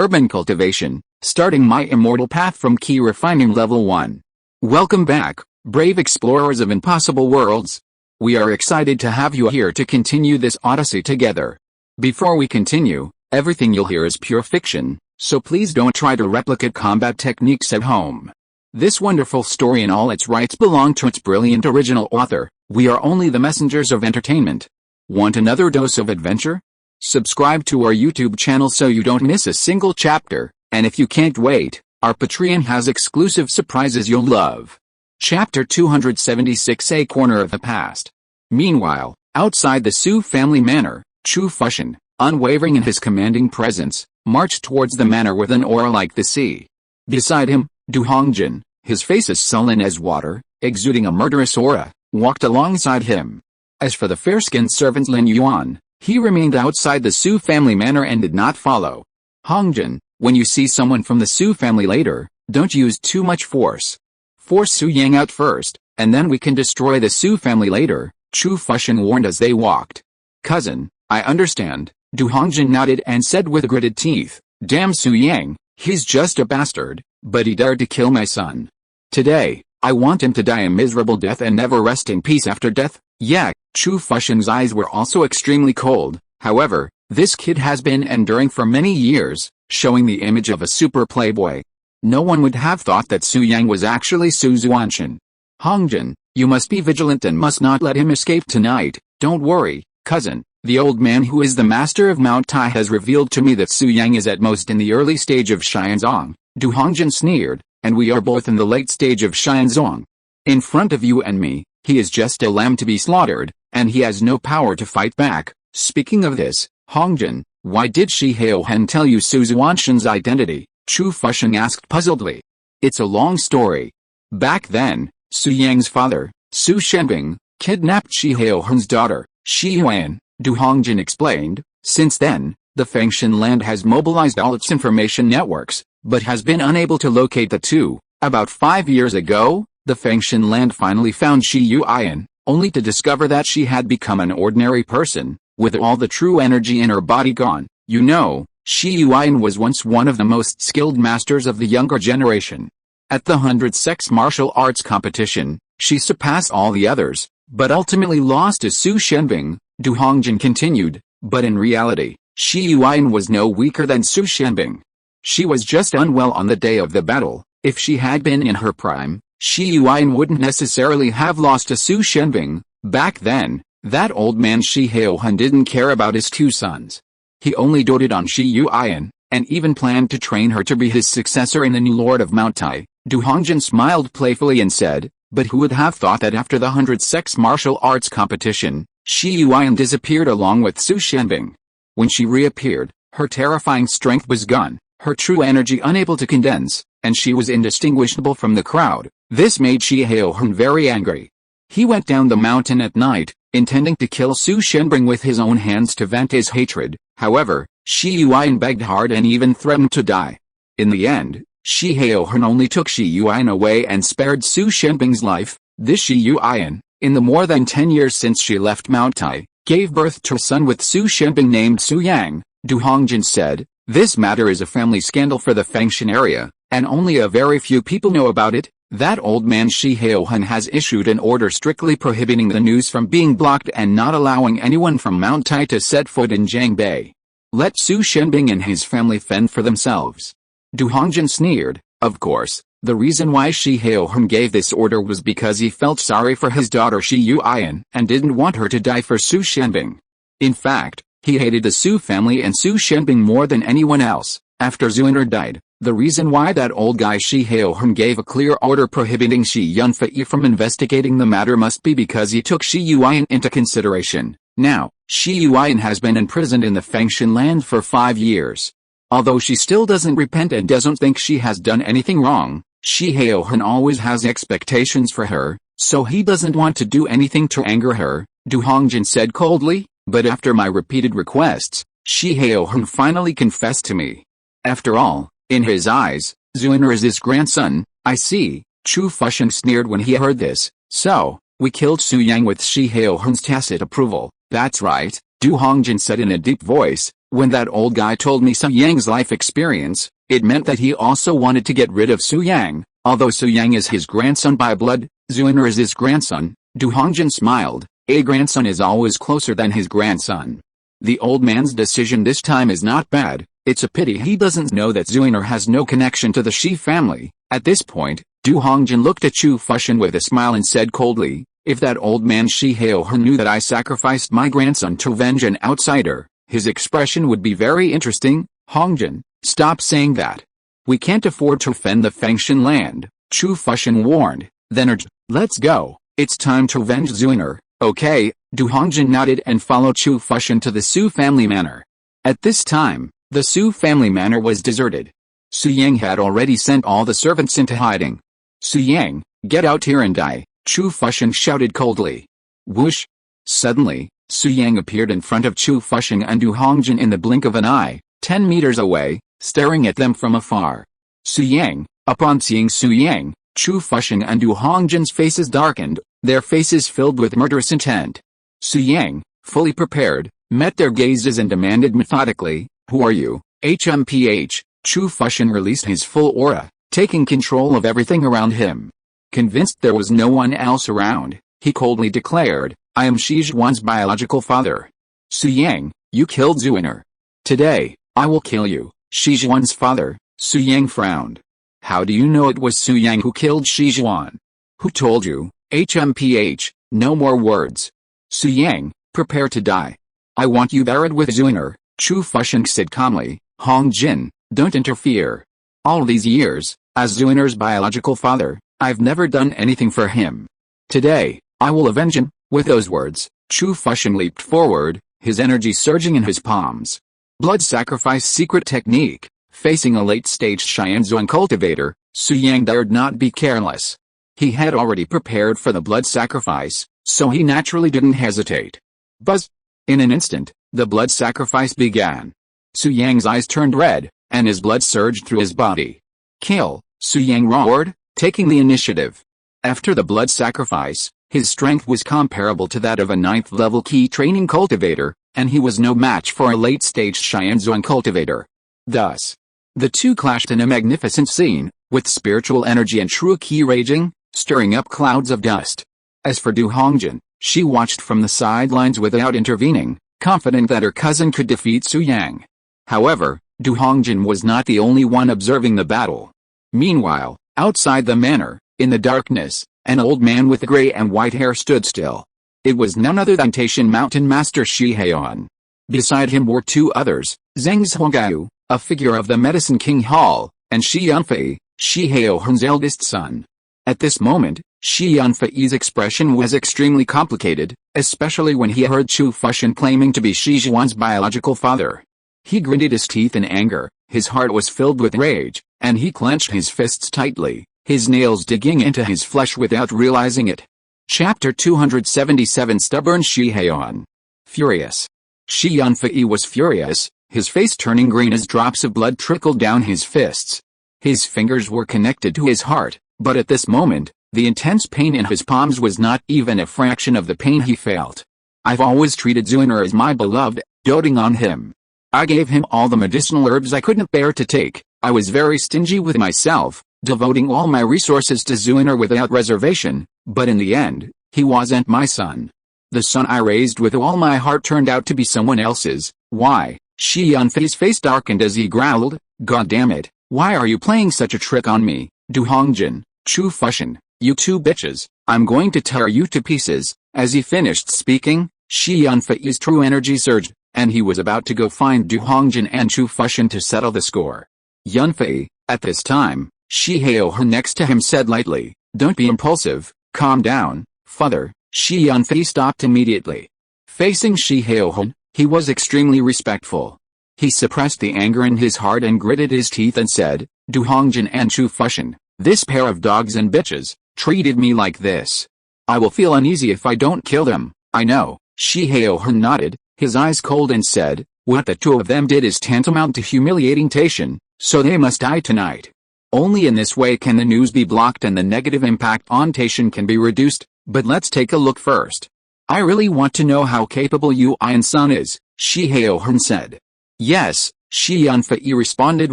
urban cultivation, starting my immortal path from key refining level 1. Welcome back, brave explorers of impossible worlds. We are excited to have you here to continue this odyssey together. Before we continue, everything you'll hear is pure fiction, so please don't try to replicate combat techniques at home. This wonderful story and all its rights belong to its brilliant original author. We are only the messengers of entertainment. Want another dose of adventure? Subscribe to our YouTube channel so you don't miss a single chapter, and if you can't wait, our Patreon has exclusive surprises you'll love. Chapter 276, A Corner of the Past. Meanwhile, outside the Su family manor, Suppression, unwavering in his commanding presence, marched towards the manor with an aura like the sea. Beside him, Hongjian, his face as sullen as water, exuding a murderous aura, walked alongside him. As for the fair-skinned servant Lin Yuan, he remained outside the Su family manor and did not follow. Hongjian, when you see someone from the Su family later, don't use too much force. Force Su Yang out first, and then we can destroy the Su family later, Suppression warned as they walked. Cousin, I understand, Hongjian nodded and said with gritted teeth, damn Su Yang, he's just a bastard, but he dared to kill my son. Today, I want him to die a miserable death and never rest in peace after death. Yeah, Suppression's eyes were also extremely cold. However, this kid has been enduring for many years, showing the image of a super playboy. No one would have thought that Su Yang was actually Su Xuantian. Hongjian, you must be vigilant and must not let him escape tonight. Don't worry, cousin, the old man who is the master of Mount Tai has revealed to me that Su Yang is at most in the early stage of Xianzong. Hongjian sneered, and we are both in the late stage of Xianzong. In front of you and me, he is just a lamb to be slaughtered, and he has no power to fight back. Speaking of this, Hongjian, why did Shi Haohan tell you Su Xuantian's identity? Suppression asked puzzledly. It's a long story. Back then, Su Yang's father, Su Shenbing, kidnapped Shi Haohan's daughter, Shi Yuan, Hongjian explained. Since then, the Fengshan land has mobilized all its information networks, but has been unable to locate the two. About 5 years ago, the Fengshan land finally found Shi Yuan, only to discover that she had become an ordinary person, with all the true energy in her body gone. You know, Shi Yuan was once one of the most skilled masters of the younger generation. At the 100 sex martial arts competition, she surpassed all the others, but ultimately lost to Su Shenbing. Hongjian continued, but in reality, Shi Yuan was no weaker than Su Shenbing. She was just unwell on the day of the battle. If she had been in her prime, Shi Yuan wouldn't necessarily have lost to Su Shenbing. Back then, that old man Shi Haohan didn't care about his two sons. He only doted on Shi Yuan, and even planned to train her to be his successor in the new Lord of Mount Tai. Hongjian smiled playfully and said, but who would have thought that after the 100 sex martial arts competition, Shi Yuan disappeared along with Su Shenbing. When she reappeared, her terrifying strength was gone, her true energy unable to condense, and she was indistinguishable from the crowd. This made Shi Haohan very angry. He went down the mountain at night, intending to kill Su Shenbing with his own hands to vent his hatred. However, Shi Yuan begged hard and even threatened to die. In the end, Shi Haohan only took Shi Yuan away and spared Su Shenbing's life. This Shi Yuan, in the more than 10 years since she left Mount Tai, gave birth to a son with Su Shenbing named Su Yang. Hongjian said, this matter is a family scandal for the Fengshan area, and only a very few people know about it. That old man Shi Haohan has issued an order strictly prohibiting the news from being blocked and not allowing anyone from Mount Tai to set foot in Jiangbei. Let Su Shenbing and his family fend for themselves. Hongjian sneered. Of course, the reason why Shi Haohan gave this order was because he felt sorry for his daughter Shi Yuan and didn't want her to die for Su Shenbing. In fact, he hated the Su family and Su Shenbing more than anyone else. After Xuan'er died, the reason why that old guy Shi Haohan gave a clear order prohibiting Shi Yunfei from investigating the matter must be because he took Shi Yuan into consideration. Now, Shi Yuan has been imprisoned in the Fengshan land for 5 years. Although she still doesn't repent and doesn't think she has done anything wrong, Shi Haohan always has expectations for her, so he doesn't want to do anything to anger her, Hongjian said coldly, but after my repeated requests, Shi Haohan finally confessed to me. After all, in his eyes, Xuan'er is his grandson. I see, Suppression sneered when he heard this. So, we killed Su Yang with Shi Haohan's tacit approval. That's right, Hongjian said in a deep voice. When that old guy told me Su Yang's life experience, it meant that he also wanted to get rid of Su Yang. Although Su Yang is his grandson by blood, Xuan'er is his grandson. Du Hongjin smiled. A grandson is always closer than his grandson. The old man's decision this time is not bad. It's a pity he doesn't know that Xuan'er has no connection to the Shi family. At this point, Du Hongjin looked at Chu Fushan with a smile and said coldly, "If that old man Shi Haohe knew that I sacrificed my grandson to avenge an outsider, his expression would be very interesting." "Hongjin, stop saying that. We can't afford to offend the Fengshan land," Chu Fushan warned. "Then urged, let's go. It's time to avenge Xuan'er." "Okay." Du Hongjin nodded and followed Chu Fushan to the Su family manor. At this time, the Su family manor was deserted. Su Yang had already sent all the servants into hiding. "Su Yang, get out here and die," Chu Fushan shouted coldly. Whoosh! Suddenly, Su Yang appeared in front of Chu Fushan and Du Hongjin in the blink of an eye, 10 meters away, staring at them from afar. Su Yang, upon seeing Su Yang, Chu Fushan and Du Hongjin's faces darkened, their faces filled with murderous intent. Su Yang, fully prepared, met their gazes and demanded methodically, "Who are you?" "HMPH." Chu Fushan released his full aura, taking control of everything around him. Convinced there was no one else around, he coldly declared, "I am Shi Zhuan's biological father." "Su Yang, you killed Xuan'er. Today, I will kill you." "Shi Zhuan's father?" Su Yang frowned. "How do you know it was Su Yang who killed Shi Zhuan?" "Who told you?" "HMPH, no more words." "Su Yang, prepare to die. I want you buried with Xuan'er," Chu Fushan said calmly. "Hongjin, don't interfere. All these years, as Xuan'er's biological father, I've never done anything for him. Today, I will avenge him." With those words, Chu Fushan leaped forward, his energy surging in his palms. Blood sacrifice secret technique. Facing a late-stage Xianzhuan cultivator, Su Yang dared not be careless. He had already prepared for the blood sacrifice, so he naturally didn't hesitate. Buzz! In an instant, the blood sacrifice began. Su Yang's eyes turned red, and his blood surged through his body. "Kill!" Su Yang roared, taking the initiative. After the blood sacrifice, his strength was comparable to that of a 9th-level key training cultivator, and he was no match for a late-stage Xianzhuan cultivator. Thus, the two clashed in a magnificent scene, with spiritual energy and true ki raging, stirring up clouds of dust. As for Du Hongjin, she watched from the sidelines without intervening, confident that her cousin could defeat Su Yang. However, Du Hongjin was not the only one observing the battle. Meanwhile, outside the manor, in the darkness, an old man with gray and white hair stood still. It was none other than Taishan Mountain Master Shi Haohe. Beside him were two others, Zheng Zhongao, a figure of the Medicine King Hall, and Shi Yunfei, Shi Haohe's eldest son. At this moment, Shi Yunfei's expression was extremely complicated, especially when he heard Chu Fushan claiming to be Shi Zhuan's biological father. He gritted his teeth in anger, his heart was filled with rage, and he clenched his fists tightly, his nails digging into his flesh without realizing it. Chapter 277 Stubborn Shi Haohe. Furious. Shi Yunfei was furious, his face turning green as drops of blood trickled down his fists. His fingers were connected to his heart, but at this moment, the intense pain in his palms was not even a fraction of the pain he felt. "I've always treated Xuan'er as my beloved, doting on him. I gave him all the medicinal herbs I couldn't bear to take. I was very stingy with myself, devoting all my resources to Xuan'er without reservation, but in the end, he wasn't my son. The son I raised with all my heart turned out to be someone else's. Why?" Shi Yunfei's face darkened as he growled, "God damn it, why are you playing such a trick on me, Du Hongjin, Chu Fushan, you two bitches, I'm going to tear you to pieces." As he finished speaking, Shi Yunfei's true energy surged, and he was about to go find Du Hongjin and Chu Fushan to settle the score. Yunfei, at this time, Shi Haohe next to him said lightly, "Don't be impulsive, calm down, father." Shi Yunfei stopped immediately. Facing Shi Haohe, he was extremely respectful. He suppressed the anger in his heart and gritted his teeth and said, "Du Hongjin and Chu Fushan, this pair of dogs and bitches, treated me like this. I will feel uneasy if I don't kill them, I know." Shi Haohe nodded, his eyes cold and said, "What the two of them did is tantamount to humiliating Taishan, so they must die tonight. Only in this way can the news be blocked and the negative impact on Taishan can be reduced, but let's take a look first. I really want to know how capable Yu Ian-san is," Shi Haohe said. Yes, Shi Yanfei responded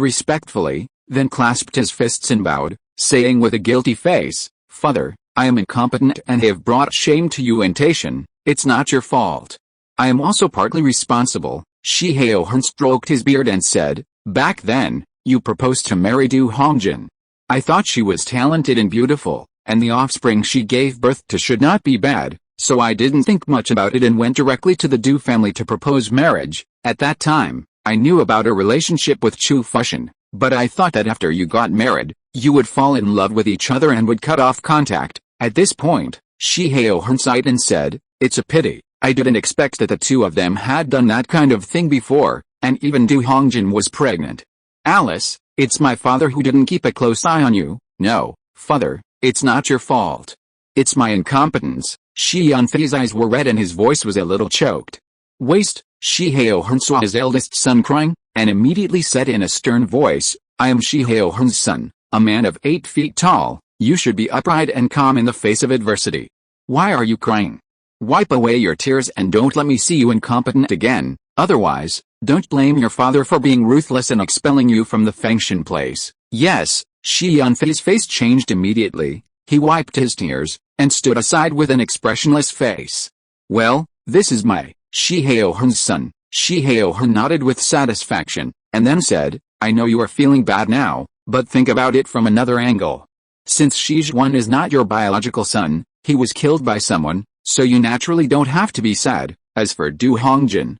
respectfully, then clasped his fists and bowed, saying with a guilty face, "Father, I am incompetent and have brought shame to you and Taishan. It's not your fault. I am also partly responsible." Shi Haohan stroked his beard and said, "Back then, you proposed to marry Du Hongjin. I thought she was talented and beautiful, and the offspring she gave birth to should not be bad, so I didn't think much about it and went directly to the Du family to propose marriage. At that time, I knew about a relationship with Chu Fushan, but I thought that after you got married, you would fall in love with each other and would cut off contact." At this point, Shi Haohan sighed and said, "It's a pity. I didn't expect that the two of them had done that kind of thing before, and even Du Hongjin was pregnant. Alice, it's my father who didn't keep a close eye on you." "No, father, it's not your fault. It's my incompetence." Shi Yanfei's eyes were red and his voice was a little choked. "Waste." Shi Haohan saw his eldest son crying, and immediately said in a stern voice, "I am Shi Haohan's son, a man of 8 feet tall. You should be upright and calm in the face of adversity. Why are you crying? Wipe away your tears and don't let me see you incompetent again, otherwise, don't blame your father for being ruthless and expelling you from the Fengshan place." "Yes." Shi Yanfei's face changed immediately. He wiped his tears, and stood aside with an expressionless face. "Well, this is my Shi Haohan's son." Shi Haohan nodded with satisfaction, and then said, "I know you are feeling bad now, but think about it from another angle. Since Shi Zhuan is not your biological son, he was killed by someone, so you naturally don't have to be sad. As for Du Hongjin,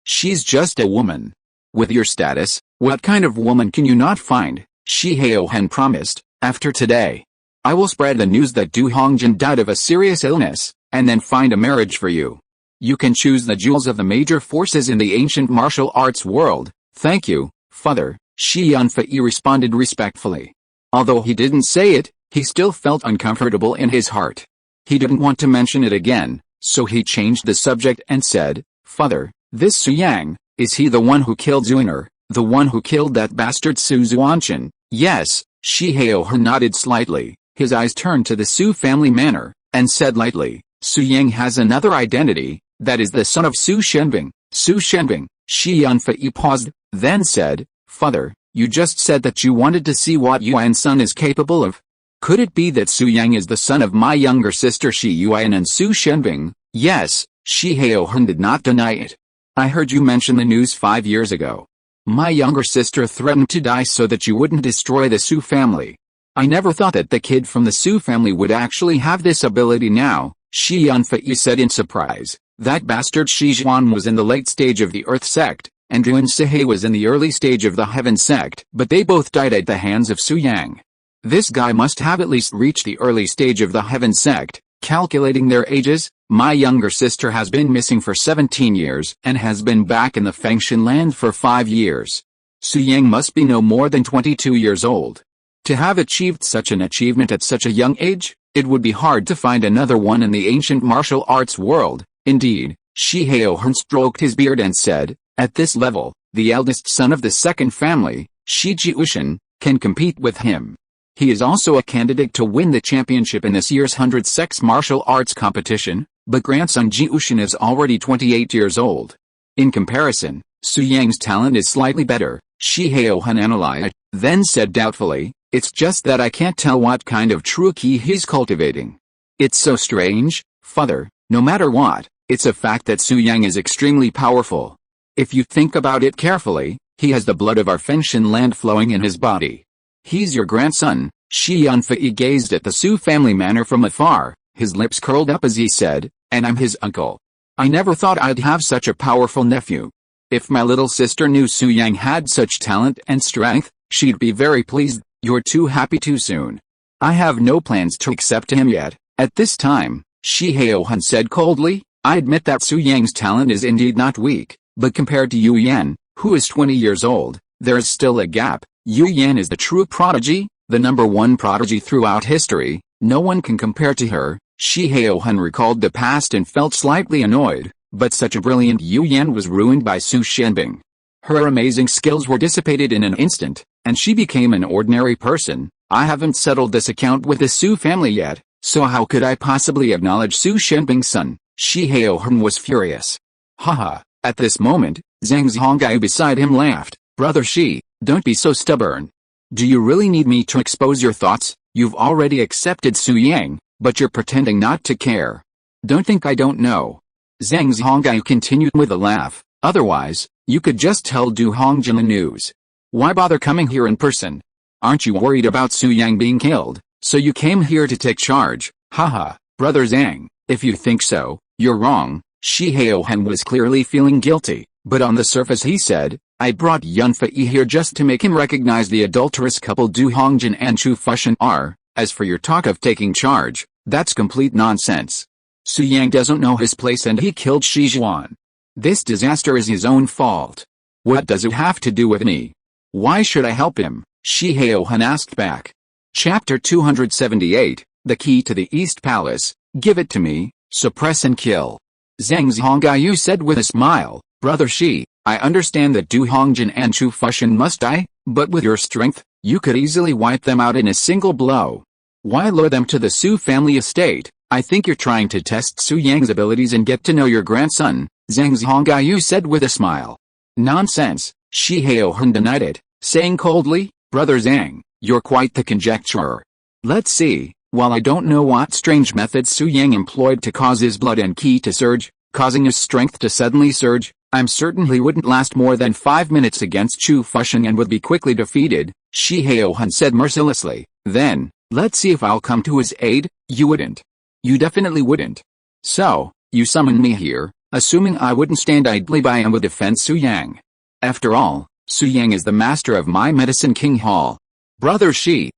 she's just a woman. With your status, what kind of woman can you not find?" Shi Haohan promised, "After today, I will spread the news that Du Hongjin died of a serious illness, and then find a marriage for you. You can choose the jewels of the major forces in the ancient martial arts world." "Thank you, father," Shi Yanfei responded respectfully. Although he didn't say it, he still felt uncomfortable in his heart. He didn't want to mention it again, so he changed the subject and said, "Father, this Su Yang, is he the one who killed Zuiner, the one who killed that bastard Su Xuantian?" "Yes." Shi Haohan nodded slightly, his eyes turned to the Su family manor, and said lightly, "Su Yang has another identity, that is the son of Su Shenbing." "Su Shenbing?" Shi Yanfei paused, then said, "Father, you just said that you wanted to see what Yuan's son is capable of. Could it be that Su Yang is the son of my younger sister Shi Yuan and Su Shenbing?" "Yes." Shi Haohan did not deny it. "I heard you mention the news 5 years ago. My younger sister threatened to die so that you wouldn't destroy the Su family. I never thought that the kid from the Su family would actually have this ability now," Shi Yanfei said in surprise. "That bastard Shi Zhuan was in the late stage of the Earth sect, and Yuan Sihei was in the early stage of the Heaven sect, but they both died at the hands of Su Yang. This guy must have at least reached the early stage of the Heaven sect." Calculating their ages, my younger sister has been missing for 17 years and has been back in the Fengshan land for 5 years. Su Yang must be no more than 22 years old. To have achieved such an achievement at such a young age, it would be hard to find another one in the ancient martial arts world. Indeed, Shi Haohan stroked his beard and said, "At this level, the eldest son of the second family, Shi Jiushan, can compete with him. He is also a candidate to win the championship in this year's 100 sex martial arts competition, but grandson Jiushan is already 28 years old. In comparison, Su Yang's talent is slightly better." Shi Haohan analyzed, then said doubtfully, "It's just that I can't tell what kind of true ki he's cultivating. It's so strange, father. No matter what, it's a fact that Su Yang is extremely powerful. If you think about it carefully, he has the blood of our Fengshan land flowing in his body. He's your grandson." Shi Yanfei gazed at the Su family manor from afar, his lips curled up as he said, "And I'm his uncle. I never thought I'd have such a powerful nephew. If my little sister knew Su Yang had such talent and strength, she'd be very pleased." "You're too happy too soon. I have no plans to accept him yet, at this time," Shi Haohan said coldly. "I admit that Su Yang's talent is indeed not weak, but compared to Yu Yan, who is 20 years old, there is still a gap. Yu Yan is the true prodigy, the #1 prodigy throughout history. No one can compare to her." Shi Haohan recalled the past and felt slightly annoyed, but such a brilliant Yu Yan was ruined by Su Shenbing. Her amazing skills were dissipated in an instant, and she became an ordinary person. "I haven't settled this account with the Su family yet, so how could I possibly acknowledge Su Shenbing's son?" Shi Haohan was furious. "Haha, At this moment, Zhang Zhonggai beside him laughed. Brother Shi, don't be so stubborn. Do you really need me to expose your thoughts? You've already accepted Su Yang, but you're pretending not to care. Don't think I don't know. Zhang Zhonggai continued with a laugh. Otherwise, you could just tell Du Hongjin the news. Why bother coming here in person? Aren't you worried about Su Yang being killed, so you came here to take charge? Haha, Brother Zhang, if you think so, you're wrong. Shi Haohan was clearly feeling guilty, but on the surface he said, I brought Yun Fei here just to make him recognize the adulterous couple Du Hongjin and Chu Fushan are. As for your talk of taking charge, that's complete nonsense. Su Yang doesn't know his place and he killed Shi Zhuan. This disaster is his own fault. What does it have to do with me? Why should I help him? Shi Haohan asked back. Chapter 278, The Key to the East Palace. Give it to me, suppress and kill. Zhang Zhonggai said with a smile, Brother Shi, I understand that Du Hongjin and Chu Fushan must die, but with your strength, you could easily wipe them out in a single blow. Why lure them to the Su family estate? I think you're trying to test Su Yang's abilities and get to know your grandson, Zhang Zhonggai said with a smile. Nonsense, Shi Haohan denied it, saying coldly, Brother Zhang, you're quite the conjecturer. Let's see. While I don't know what strange methods Su Yang employed to cause his blood and ki to surge, causing his strength to suddenly surge, I'm certain he wouldn't last more than 5 minutes against Chu Fushan and would be quickly defeated, Shi Haohan said mercilessly. Then, let's see if I'll come to his aid. You wouldn't. You definitely wouldn't. So, you summoned me here, assuming I wouldn't stand idly by and would defend Su Yang. After all, Su Yang is the master of my Medicine King Hall. Brother Shi,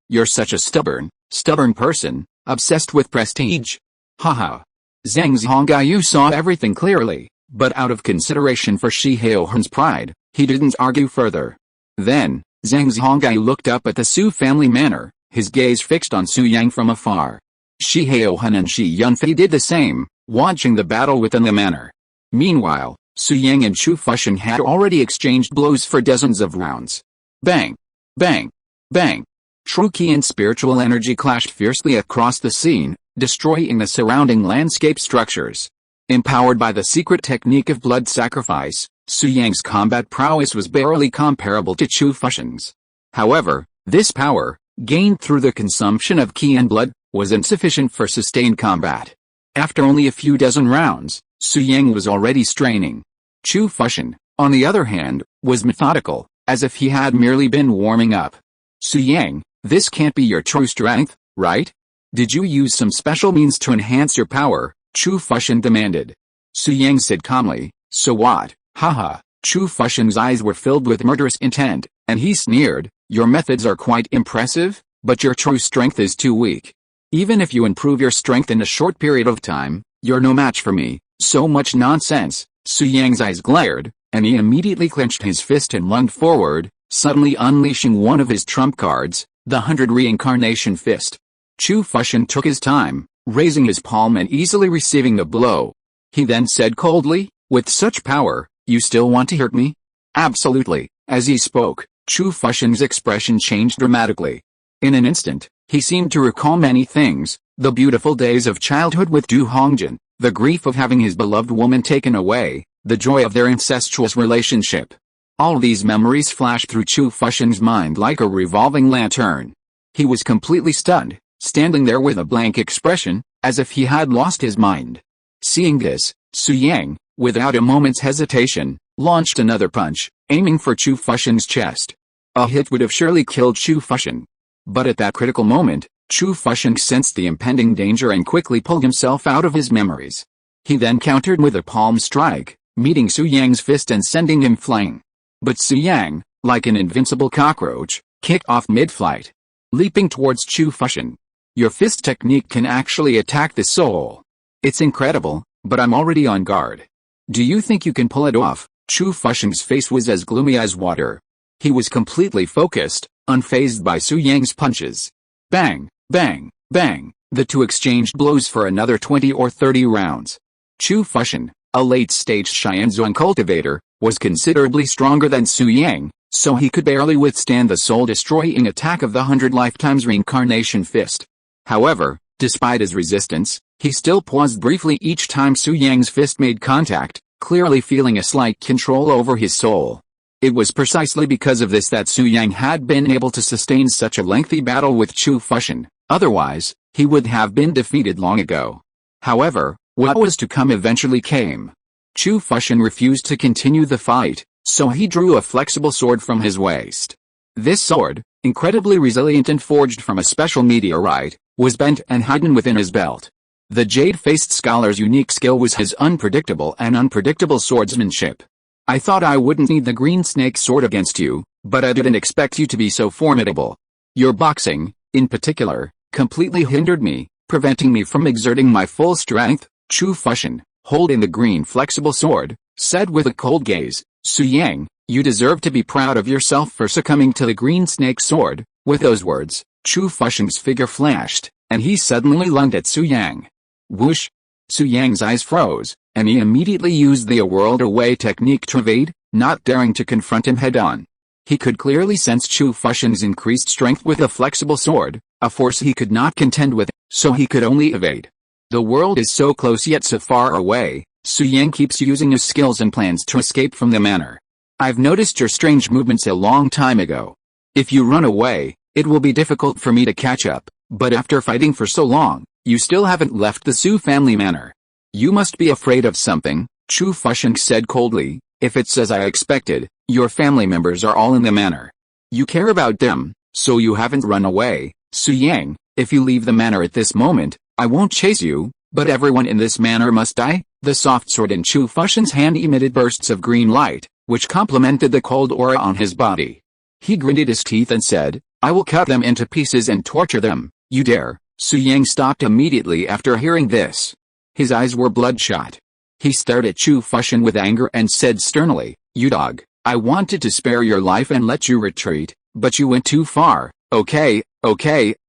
you're such a stubborn person, obsessed with prestige. Haha. Zhang Zhonggai saw everything clearly, but out of consideration for Shi Haohan's pride, he didn't argue further. Then, Zhang Zhonggai looked up at the Su family manor, his gaze fixed on Su Yang from afar. Shi Haohan and Shi Yunfei did the same, watching the battle within the manor. Meanwhile, Su Yang and Chu Fushan had already exchanged blows for dozens of rounds. Bang! Bang! Bang! True ki and spiritual energy clashed fiercely across the scene, destroying the surrounding landscape structures. Empowered by the secret technique of blood sacrifice, Su Yang's combat prowess was barely comparable to Chu Fushan's. However, this power, gained through the consumption of ki and blood, was insufficient for sustained combat. After only a few dozen rounds, Su Yang was already straining. Chu Fushan, on the other hand, was methodical, as if he had merely been warming up. Su Yang, this can't be your true strength, right? Did you use some special means to enhance your power? Chu Fushan demanded. Su Yang said calmly, so what? Haha. Chu Fushan's eyes were filled with murderous intent, and he sneered, your methods are quite impressive, but your true strength is too weak. Even if you improve your strength in a short period of time, you're no match for me. So much nonsense. Su Yang's eyes glared, and he immediately clenched his fist and lunged forward, suddenly unleashing one of his trump cards, the 100 reincarnation fist. Chu Fushan took his time, raising his palm and easily receiving the blow. He then said coldly, with such power, you still want to hurt me? Absolutely. As he spoke, Chu Fushan's expression changed dramatically. In an instant, he seemed to recall many things, the beautiful days of childhood with Du Hongjin, the grief of having his beloved woman taken away, the joy of their incestuous relationship. All these memories flashed through Chu Fushan's mind like a revolving lantern. He was completely stunned, standing there with a blank expression, as if he had lost his mind. Seeing this, Su Yang, without a moment's hesitation, launched another punch, aiming for Chu Fushan's chest. A hit would have surely killed Chu Fushan. But at that critical moment, Chu Fushan sensed the impending danger and quickly pulled himself out of his memories. He then countered with a palm strike, meeting Su Yang's fist and sending him flying. But Su Yang, like an invincible cockroach, kicked off mid-flight, leaping towards Chu Fushan. Your fist technique can actually attack the soul. It's incredible, but I'm already on guard. Do you think you can pull it off? Chu Fushan's face was as gloomy as water. He was completely focused, unfazed by Su Yang's punches. Bang, bang, bang, the two exchanged blows for another 20 or 30 rounds. Chu Fushan, a late-stage Xianzhuang cultivator, was considerably stronger than Su Yang, so he could barely withstand the soul-destroying attack of the 100 lifetimes reincarnation fist. However, despite his resistance, he still paused briefly each time Su Yang's fist made contact, clearly feeling a slight control over his soul. It was precisely because of this that Su Yang had been able to sustain such a lengthy battle with Chu Fuxian, otherwise, he would have been defeated long ago. However, what was to come eventually came. Chu Fuxian refused to continue the fight, so he drew a flexible sword from his waist. This sword, incredibly resilient and forged from a special meteorite, was bent and hidden within his belt. The jade-faced scholar's unique skill was his unpredictable swordsmanship. I thought I wouldn't need the green snake sword against you, but I didn't expect you to be so formidable. Your boxing, in particular, completely hindered me, preventing me from exerting my full strength. Chu Fuxian, holding the green flexible sword, said with a cold gaze, Su Yang, you deserve to be proud of yourself for succumbing to the green snake sword. With those words, Chu Fuxian's figure flashed, and he suddenly lunged at Su Yang. Whoosh! Su Yang's eyes froze, and he immediately used the A World Away technique to evade, not daring to confront him head-on. He could clearly sense Chu Fuxian's increased strength with a flexible sword, a force he could not contend with, so he could only evade. The world is so close yet so far away. Su Yang keeps using his skills and plans to escape from the manor. I've noticed your strange movements a long time ago. If you run away, it will be difficult for me to catch up, but after fighting for so long, you still haven't left the Su family manor. You must be afraid of something, Chu Fuxian said coldly. If it's as I expected, your family members are all in the manor. You care about them, so you haven't run away. Su Yang, if you leave the manor at this moment, I won't chase you, but everyone in this manor must die. The soft sword in Chu Fuxian's hand emitted bursts of green light, which complemented the cold aura on his body. He gritted his teeth and said, I will cut them into pieces and torture them. You dare? Su Yang stopped immediately after hearing this. His eyes were bloodshot. He stared at Chu Fuxian with anger and said sternly, You dog, I wanted to spare your life and let you retreat, but you went too far. Okay,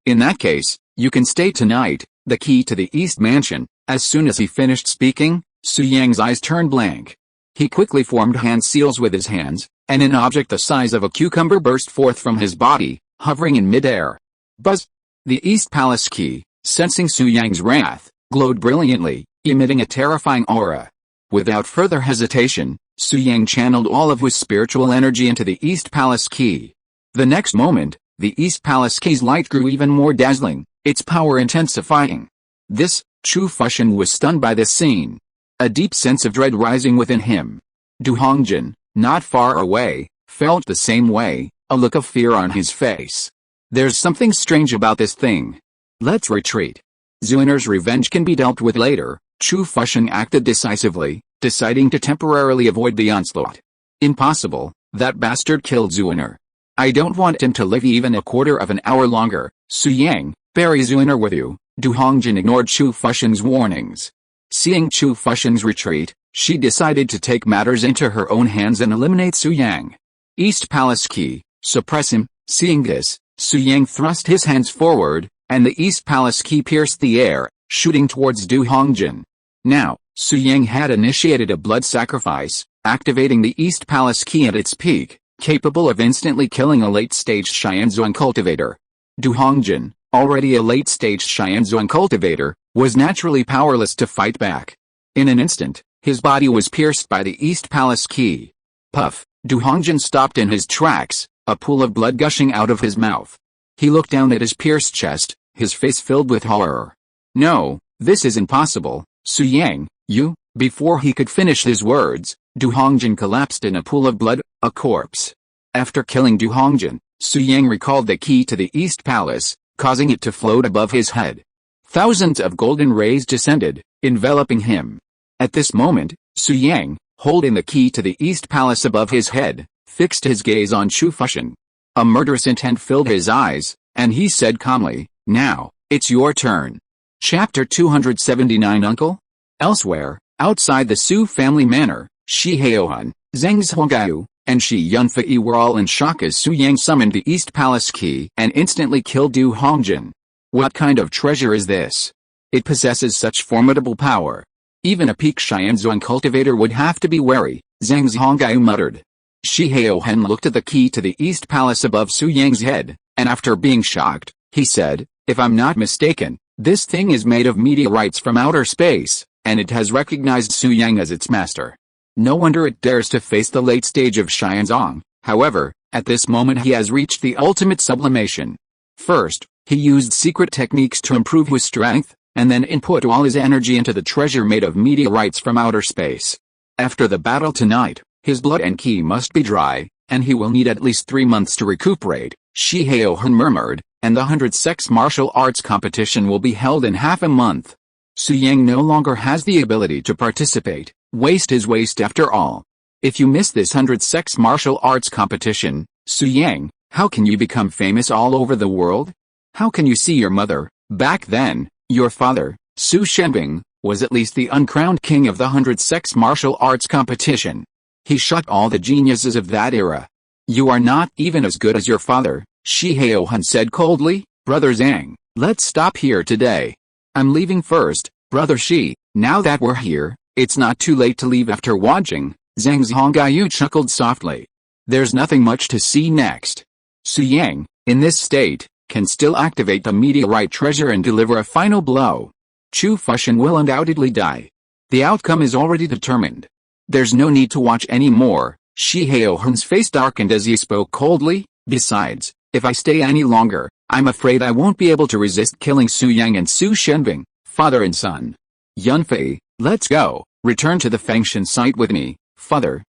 in that case, you can stay tonight. The key to the East Mansion. As soon as he finished speaking, Su Yang's eyes turned blank. He quickly formed hand seals with his hands, and an object the size of a cucumber burst forth from his body, hovering in midair. Buzz! The East Palace key, sensing Su Yang's wrath, glowed brilliantly, emitting a terrifying aura. Without further hesitation, Su Yang channeled all of his spiritual energy into the East Palace key. The next moment, the East Palace key's light grew even more dazzling, its power intensifying. Chu Fuxian was stunned by this scene. A deep sense of dread rising within him. Du Hongjin, not far away, felt the same way, a look of fear on his face. There's something strange about this thing. Let's retreat. Zuiner's revenge can be dealt with later. Chu Fuxian acted decisively, deciding to temporarily avoid the onslaught. Impossible, that bastard killed Zuiner. I don't want him to live even a quarter of an hour longer. Su Yang, bury Zuiner with you. Du Hongjin ignored Chu Fuxian's warnings. Seeing Chu Fuxian's retreat, she decided to take matters into her own hands and eliminate Su Yang. East Palace key, suppress him. Seeing this, Su Yang thrust his hands forward, and the East Palace key pierced the air, shooting towards Du Hongjin. Now, Su Yang had initiated a blood sacrifice, activating the East Palace key at its peak, capable of instantly killing a late-stage Xianzhuang cultivator. Du Hongjin, already a late-stage Xianzhuang cultivator, was naturally powerless to fight back. In an instant, his body was pierced by the East Palace key. Puff! Du Hongjin stopped in his tracks, a pool of blood gushing out of his mouth. He looked down at his pierced chest, his face filled with horror. No, this is impossible, Su Yang, you. Before he could finish his words, Du Hongjin collapsed in a pool of blood, a corpse. After killing Du Hongjin, Su Yang recalled the key to the East Palace, causing it to float above his head. Thousands of golden rays descended, enveloping him. At this moment, Su Yang, holding the key to the East Palace above his head, fixed his gaze on Chu Fuxian. A murderous intent filled his eyes, and he said calmly, Now, it's your turn. Chapter 279 Uncle? Elsewhere, outside the Su family manor, Shi Haohan, Zheng Zhongao, and Shi Yunfei were all in shock as Su Yang summoned the East Palace key and instantly killed Du Hongjin. What kind of treasure is this? It possesses such formidable power. Even a peak Xianzhuang cultivator would have to be wary, Zheng Zhongao muttered. Shi Haohan looked at the key to the East Palace above Su Yang's head, and after being shocked, he said, If I'm not mistaken, this thing is made of meteorites from outer space, and it has recognized Su Yang as its master. No wonder it dares to face the late stage of Xianzong. However, at this moment he has reached the ultimate sublimation. First, he used secret techniques to improve his strength, and then input all his energy into the treasure made of meteorites from outer space. After the battle tonight, his blood and ki must be dry, and he will need at least 3 months to recuperate, Shi Haohan murmured, and the 100 sex martial arts competition will be held in half a month. Su Yang no longer has the ability to participate. Waste is waste after all. If you miss this 100 sex martial arts competition, Su Yang, how can you become famous all over the world? How can you see your mother? Back then, your father, Su Shenbing, was at least the uncrowned king of the 100 sex martial arts competition. He shut all the geniuses of that era. You are not even as good as your father, Shi Haohan said coldly. Brother Zhang, let's stop here today. I'm leaving first, Brother Shi. Now that we're here, it's not too late to leave after watching. Zhang Zhongaiyu chuckled softly. There's nothing much to see next. Su Yang, in this state, can still activate the meteorite treasure and deliver a final blow. Chu Fushan will undoubtedly die. The outcome is already determined. There's no need to watch any more. Shi Haohan's face darkened as he spoke coldly. Besides, if I stay any longer, I'm afraid I won't be able to resist killing Su Yang and Su Shenbing, father and son. Yunfei, let's go. Return to the Fengshan site with me, father.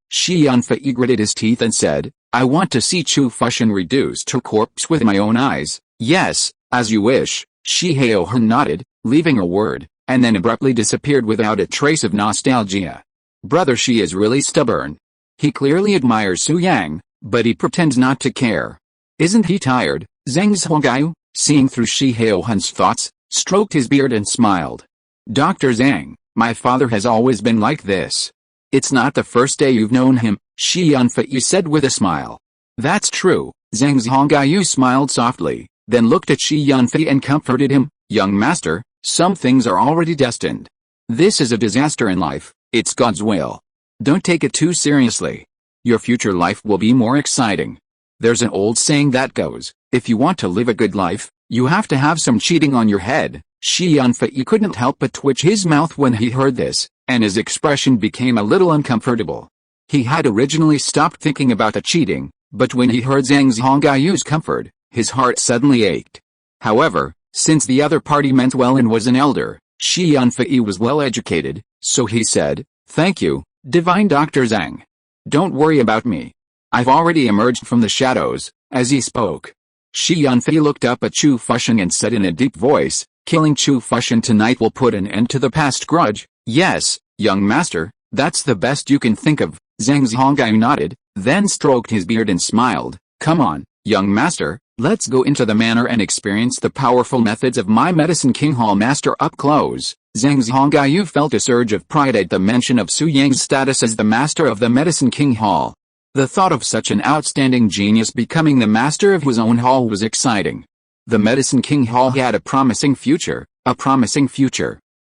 Shi Yunfei gritted his teeth and said, I want to see Chu Fushan reduced to corpse with my own eyes. Yes, as you wish. Shi Haohan nodded, leaving a word, and then abruptly disappeared without a trace of nostalgia. Brother Shi is really stubborn. He clearly admires Su Yang, but he pretends not to care. Isn't he tired? Zhang Zhongaiyu, seeing through Shi Haohan's thoughts, stroked his beard and smiled. Dr. Zhang, my father has always been like this. It's not the first day you've known him, Shi Yunfei said with a smile. That's true, Zhang Zhongaiyu smiled softly, then looked at Shi Yunfei and comforted him. Young master, some things are already destined. This is a disaster in life, it's God's will. Don't take it too seriously. Your future life will be more exciting. There's an old saying that goes, if you want to live a good life, you have to have some cheating on your head. Shi Yunfei couldn't help but twitch his mouth when he heard this, and his expression became a little uncomfortable. He had originally stopped thinking about the cheating, but when he heard Zhang Zhongaiyu's comfort, his heart suddenly ached. However, since the other party meant well and was an elder, Shi Yunfei was well educated, so he said, thank you, Divine Dr. Zhang. Don't worry about me. I've already emerged from the shadows. As he spoke, Shi Yunfei looked up at Chu Fushan and said in a deep voice, killing Chu Fushan tonight will put an end to the past grudge. Yes, young master, that's the best you can think of. Zhang Zhongaiyu nodded, then stroked his beard and smiled. Come on, young master, let's go into the manor and experience the powerful methods of my Medicine King Hall master up close. Zhang Zhongaiyu felt a surge of pride at the mention of Su Yang's status as the master of the Medicine King Hall. The thought of such an outstanding genius becoming the master of his own hall was exciting. The Medicine King Hall had a promising future,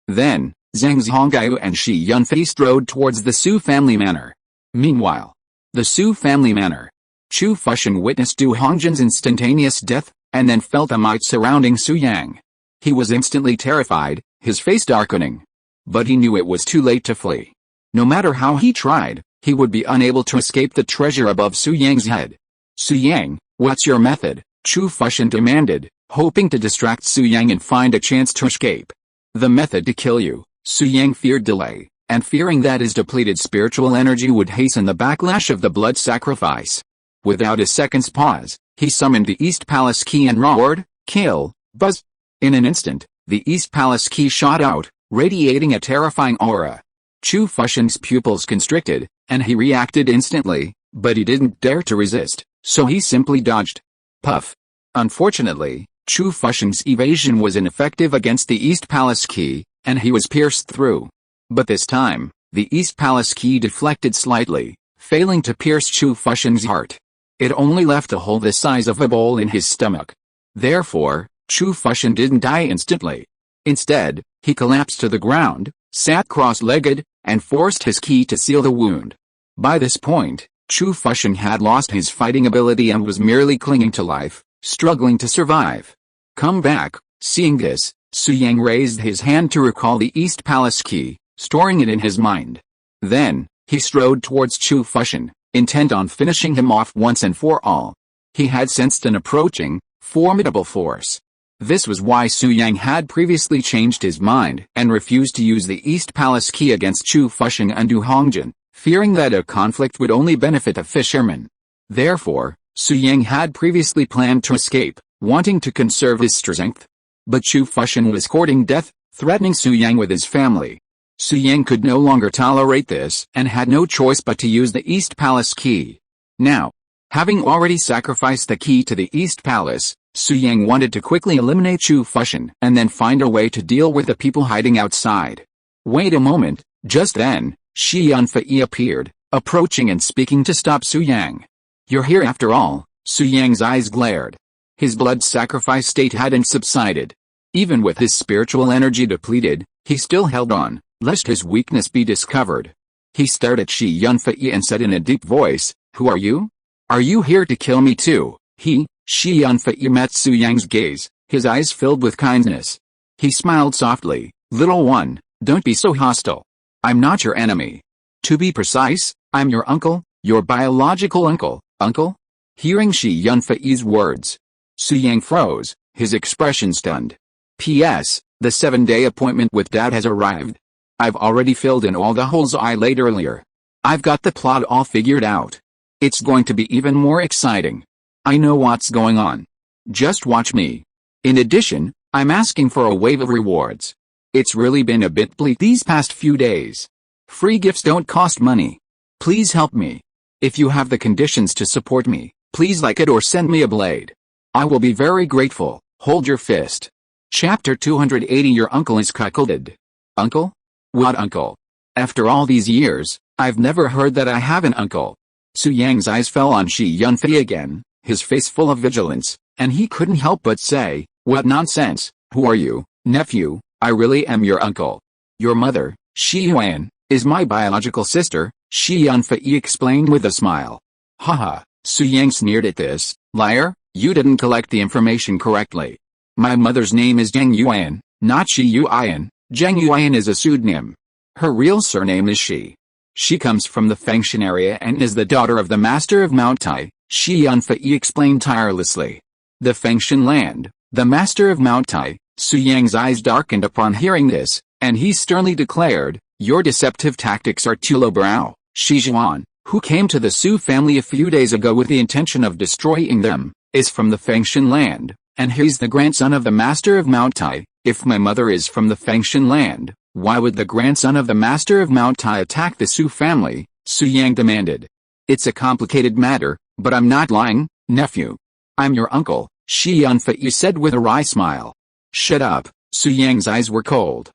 Then, Zhang Zhongaiyu and Shi Yunfei strode towards the Su family manor. Meanwhile, the Su family manor. Chu Fushan witnessed Du Hongjian's instantaneous death, and then felt the might surrounding Su Yang. He was instantly terrified, his face darkening. But he knew it was too late to flee. No matter how he tried, he would be unable to escape the treasure above Su Yang's head. Su Yang, what's your method? Chu Fushan demanded, hoping to distract Su Yang and find a chance to escape. The method to kill you. Su Yang feared delay, and fearing that his depleted spiritual energy would hasten the backlash of the blood sacrifice. Without a second's pause, he summoned the East Palace key and roared, kill, buzz. In an instant, the East Palace key shot out, radiating a terrifying aura. Chu Fushan's pupils constricted, and he reacted instantly, but he didn't dare to resist, so he simply dodged. Puff. Unfortunately, Chu Fushan's evasion was ineffective against the East Palace key, and he was pierced through. But this time, the East Palace key deflected slightly, failing to pierce Chu Fushan's heart. It only left a hole the size of a bowl in his stomach. Therefore, Chu Fushan didn't die instantly. Instead, he collapsed to the ground, sat cross-legged, and forced his ki to seal the wound. By this point, Chu Fushan had lost his fighting ability and was merely clinging to life, struggling to survive. Come back. Seeing this, Su Yang raised his hand to recall the East Palace key, storing it in his mind. Then, He strode towards Chu Fushan, intent on finishing him off once and for all. He had sensed an approaching, formidable force. This was why Su Yang had previously changed his mind and refused to use the East Palace key against Chu Fushan and Du Hongjian, fearing that a conflict would only benefit the fisherman. Therefore, Su Yang had previously planned to escape, wanting to conserve his strength. But Chu Fushan was courting death, threatening Su Yang with his family. Su Yang could no longer tolerate this and had no choice but to use the East Palace key. Now, having already sacrificed the key to the East Palace, Su Yang wanted to quickly eliminate Chu Fushan and then find a way to deal with the people hiding outside. Wait a moment. Just then, Shi Yanfei appeared, approaching and speaking to stop Su Yang. You're here after all. Su Yang's eyes glared. His blood sacrifice state hadn't subsided. Even with his spiritual energy depleted, he still held on, lest his weakness be discovered. He stared at Shi Yanfei and said in a deep voice, "Who are you? Are you here to kill me too?" Shi Yanfei met Su Yang's gaze, his eyes filled with kindness. He smiled softly. "Little one, don't be so hostile. I'm not your enemy. To be precise, I'm your uncle, your biological uncle." "Uncle?" Hearing Shi Yanfei's words, Su Yang froze, his expression stunned. "P.S. The 7-day appointment with Dad has arrived. I've already filled in all the holes I laid earlier. I've got the plot all figured out. It's going to be even more exciting. I know what's going on. Just watch me. In addition, I'm asking for a wave of rewards. It's really been a bit bleak these past few days. Free gifts don't cost money. Please help me. If you have the conditions to support me, please like it or send me a blade. I will be very grateful. Hold your fist." Chapter 280. Your uncle is cuckolded. Uncle? What uncle? After all these years, I've never heard that I have an uncle. Su Yang's eyes fell on Shi Yanfei again, his face full of vigilance, and he couldn't help but say, "What nonsense. Who are you, nephew? I really am your uncle. Your mother, Shi Yuan, is my biological sister," Shi Yanfei explained with a smile. "Haha," Su Yang sneered at this. "Liar, you didn't collect the information correctly. My mother's name is Zhang Yuan, not Shi Yuan. Zhang Yuan is a pseudonym. Her real surname is Shi. She comes from the Fengshan area and is the daughter of the master of Mount Tai," Shi Yanfei explained tirelessly. "The Fengshan land, the master of Mount Tai." Su Yang's eyes darkened upon hearing this, and he sternly declared, "Your deceptive tactics are too lowbrow. Shi Zhuan, who came to the Su family a few days ago with the intention of destroying them, is from the Fengshan land, and he's the grandson of the master of Mount Tai. If my mother is from the Fengshan land, why would the grandson of the master of Mount Tai attack the Su family?" Su Yang demanded. "It's a complicated matter, but I'm not lying, nephew. I'm your uncle," Shi Yanfei said with a wry smile. "Shut up." Su Yang's eyes were cold.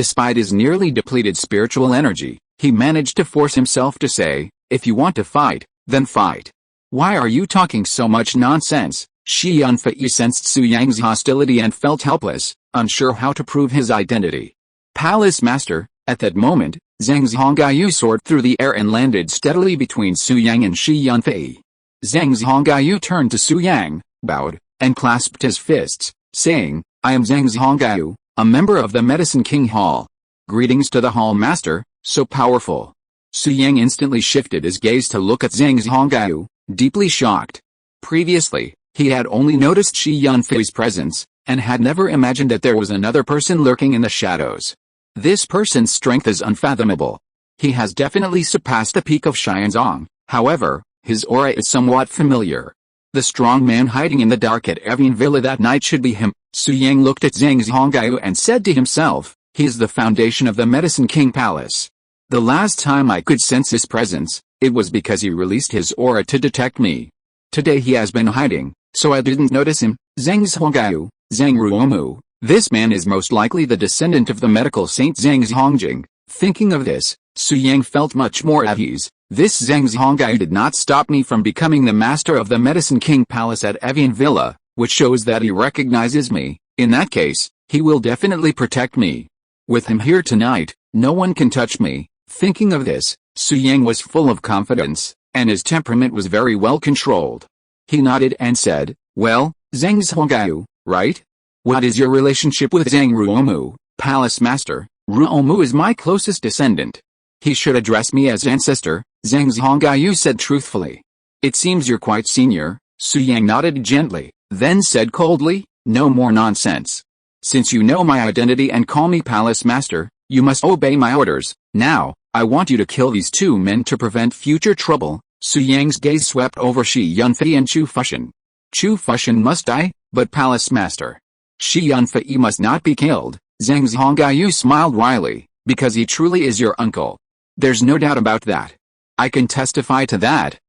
Despite his nearly depleted spiritual energy, he managed to force himself to say, "If you want to fight, then fight. Why are you talking so much nonsense?" Shi Yanfei sensed Su Yang's hostility and felt helpless, unsure how to prove his identity. "Palace Master." At that moment, Zhang Zhongyu soared through the air and landed steadily between Su Yang and Shi Yanfei. Zhang Zhongyu turned to Su Yang, bowed, and clasped his fists, saying, "I am Zhang Zhongyu, a member of the Medicine King Hall. Greetings to the Hall Master, so powerful." Su Yang instantly shifted his gaze to look at Zhang Zhongyu, deeply shocked. Previously, he had only noticed Shi Yanfei's presence, and had never imagined that there was another person lurking in the shadows. This person's strength is unfathomable. He has definitely surpassed the peak of Xianzong, however, his aura is somewhat familiar. The strong man hiding in the dark at Evian Villa that night should be him. Su Yang looked at Zhang Zhongyu and said to himself, "He is the foundation of the Medicine King Palace. The last time I could sense his presence, it was because he released his aura to detect me. Today he has been hiding, so I didn't notice him." Zhang Zhongyu, Zhang Ruomu. This man is most likely the descendant of the medical saint Zhang Zhongjing. Thinking of this, Su Yang felt much more at ease. This Zhang Zhongyu did not stop me from becoming the master of the Medicine King Palace at Evian Villa, which shows that he recognizes me. In that case, he will definitely protect me. With him here tonight, no one can touch me. Thinking of this, Su Yang was full of confidence, and his temperament was very well controlled. He nodded and said, "Well, Zhang Zhongyu, right? What is your relationship with Zhang Ruomu, Palace Master?" "Ruomu is my closest descendant. He should address me as ancestor, Zhang Zhongaiyu said truthfully. It seems you're quite senior, Su Yang nodded gently, then said coldly, no more nonsense. Since you know my identity and call me Palace Master, you must obey my orders. Now, I want you to kill these two men to prevent future trouble. Su Yang's gaze swept over Shi Yunfei and Chu Fushan. Chu Fushan must die, but Palace Master Shi Yunfei must not be killed. Zhang Zhongaiyu smiled wryly, because he truly is your uncle. There's no doubt about that. I can testify to that.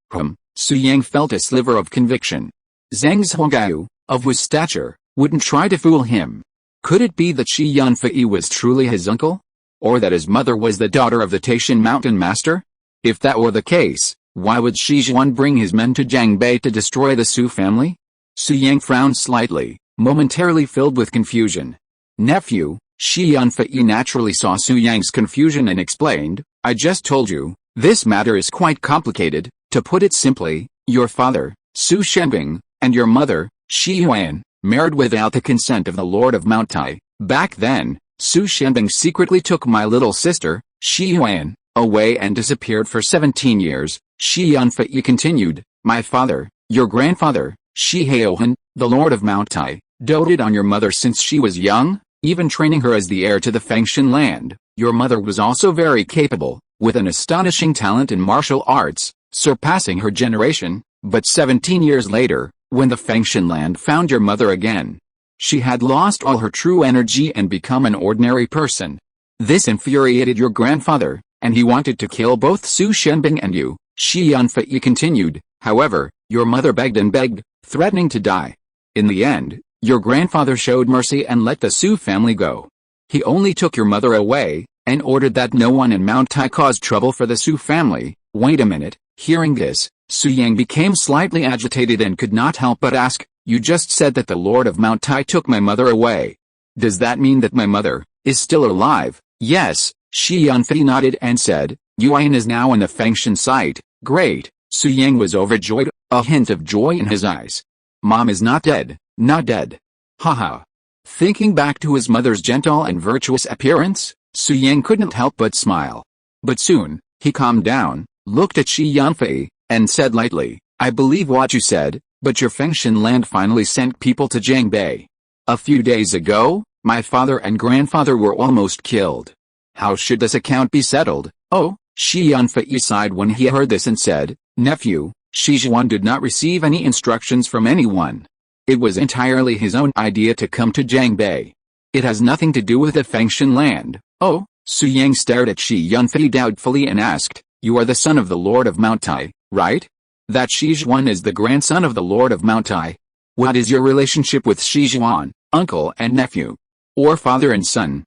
Su Yang felt a sliver of conviction. Zhang Zhongaiyu, of whose stature, wouldn't try to fool him. Could it be that Shi Yunfei was truly his uncle? Or that his mother was the daughter of the Taishan mountain master? If that were the case, why would Shi Zhuan bring his men to Jiangbei to destroy the Su family? Su Yang frowned slightly, momentarily filled with confusion. Nephew, Shi Yunfei naturally saw Su Yang's confusion and explained, I just told you, this matter is quite complicated. To put it simply, your father, Su Shenbing, and your mother, Shi Yuan, married without the consent of the Lord of Mount Tai. Back then, Su Shenbing secretly took my little sister, Shi Yuan, away and disappeared for 17 years. Shi Yunfei continued, my father, your grandfather, Shi Haohan, the Lord of Mount Tai, doted on your mother since she was young, even training her as the heir to the Fengshan land. Your mother was also very capable, with an astonishing talent in martial arts, surpassing her generation, but 17 years later, when the Fengshan land found your mother again, she had lost all her true energy and become an ordinary person. This infuriated your grandfather, and he wanted to kill both Su Shenbing and you. Shi Yunfei continued, however, your mother begged and begged, threatening to die. In the end, your grandfather showed mercy and let the Su family go. He only took your mother away, and ordered that no one in Mount Tai cause trouble for the Su family. Wait a minute. Hearing this, Su Yang became slightly agitated and could not help but ask, you just said that the Lord of Mount Tai took my mother away. Does that mean that my mother is still alive? Yes, Shi Yunfei nodded and said, Yuan is now in the Fengshan site. Great. Su Yang was overjoyed, a hint of joy in his eyes. Mom is not dead, not dead. Haha. Thinking back to his mother's gentle and virtuous appearance, Su Yang couldn't help but smile. But soon, he calmed down, looked at Shi Yunfei, and said lightly, I believe what you said, but your Fengshan land finally sent people to Jiangbei. A few days ago, my father and grandfather were almost killed. How should this account be settled? Oh, Shi Yunfei sighed when he heard this and said, Nephew, Shi Zhuan did not receive any instructions from anyone. It was entirely his own idea to come to Jiangbei. It has nothing to do with the Fengshan land. Oh, Su Yang stared at Shi Yunfei doubtfully and asked, you are the son of the Lord of Mount Tai, right? That Shi Zhuan is the grandson of the Lord of Mount Tai. What is your relationship with Shi Zhuan, uncle and nephew? Or father and son?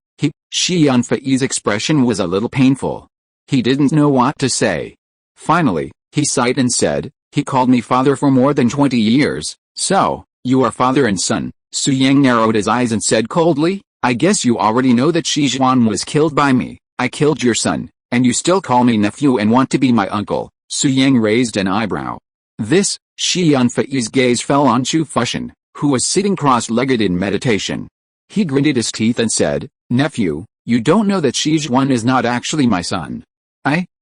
Shi Yunfei's expression was a little painful. He didn't know what to say. Finally, he sighed and said, he called me father for more than 20 years, so, you are father and son. Su Yang narrowed his eyes and said coldly, I guess you already know that Shi Zhuan was killed by me. I killed your son. And you still call me nephew and want to be my uncle. Su Yang raised an eyebrow. This, Shi Yunfei's gaze fell on Chu Fushan, who was sitting cross-legged in meditation. He gritted his teeth and said, Nephew, you don't know that Shi Zhuan is not actually my son.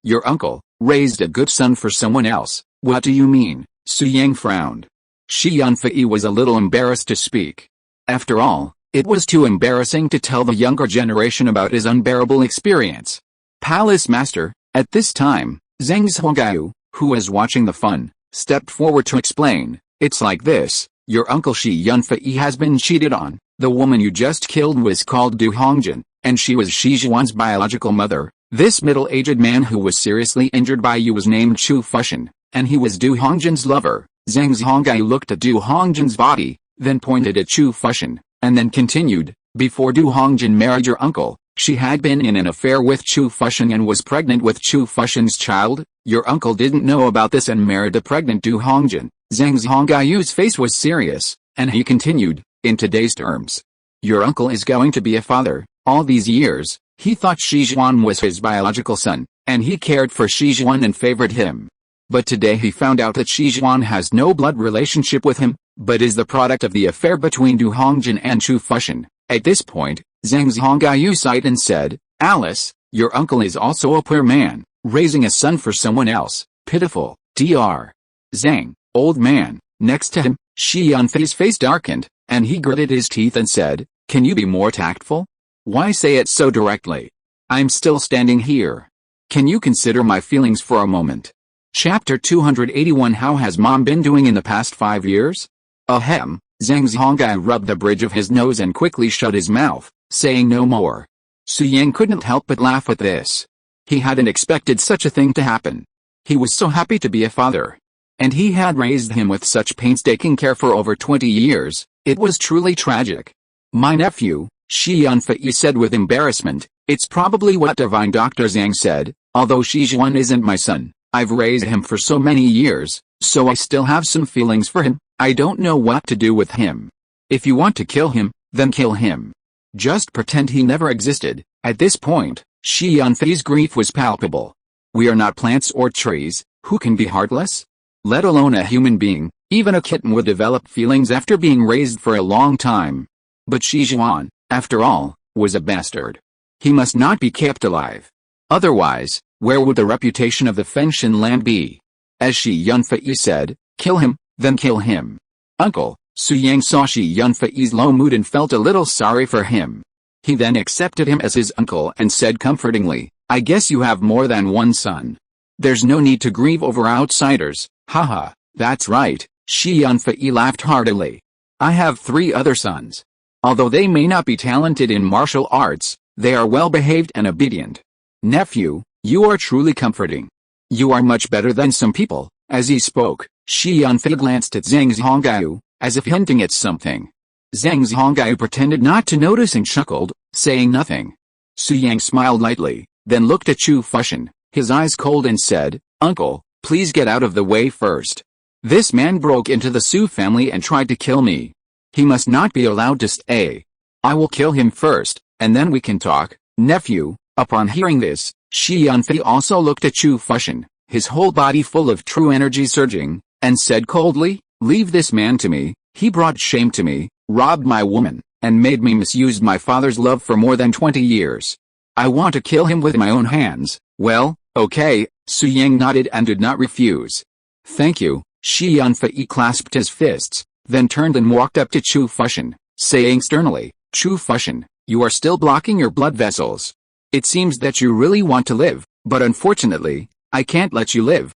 Your uncle, raised a good son for someone else. What do you mean? Su Yang frowned. Shi Yunfei was a little embarrassed to speak. After all, it was too embarrassing to tell the younger generation about his unbearable experience. Palace Master, at this time, Zhang Zhongaiyu, who was watching the fun, stepped forward to explain, it's like this, your uncle Shi Yunfei has been cheated on, the woman you just killed was called Du Hongjian, and she was Shi Zhuan's biological mother. This middle-aged man who was seriously injured by you was named Chu Fushan, and he was Du Hongjian's lover. Zhang Zhongaiyu looked at Du Hongjian's body, then pointed at Chu Fushan, and then continued, before Du Hongjian married your uncle, she had been in an affair with Chu Fushan and was pregnant with Chu Fushan's child. Your uncle didn't know about this and married the pregnant Du Hongjian. Zhang Zhongaiyu's face was serious, and he continued, in today's terms. Your uncle is going to be a father. All these years, he thought Shi Zhuan was his biological son, and he cared for Shi Zhuan and favored him. But today he found out that Shi Zhuan has no blood relationship with him, but is the product of the affair between Du Hongjian and Chu Fushan. At this point, Zhang Zhongaiyu sighed and said, Alice, Your uncle is also a poor man, raising a son for someone else. Pitiful. Dr. Zhang, old man, next to him, Shi Yanfei's face darkened, and he gritted his teeth and said, "Can you be more tactful? Why say it so directly? I'm still standing here. Can you consider my feelings for a moment?" Chapter 281. How has Mom been doing in the past 5 years? Ahem. Zhang Zhonggai rubbed the bridge of his nose and quickly shut his mouth, saying no more. Su Yang couldn't help but laugh at this. He hadn't expected such a thing to happen. He was so happy to be a father. And he had raised him with such painstaking care for over 20 years, it was truly tragic. "My nephew," Shi Yanfei said with embarrassment, "it's probably what Divine Dr. Zhang said, although Shi Zhuan isn't my son, I've raised him for so many years, so I still have some feelings for him. I don't know what to do with him. If you want to kill him, then kill him. Just pretend he never existed." At this point, Shi Yanfei's grief was palpable. We are not plants or trees, who can be heartless? Let alone a human being. Even a kitten would develop feelings after being raised for a long time. But Shi Zhuan, after all, was a bastard. He must not be kept alive. Otherwise, where would the reputation of the Fengshan land be? As Shi Yanfei said, "Kill him, then kill him." "Uncle," Su Yang saw Shi Yanfei's low mood and felt a little sorry for him. He then accepted him as his uncle and said comfortingly, "I guess you have more than one son. There's no need to grieve over outsiders." "Haha, that's right," Shi Yanfei laughed heartily. "I have 3 other sons. Although they may not be talented in martial arts, they are well-behaved and obedient. Nephew, you are truly comforting. You are much better than some people." As he spoke, Shi Yanfei glanced at Zhang Zhonggai, as if hinting at something. Zhang Zhonggai pretended not to notice and chuckled, saying nothing. Su Yang smiled lightly, then looked at Chu Fushan, his eyes cold, and said, "Uncle, please get out of the way first. This man broke into the Su family and tried to kill me. He must not be allowed to stay. I will kill him first, and then we can talk." Nephew, upon hearing this, Shi Yanfei also looked at Chu Fushan, his whole body full of true energy surging, and said coldly, "Leave this man to me. He brought shame to me, robbed my woman, and made me misuse my father's love for more than 20 years. I want to kill him with my own hands." "Well, okay," Su Yang nodded and did not refuse. "Thank you." Shi Yanfei clasped his fists, then turned and walked up to Chu Fushan, saying sternly, "Chu Fushan, you are still blocking your blood vessels. It seems that you really want to live, but unfortunately, I can't let you live."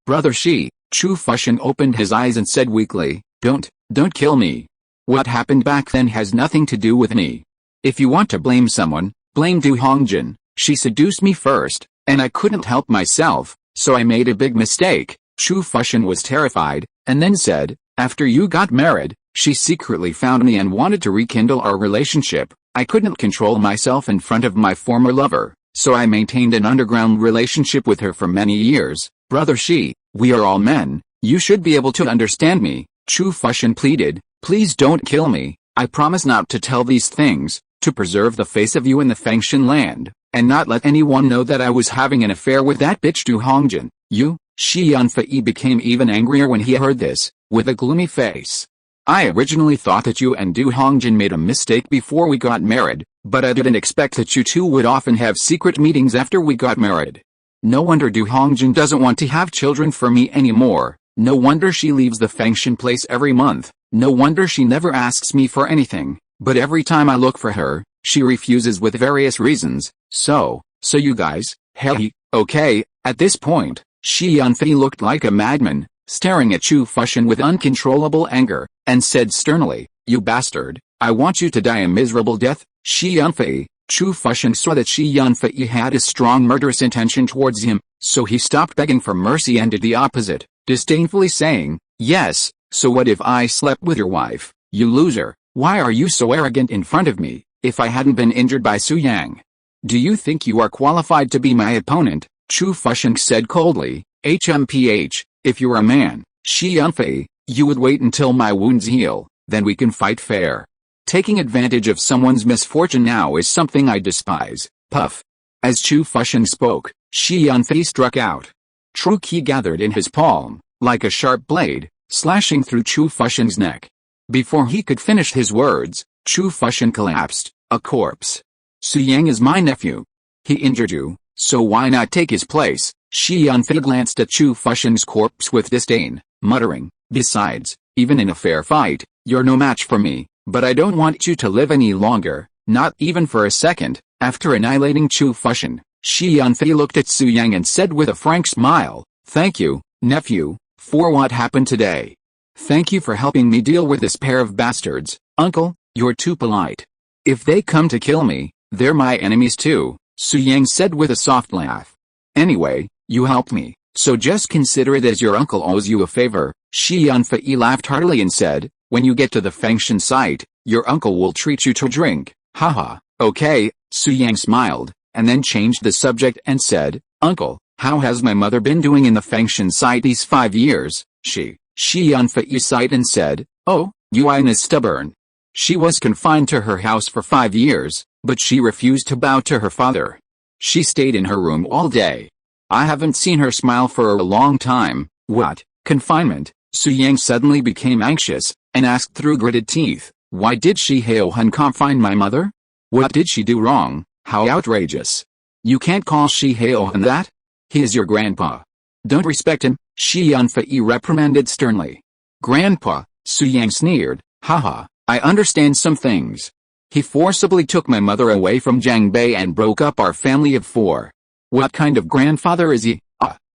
Brother Shi." Chu Fushan opened his eyes and said weakly, Don't kill me. What happened back then has nothing to do with me. If you want to blame someone, blame Du Hongjin. She seduced me first, and I couldn't help myself, so I made a big mistake." Chu Fushan was terrified, and then said, "After you got married, she secretly found me and wanted to rekindle our relationship. I couldn't control myself in front of my former lover, so I maintained an underground relationship with her for many years." "Brother Shi, we are all men, you should be able to understand me," Chu Fushan pleaded. "Please don't kill me. I promise not to tell these things, to preserve the face of you in the Fengshan land, and not let anyone know that I was having an affair with that bitch Du Hongjin." "You?" Shi Yanfei became even angrier when he heard this, with a gloomy face. "I originally thought that you and Du Hongjin made a mistake before we got married, but I didn't expect that you two would often have secret meetings after we got married. No wonder Du Hongjin doesn't want to have children for me anymore. No wonder she leaves the Fengshan place every month. No wonder she never asks me for anything, but every time I look for her, she refuses with various reasons. So you guys, hey, okay." At this point, Shi Yanfei looked like a madman, staring at Chu Fushan with uncontrollable anger, and said sternly, "You bastard, I want you to die a miserable death." Shi Yanfei. Chu Fushan saw that Shi Yanfei had a strong murderous intention towards him, so he stopped begging for mercy and did the opposite, disdainfully saying, "Yes, so what if I slept with your wife, you loser? Why are you so arrogant in front of me? If I hadn't been injured by Su Yang, do you think you are qualified to be my opponent?" Chu Fushan said coldly, "HMPH, if you're a man, Shi Yanfei, you would wait until my wounds heal, then we can fight fair. Taking advantage of someone's misfortune now is something I despise." Puff. As Chu Fushan spoke, Shi Yanfei struck out. True Qi gathered in his palm, like a sharp blade, slashing through Chu Fushan's neck. Before he could finish his words, Chu Fushan collapsed, a corpse. "Su Yang is my nephew. He injured you, so why not take his place? Shi Yanfei glanced at Chu Fuxian's corpse with disdain, muttering, besides, even in a fair fight, you're no match for me, but I don't want you to live any longer, not even for a second. After annihilating Chu Fuxian, Shi Yanfei looked at Su Yang and said with a frank smile, thank you, nephew, for what happened today. Thank you for helping me deal with this pair of bastards. Uncle, you're too polite. If they come to kill me, they're my enemies too, Su Yang said with a soft laugh. Anyway, you helped me, so just consider it as your uncle owes you a favor. Shi Yanfei laughed heartily and said, when you get to the Fengshan site, your uncle will treat you to a drink. Haha, okay, Su Yang smiled, and then changed the subject and said, Uncle, how has my mother been doing in the Fengshan site these 5 years? Shi Yanfei sighed and said, oh, Yuan is stubborn. She was confined to her house for 5 years, but she refused to bow to her father. She stayed in her room all day. I haven't seen her smile for a long time. What? Confinement? Su Yang suddenly became anxious, and asked through gritted teeth, why did Shi Haohan confine my mother? What did she do wrong? How outrageous. You can't call Shi Haohan that? He is your grandpa. Don't respect him, Shi Yanfei reprimanded sternly. Grandpa, Su Yang sneered, haha, I understand some things. He forcibly took my mother away from Jiang Bei and broke up our family of 4. What kind of grandfather is he?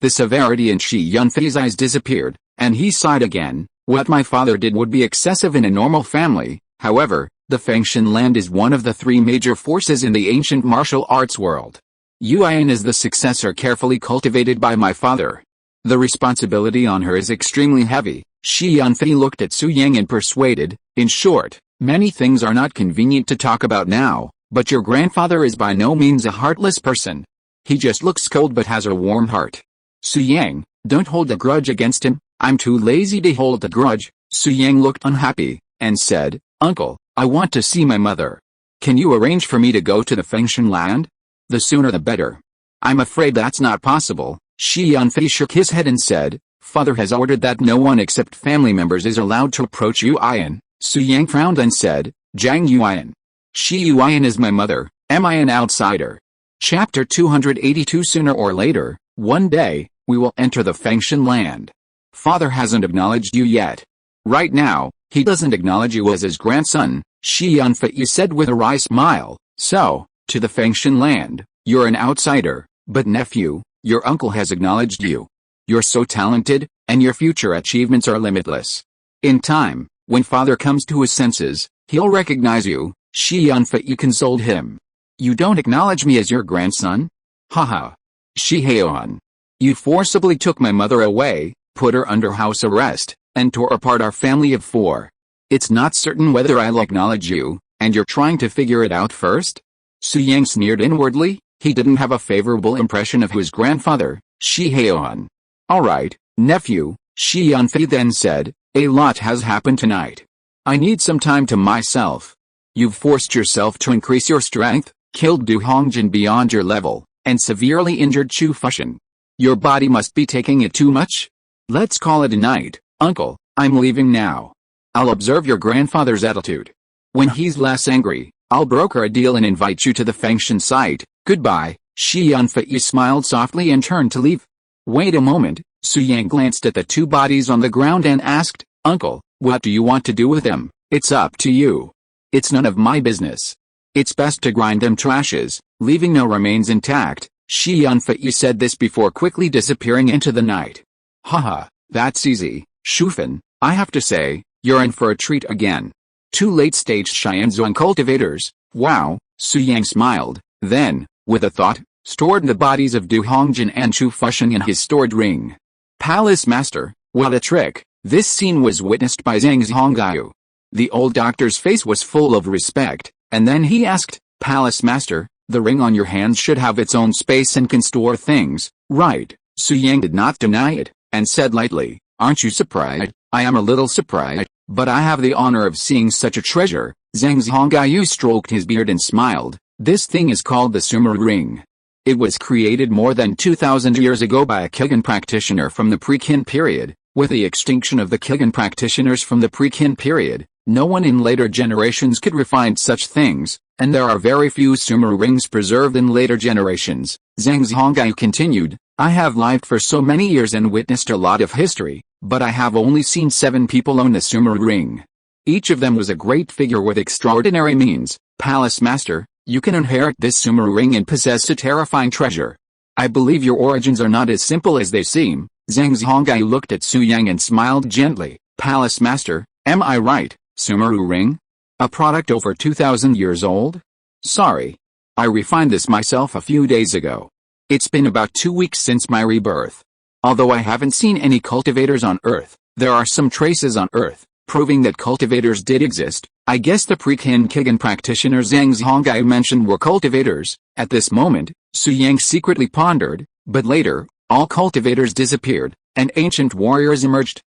The severity in Shi Yanfei's eyes disappeared, and he sighed again. What my father did would be excessive in a normal family. However, the Fengshan land is one of the 3 major forces in the ancient martial arts world. Yuan is the successor carefully cultivated by my father. The responsibility on her is extremely heavy. Shi Yanfei looked at Su Yang and persuaded, in short, many things are not convenient to talk about now, but your grandfather is by no means a heartless person. He just looks cold but has a warm heart. Su Yang, don't hold a grudge against him. I'm too lazy to hold a grudge. Su Yang looked unhappy, and said, Uncle, I want to see my mother. Can you arrange for me to go to the Fengshan land? The sooner the better. I'm afraid that's not possible. Shi Yanfei shook his head and said, Father has ordered that no one except family members is allowed to approach Yuan. Su Yang frowned and said, Zhang Yuan. Shi Yuan is my mother, am I an outsider? Chapter 282. Sooner or later, one day, we will enter the Fengshan land. Father hasn't acknowledged you yet. Right now, he doesn't acknowledge you as his grandson, Shi Yanfei said with a wry smile. So, to the Fengshan land, you're an outsider, but nephew, your uncle has acknowledged you. You're so talented, and your future achievements are limitless. In time, when father comes to his senses, he'll recognize you, Shi Yanfei consoled him. You don't acknowledge me as your grandson? Haha. Shi Haohan. You forcibly took my mother away, put her under house arrest, and tore apart our family of 4. It's not certain whether I'll acknowledge you, and you're trying to figure it out first? Su Yang sneered inwardly. He didn't have a favorable impression of his grandfather, Shi Haohan. Alright, nephew, Shi Yanfei then said, a lot has happened tonight. I need some time to myself. You've forced yourself to increase your strength, killed Du Hongjin beyond your level, and severely injured Chu Fuxian. Your body must be taking it too much? Let's call it a night, uncle, I'm leaving now. I'll observe your grandfather's attitude. When he's less angry, I'll broker a deal and invite you to the Fengshan site. Goodbye. Shi Yanfei smiled softly and turned to leave. Wait a moment, Su Yang glanced at the 2 bodies on the ground and asked, Uncle, what do you want to do with them? It's up to you. It's none of my business. It's best to grind them to ashes, leaving no remains intact. Shi Yanfei said this before quickly disappearing into the night. Haha, that's easy, Shufan, I have to say, you're in for a treat again. 2 late-stage Xianzhuang cultivators, wow, Su Yang smiled, then, with a thought, stored the bodies of Du Hongjin and Chu Fuxian in his stored ring. Palace Master, what a trick. This scene was witnessed by Zhang Zhongyu. The old doctor's face was full of respect, and then he asked, Palace Master, the ring on your hands should have its own space and can store things, right? Su Yang did not deny it, and said lightly, aren't you surprised? I am a little surprised, but I have the honor of seeing such a treasure. Zhang Zhongyu stroked his beard and smiled. This thing is called the Sumer ring. It was created more than 2,000 years ago by a Qigong practitioner from the pre-Qin period. With the extinction of the Qigong practitioners from the pre-Qin period, No one in later generations could refine such things, and there are very few sumer rings preserved in later generations. Zhang Zhonggai continued, I have lived for so many years and witnessed a lot of history, but I have only seen 7 people own the sumer ring. Each of them was a great figure with extraordinary means. Palace Master, you can inherit this sumer ring and possess a terrifying treasure. I believe your origins are not as simple as they seem. Zhang Zhonggai looked at Su Yang and smiled gently. Palace Master, am I right? Sumeru ring? A product over 2,000 years old? Sorry. I refined this myself a few days ago. It's been about 2 weeks since my rebirth. Although I haven't seen any cultivators on Earth, there are some traces on Earth, proving that cultivators did exist. I guess the pre-Qin practitioners Zhang Zhonggai mentioned were cultivators. At this moment, Su Yang secretly pondered, but later, all cultivators disappeared, and ancient warriors emerged.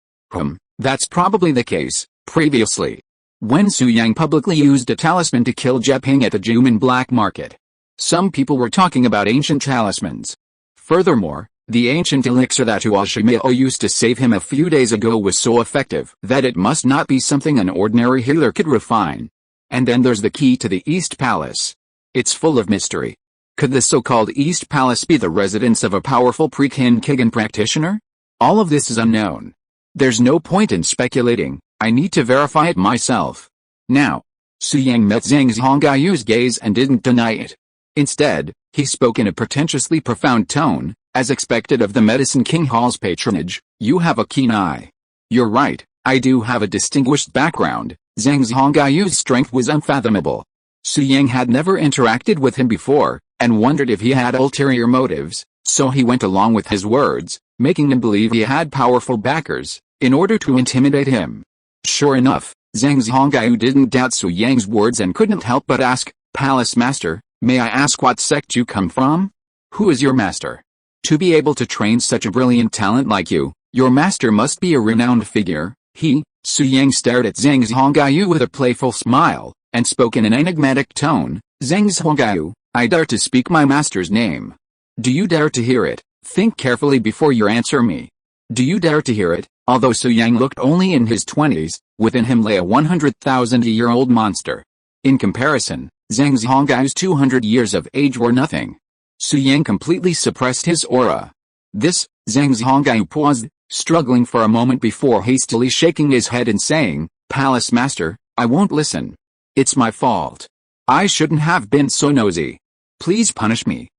That's probably the case. Previously, when Su Yang publicly used a talisman to kill Jeping at the Juman black market, some people were talking about ancient talismans. Furthermore, the ancient elixir that Huashimao used to save him a few days ago was so effective that it must not be something an ordinary healer could refine. And then there's the key to the East Palace. It's full of mystery. Could the so-called East Palace be the residence of a powerful pre-Qin practitioner? All of this is unknown. There's no point in speculating. I need to verify it myself. Now, Su Yang met Zhang Zhonggai's gaze and didn't deny it. Instead, he spoke in a pretentiously profound tone, as expected of the Medicine King Hall's patronage. You have a keen eye. You're right, I do have a distinguished background. Zhang Zhonggai's strength was unfathomable. Su Yang had never interacted with him before, and wondered if he had ulterior motives, so he went along with his words, making him believe he had powerful backers, in order to intimidate him. Sure enough, Zhang Zhonggai didn't doubt Su Yang's words and couldn't help but ask, Palace Master, may I ask what sect you come from? Who is your master? To be able to train such a brilliant talent like you, your master must be a renowned figure. Su Yang stared at Zhang Zhonggai with a playful smile, and spoke in an enigmatic tone, Zhang Zhonggai, I dare to speak my master's name. Do you dare to hear it? Think carefully before you answer me. Do you dare to hear it? Although Su Yang looked only in his 20s, within him lay a 100,000-year-old monster. In comparison, Zhang Zhonggai's 200 years of age were nothing. Su Yang completely suppressed his aura. This, Zhang Zhonggai paused, struggling for a moment before hastily shaking his head and saying, Palace Master, I won't listen. It's my fault. I shouldn't have been so nosy. Please punish me,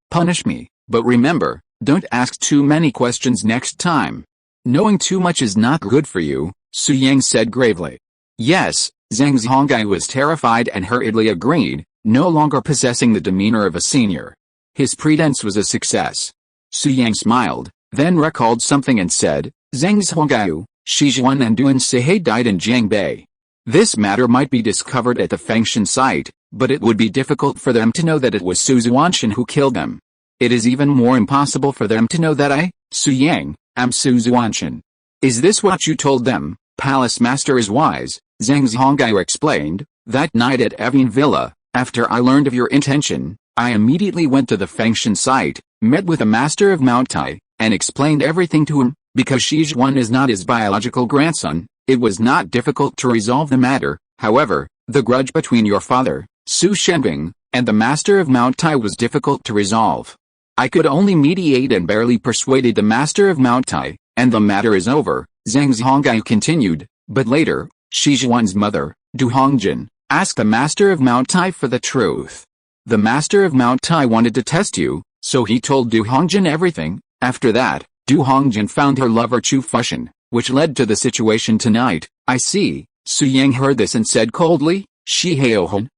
but remember, don't ask too many questions next time. Knowing too much is not good for you, Su Yang said gravely. Yes, Zhang Zhonggai was terrified and hurriedly agreed, no longer possessing the demeanor of a senior. His pretense was a success. Su Yang smiled, then recalled something and said, Zhang Zhonggai, Shijuan and Duan Sihei died in Jiangbei. This matter might be discovered at the Fengshan site, but it would be difficult for them to know that it was Su Xuantian who killed them. It is even more impossible for them to know that I, Su Yang, am Su Xuantian. Is this what you told them? Palace Master is wise, Zhang Zhonggai explained. That night at Evian Villa, after I learned of your intention, I immediately went to the Fengshan site, met with the Master of Mount Tai, and explained everything to him. Because Shijuan is not his biological grandson, it was not difficult to resolve the matter. However, the grudge between your father, Su Shenbing, and the Master of Mount Tai was difficult to resolve. I could only mediate and barely persuaded the Master of Mount Tai, and the matter is over, Zhang Zhonggai continued. But later, Shijuan's mother, Du Hongjin, asked the Master of Mount Tai for the truth. The Master of Mount Tai wanted to test you, so he told Du Hongjin everything. After that, Du Hongjin found her lover Chu Fushan, which led to the situation tonight. I see. Su Yang heard this and said coldly, Shiheohun,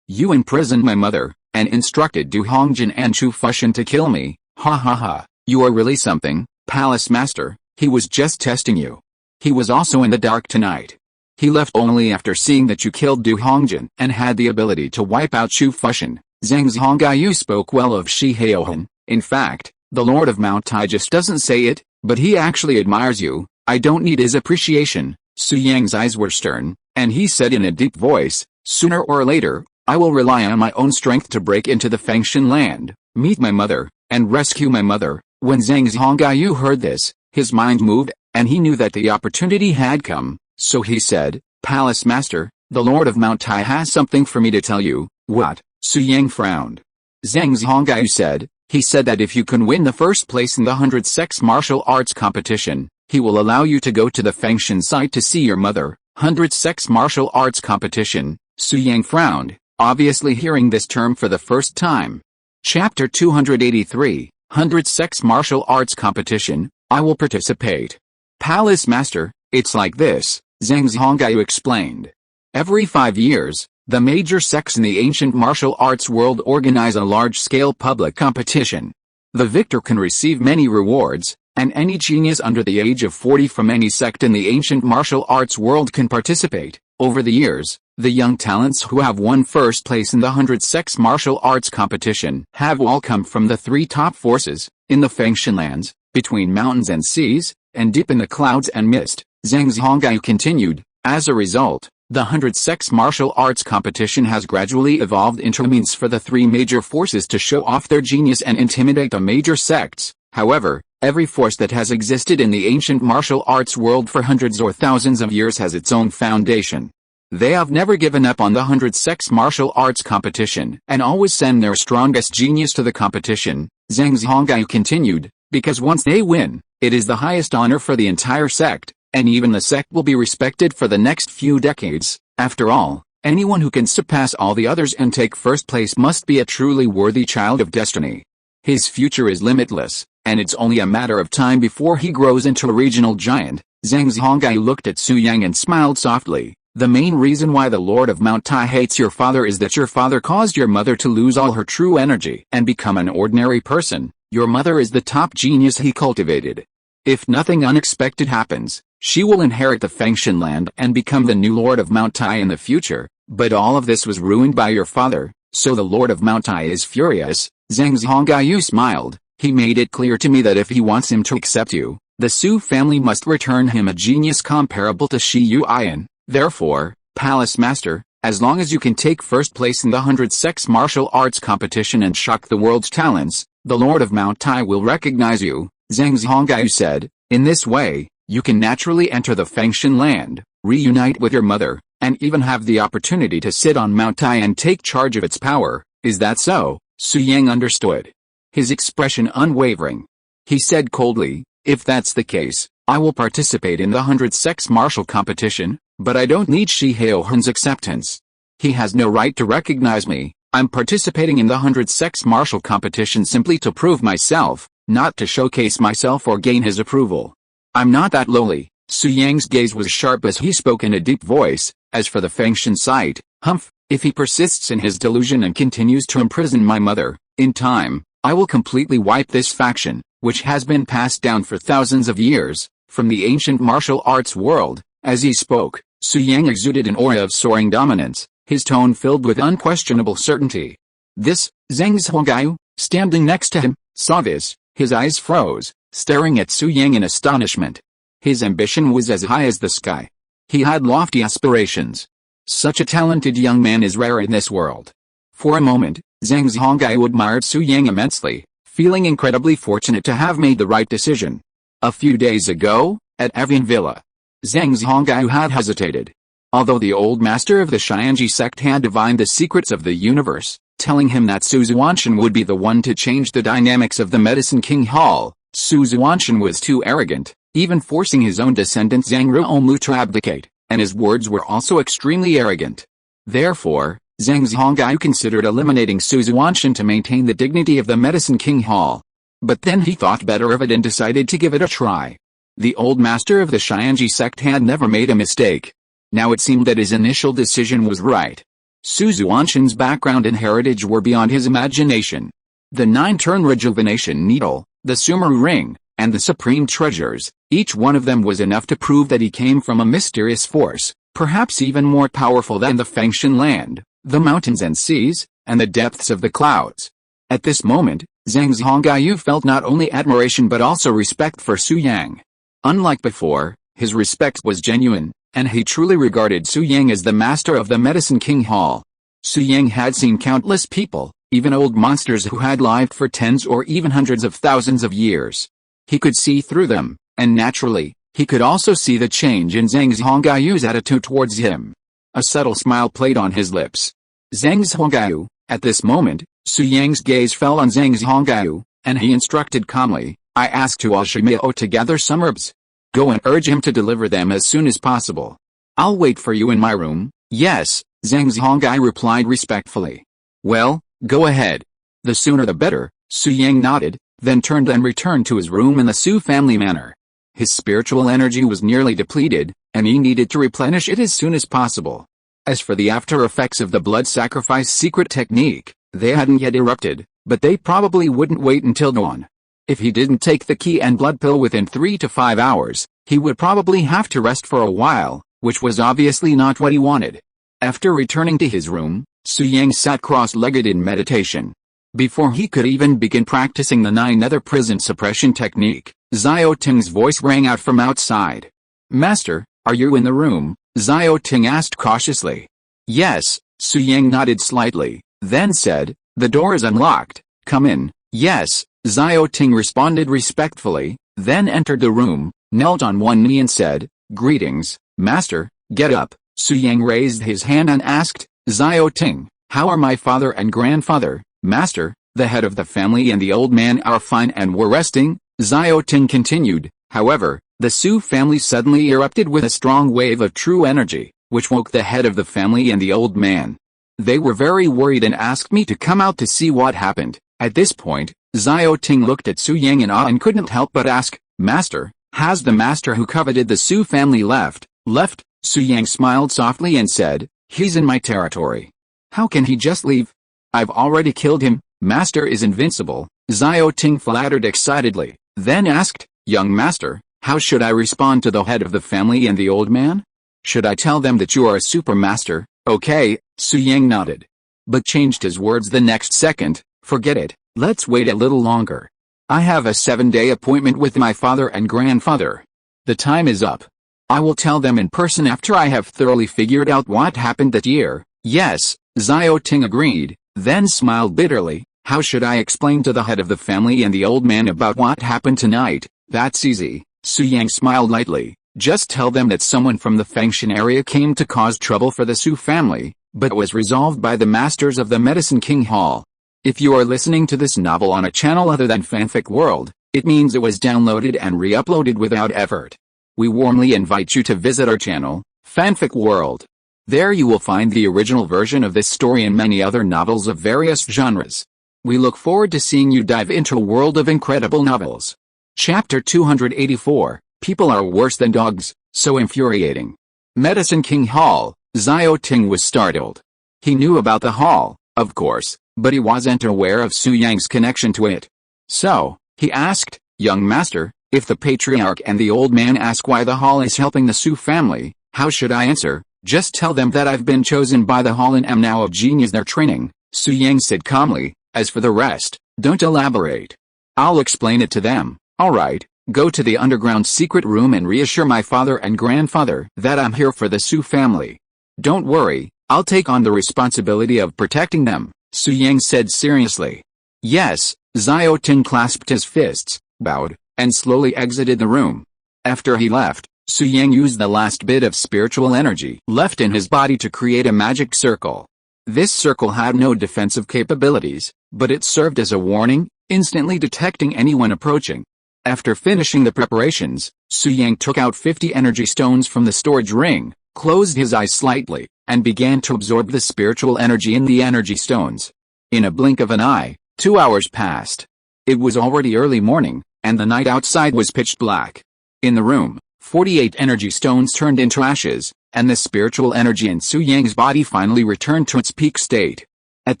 you imprisoned my mother, and instructed Du Hongjin and Chu Fushan to kill me. Ha ha ha, you are really something, Palace Master. He was just testing you. He was also in the dark tonight. He left only after seeing that you killed Du Hongjin and had the ability to wipe out Chu Fushan. Zhang Zhonggai spoke well of Shiheohun. In fact, the Lord of Mount Tai just doesn't say it, but he actually admires you. I don't need his appreciation. Su Yang's eyes were stern, and he said in a deep voice, sooner or later, I will rely on my own strength to break into the Fengshan land, meet my mother, and rescue my mother. When Zhang Zhonggai heard this, his mind moved, and he knew that the opportunity had come, so he said, Palace Master, The Lord of Mount Tai has something for me to tell you. What? Su Yang frowned. Zhang Zhongaiyu said, he said that if you can win the first place in the 100 sex martial arts competition, he will allow you to go to the Fengshan site to see your mother. 100 sex martial arts competition. Su Yang frowned, obviously hearing this term for the first time. Chapter 283, 100 sex martial arts competition. I will participate. Palace Master, it's like this, Zhang Zhongaiyu explained. Every 5 years, the major sects in the ancient martial arts world organize a large-scale public competition. The victor can receive many rewards, and any genius under the age of 40 from any sect in the ancient martial arts world can participate. Over the years, the young talents who have won first place in the 100 sex martial arts competition have all come from the 3 top forces, in the Fengshan lands, between mountains and seas, and deep in the clouds and mist. Zhang Zhongaiyu continued, as a result, the 100 sex martial arts competition has gradually evolved into a means for the 3 major forces to show off their genius and intimidate the major sects. However, every force that has existed in the ancient martial arts world for hundreds or thousands of years has its own foundation. They have never given up on the 100 sex martial arts competition and always send their strongest genius to the competition, Zhang Zhongaiyu continued, because once they win, it is the highest honor for the entire sect, and even the sect will be respected for the next few decades. After all, anyone who can surpass all the others and take first place must be a truly worthy child of destiny. His future is limitless, and it's only a matter of time before he grows into a regional giant. Zhang Zhongaiyu looked at Su Yang and smiled softly. The main reason why the Lord of Mount Tai hates your father is that your father caused your mother to lose all her true energy and become an ordinary person. Your mother is the top genius he cultivated. If nothing unexpected happens, she will inherit the Fengshan land and become the new Lord of Mount Tai in the future, but all of this was ruined by your father, so the Lord of Mount Tai is furious. Zhang Zhongaiyu smiled. He made it clear to me that if he wants him to accept you, the Su family must return him a genius comparable to Shi Yuan. Therefore, Palace Master, as long as you can take first place in the 100 sex martial arts competition and shock the world's talents, the Lord of Mount Tai will recognize you, Zhang Zhongaiyu said. In this way, you can naturally enter the Fengshan land, reunite with your mother, and even have the opportunity to sit on Mount Tai and take charge of its power. Is that so? Su Yang understood. His expression unwavering. He said coldly, if that's the case, I will participate in the 100 sex martial competition, but I don't need Shi Haohan's acceptance. He has no right to recognize me. I'm participating in the 100 sex martial competition simply to prove myself, not to showcase myself or gain his approval. I'm not that lowly. Su Yang's gaze was sharp as he spoke in a deep voice. As for the Fengshan site, humph, if he persists in his delusion and continues to imprison my mother, in time, I will completely wipe this faction, which has been passed down for thousands of years, from the ancient martial arts world. As he spoke, Su Yang exuded an aura of soaring dominance, his tone filled with unquestionable certainty. This, Zhang Zhongaiyu, standing next to him, saw this. His eyes froze, staring at Su Yang in astonishment. His ambition was as high as the sky. He had lofty aspirations. Such a talented young man is rare in this world. For a moment, Zhang Zhongaiyu admired Su Yang immensely, feeling incredibly fortunate to have made the right decision. A few days ago, at Avian Villa, Zhang Zhongaiyu had hesitated. Although the old master of the Xianji sect had divined the secrets of the universe, telling him that Su Xuantian would be the one to change the dynamics of the Medicine King Hall, Su Xuantian was too arrogant, even forcing his own descendant Zhang Ruomu to abdicate, and his words were also extremely arrogant. Therefore, Zhang Zhongaiyu considered eliminating Su Xuantian to maintain the dignity of the Medicine King Hall. But then he thought better of it and decided to give it a try. The old master of the Xianji sect had never made a mistake. Now it seemed that his initial decision was right. Su Xuantian's background and heritage were beyond his imagination. The 9-turn rejuvenation needle, the Sumeru ring, and the supreme treasures, each one of them was enough to prove that he came from a mysterious force, perhaps even more powerful than the Fengshan land, the mountains and seas, and the depths of the clouds. At this moment, Zhang Zhongaiyu felt not only admiration but also respect for Su Yang. Unlike before, his respect was genuine, and he truly regarded Su Yang as the master of the Medicine King Hall. Su Yang had seen countless people, even old monsters who had lived for tens or even hundreds of thousands of years. He could see through them, and naturally, he could also see the change in Zhang Zhongaiyu's attitude towards him. A subtle smile played on his lips. Zhang Zhongyu. At this moment, Su Yang's gaze fell on Zhang Zhongyu, and he instructed calmly, I ask to all Shimeo to gather some herbs. Go and urge him to deliver them as soon as possible. I'll wait for you in my room. Yes, Zhang Zhongyu replied respectfully. Well, go ahead. The sooner the better, Su Yang nodded, then turned and returned to his room in the Su family manor. His spiritual energy was nearly depleted, and he needed to replenish it as soon as possible. As for the after effects of the blood sacrifice secret technique, they hadn't yet erupted, but they probably wouldn't wait until dawn. If he didn't take the key and blood pill within 3 to 5 hours, he would probably have to rest for a while, which was obviously not what he wanted. After returning to his room, Su Yang sat cross-legged in meditation. Before he could even begin practicing the 9 nether prison suppression technique, Xiao Ting's voice rang out from outside. Master, are you in the room? Xiao Ting asked cautiously. Yes, Su Yang nodded slightly, then said, the door is unlocked, come in. Yes, Xiao Ting responded respectfully, then entered the room, knelt on one knee and said, greetings, master, get up. Su Yang raised his hand and asked, Xiao Ting, how are my father and grandfather? Master, the head of the family and the old man are fine and were resting. Xiao Ting continued. However, the Su family suddenly erupted with a strong wave of true energy, which woke the head of the family and the old man. They were very worried and asked me to come out to see what happened. At this point, Xiao Ting looked at Su Yang in awe and couldn't help but ask, Master, has the master who coveted the Su family left? Left? Su Yang smiled softly and said, he's in my territory. How can he just leave? I've already killed him. Master is invincible. Xiao Ting flattered excitedly, then asked, young master, how should I respond to the head of the family and the old man? Should I tell them that you are a super master? Okay, Su Yang nodded. But changed his words the next second, forget it, let's wait a little longer. I have a 7-day appointment with my father and grandfather. The time is up. I will tell them in person after I have thoroughly figured out what happened that year. Yes, Xiao Ting agreed, then smiled bitterly. How should I explain to the head of the family and the old man about what happened tonight? That's easy. Su Yang smiled lightly. Just tell them that someone from the Fengshan area came to cause trouble for the Su family, but was resolved by the masters of the Medicine King Hall. If you are listening to this novel on a channel other than Fanfic World, it means it was downloaded and re-uploaded without effort. We warmly invite you to visit our channel, Fanfic World. There you will find the original version of this story and many other novels of various genres. We look forward to seeing you dive into a world of incredible novels. Chapter 284, People are worse than dogs, so infuriating. Medicine King Hall. Xiao Ting was startled. He knew about the hall, of course, but he wasn't aware of Su Yang's connection to it. So, he asked, young master, if the patriarch and the old man ask why the hall is helping the Su family, how should I answer? Just tell them that I've been chosen by the hall and am now of genius their training, Su Yang said calmly. As for the rest, don't elaborate. I'll explain it to them. Alright, go to the underground secret room and reassure my father and grandfather that I'm here for the Su family. Don't worry, I'll take on the responsibility of protecting them, Su Yang said seriously. Yes, Xiao Ting clasped his fists, bowed, and slowly exited the room. After he left, Su Yang used the last bit of spiritual energy left in his body to create a magic circle. This circle had no defensive capabilities, but it served as a warning, instantly detecting anyone approaching. After finishing the preparations, Su Yang took out 50 energy stones from the storage ring, closed his eyes slightly, and began to absorb the spiritual energy in the energy stones. In a blink of an eye, 2 hours passed. It was already early morning, and the night outside was pitch black. In the room, 48 energy stones turned into ashes, and the spiritual energy in Su Yang's body finally returned to its peak state. At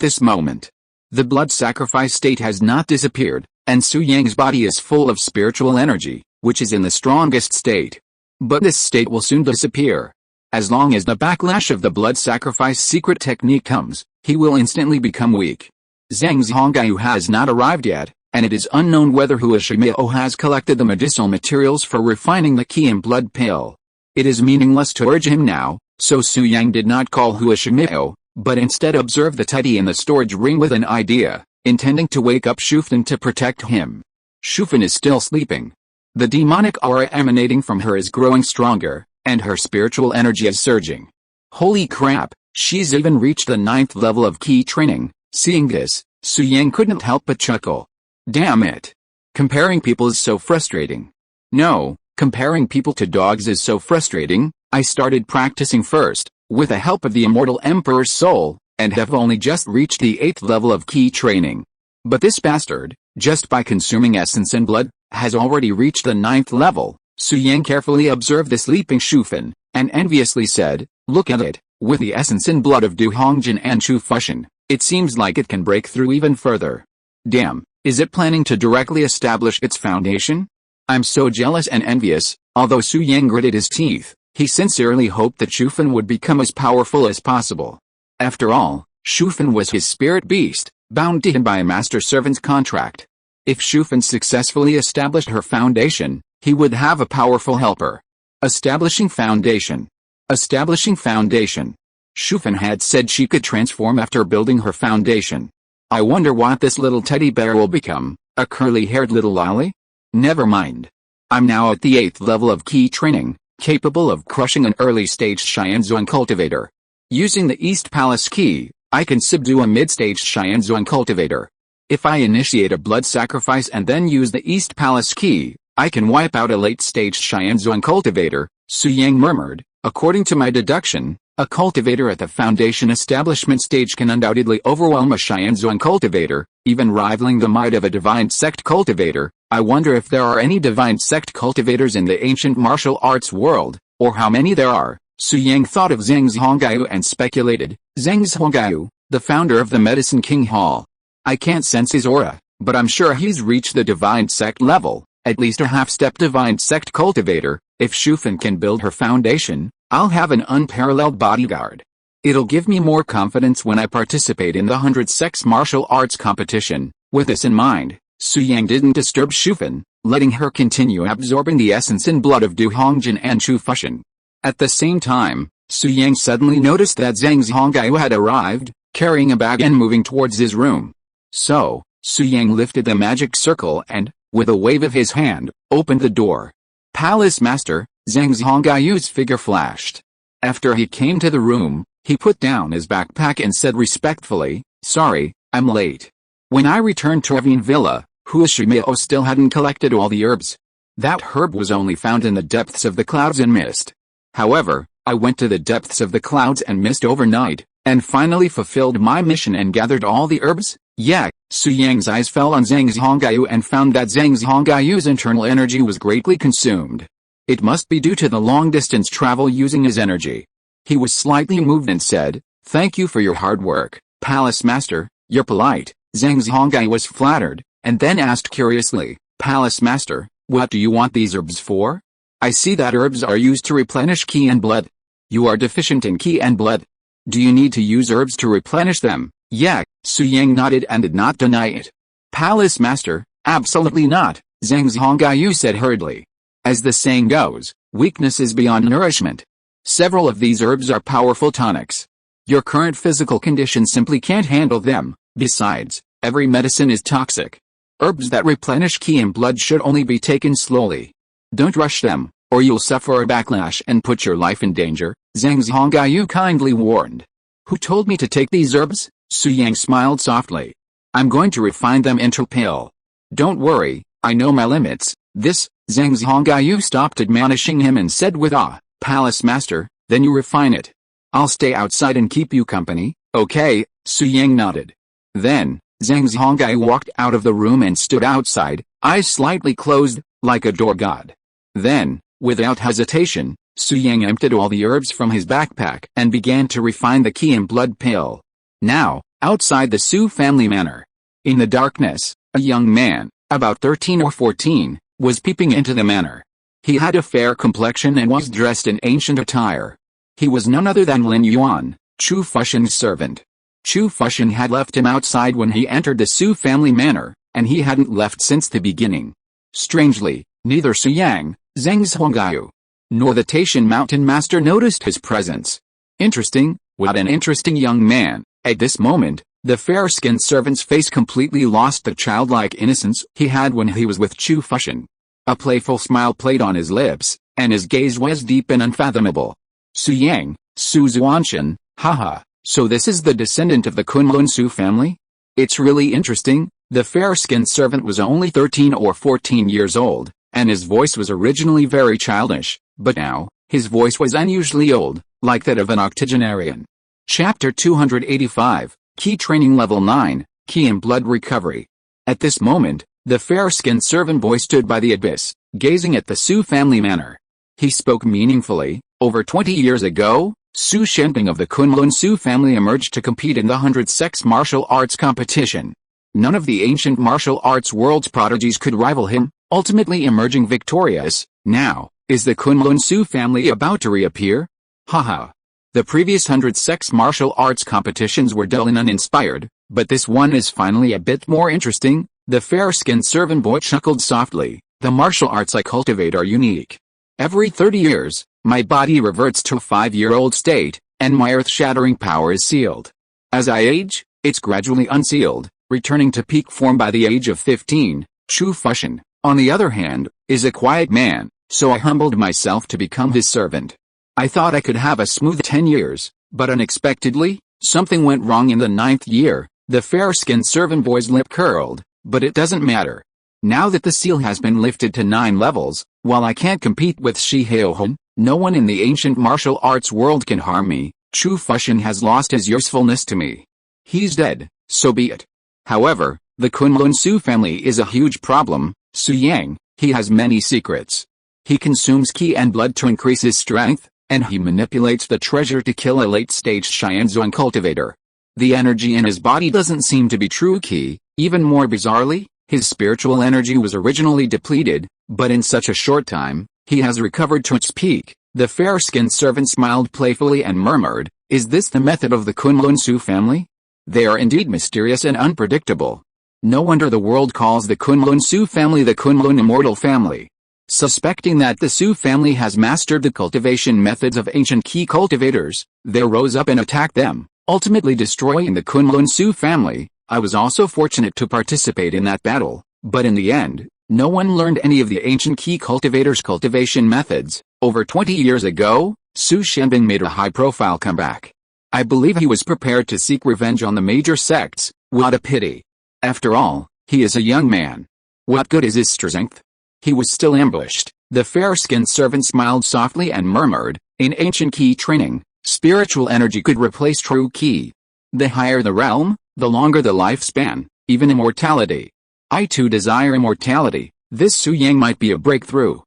this moment, the blood sacrifice state has not disappeared, and Su Yang's body is full of spiritual energy, which is in the strongest state. But this state will soon disappear. As long as the backlash of the blood sacrifice secret technique comes, he will instantly become weak. Zhang Zhongyu has not arrived yet, and it is unknown whether Huashimeo has collected the medicinal materials for refining the key and blood pill. It is meaningless to urge him now, so Su Yang did not call Huashimeo, but instead observed the teddy in the storage ring with an idea, intending to wake up Shufan to protect him. Shufan is still sleeping. The demonic aura emanating from her is growing stronger, and her spiritual energy is surging. Holy crap, she's even reached the 9th level of key training. Seeing this, Su Yang couldn't help but chuckle. Damn it. Comparing people is so frustrating. No, comparing people to dogs is so frustrating. I started practicing first, with the help of the Immortal Emperor's soul, and have only just reached the 8th level of key training. But this bastard, just by consuming essence and blood, has already reached the 9th level. Su Yang carefully observed the sleeping Shufan, and enviously said, look at it, with the essence and blood of Du Hongjian and Chu Fushan, it seems like it can break through even further. Damn, is it planning to directly establish its foundation? I'm so jealous and envious. Although Su Yang gritted his teeth, he sincerely hoped that Shufan would become as powerful as possible. After all, Shufan was his spirit beast, bound to him by a master-servant's contract. If Shufan successfully established her foundation, he would have a powerful helper. Establishing foundation. Establishing foundation. Shufan had said she could transform after building her foundation. I wonder what this little teddy bear will become, a curly-haired little lolly? Never mind. I'm now at the 8th level of key training, capable of crushing an early-stage Xianzhuang cultivator. Using the East Palace key, I can subdue a mid-stage Xianzhuang cultivator. If I initiate a blood sacrifice and then use the East Palace key, I can wipe out a late-stage Xianzhuang cultivator, Su Yang murmured. According to my deduction, a cultivator at the foundation establishment stage can undoubtedly overwhelm a Xianzhuang cultivator, even rivaling the might of a divine sect cultivator. I wonder if there are any divine sect cultivators in the ancient martial arts world, or how many there are. Su Yang thought of Zhang Zhongaiyu and speculated, Zhang Zhongaiyu, the founder of the Medicine King Hall. I can't sense his aura, but I'm sure he's reached the divine sect level, at least a half-step divine sect cultivator. If Shufan can build her foundation, I'll have an unparalleled bodyguard. It'll give me more confidence when I participate in the 100 Sects martial arts competition. With this in mind, Su Yang didn't disturb Shufan, letting her continue absorbing the essence and blood of Du Hongjian and Chu Fushan. At the same time, Su Yang suddenly noticed that Zhang Zhongaiyu had arrived, carrying a bag and moving towards his room. So, Su Yang lifted the magic circle and, with a wave of his hand, opened the door. Palace Master, Zhang Zhongaiyu's figure flashed. After he came to the room, he put down his backpack and said respectfully, sorry, I'm late. When I returned to Ravine Villa, Huashimeo still hadn't collected all the herbs. That herb was only found in the depths of the clouds and mist. However, I went to the depths of the clouds and mist overnight, and finally fulfilled my mission and gathered all the herbs. Yeah, Su Yang's eyes fell on Zhang Zhongaiyu and found that Zhang Zhongaiyu's internal energy was greatly consumed. It must be due to the long-distance travel using his energy. He was slightly moved and said, thank you for your hard work, Palace Master, you're polite. Zhang Zhongaiyu was flattered, and then asked curiously, Palace Master, what do you want these herbs for? I see that herbs are used to replenish ki and blood. You are deficient in ki and blood. Do you need to use herbs to replenish them? Yeah, Su Yang nodded and did not deny it. Palace Master, absolutely not, Zhang Zhongaiyu said hurriedly. As the saying goes, weakness is beyond nourishment. Several of these herbs are powerful tonics. Your current physical condition simply can't handle them. Besides, every medicine is toxic. Herbs that replenish ki and blood should only be taken slowly. Don't rush them, or you'll suffer a backlash and put your life in danger, Zhang Zhongaiyu kindly warned. Who told me to take these herbs? Su Yang smiled softly. I'm going to refine them into pill. Don't worry, I know my limits. This, Zhang Zhongaiyu stopped admonishing him and said with awe, Palace Master, then you refine it. I'll stay outside and keep you company, okay? Su Yang nodded. Then, Zhang Zhongaiyu walked out of the room and stood outside, eyes slightly closed, like a door god. Then, without hesitation, Su Yang emptied all the herbs from his backpack and began to refine the ki and blood pill. Now, outside the Su family manor. In the darkness, a young man, about 13 or 14, was peeping into the manor. He had a fair complexion and was dressed in ancient attire. He was none other than Lin Yuan, Chu Fushan's servant. Chu Fushan had left him outside when he entered the Su family manor, and he hadn't left since the beginning. Strangely, neither Su Yang, Zhang Zhongaiyu, nor the Taishan mountain master noticed his presence. Interesting, what an interesting young man. At this moment, the fair-skinned servant's face completely lost the childlike innocence he had when he was with Chu Fushan. A playful smile played on his lips, and his gaze was deep and unfathomable. Su Yang, Su Xuantian, haha, so this is the descendant of the Kunlun Su family? It's really interesting. The fair-skinned servant was only 13 or 14 years old, and his voice was originally very childish, but now, his voice was unusually old, like that of an octogenarian. Chapter 285, Key Training Level 9, Key and Blood Recovery. At this moment, the fair-skinned servant boy stood by the abyss, gazing at the Su family manor. He spoke meaningfully. Over 20 years ago, Su Shenping of the Kunlun Su family emerged to compete in the 100-sex martial arts competition. None of the ancient martial arts world's prodigies could rival him, ultimately emerging victorious. Now, is the Kunlun Su family about to reappear? Haha. The previous 100-sex martial arts competitions were dull and uninspired, but this one is finally a bit more interesting. The fair-skinned servant boy chuckled softly. The martial arts I cultivate are unique. Every 30 years, my body reverts to a 5-year-old state, and my earth-shattering power is sealed. As I age, it's gradually unsealed, returning to peak form by the age of 15. Suppression, on the other hand, is a quiet man, so I humbled myself to become his servant. I thought I could have a smooth 10 years, but unexpectedly, something went wrong in the 9th year. The fair-skinned servant boy's lip curled, but it doesn't matter. Now that the seal has been lifted to 9 levels, while I can't compete with Shi Haohong, no one in the ancient martial arts world can harm me. Suppression has lost his usefulness to me. He's dead, so be it. However, the Kunlun Su family is a huge problem. Su Yang, he has many secrets. He consumes qi and blood to increase his strength, and he manipulates the treasure to kill a late-stage Xianzhuang cultivator. The energy in his body doesn't seem to be true qi. Even more bizarrely, his spiritual energy was originally depleted, but in such a short time, he has recovered to its peak. The fair-skinned servant smiled playfully and murmured, "Is this the method of the Kunlun Su family? They are indeed mysterious and unpredictable. No wonder the world calls the Kunlun Su family the Kunlun Immortal family." Suspecting that the Su family has mastered the cultivation methods of ancient qi cultivators, they rose up and attacked them, ultimately destroying the Kunlun Su family. I was also fortunate to participate in that battle, but in the end, no one learned any of the ancient qi cultivators' cultivation methods. Over 20 years ago, Su Shenping made a high-profile comeback. I believe he was prepared to seek revenge on the major sects. What a pity. After all, he is a young man. What good is his strength? He was still ambushed. The fair-skinned servant smiled softly and murmured, "In ancient qi training, spiritual energy could replace true qi. The higher the realm, the longer the lifespan, even immortality. I too desire immortality. This Su Yang might be a breakthrough.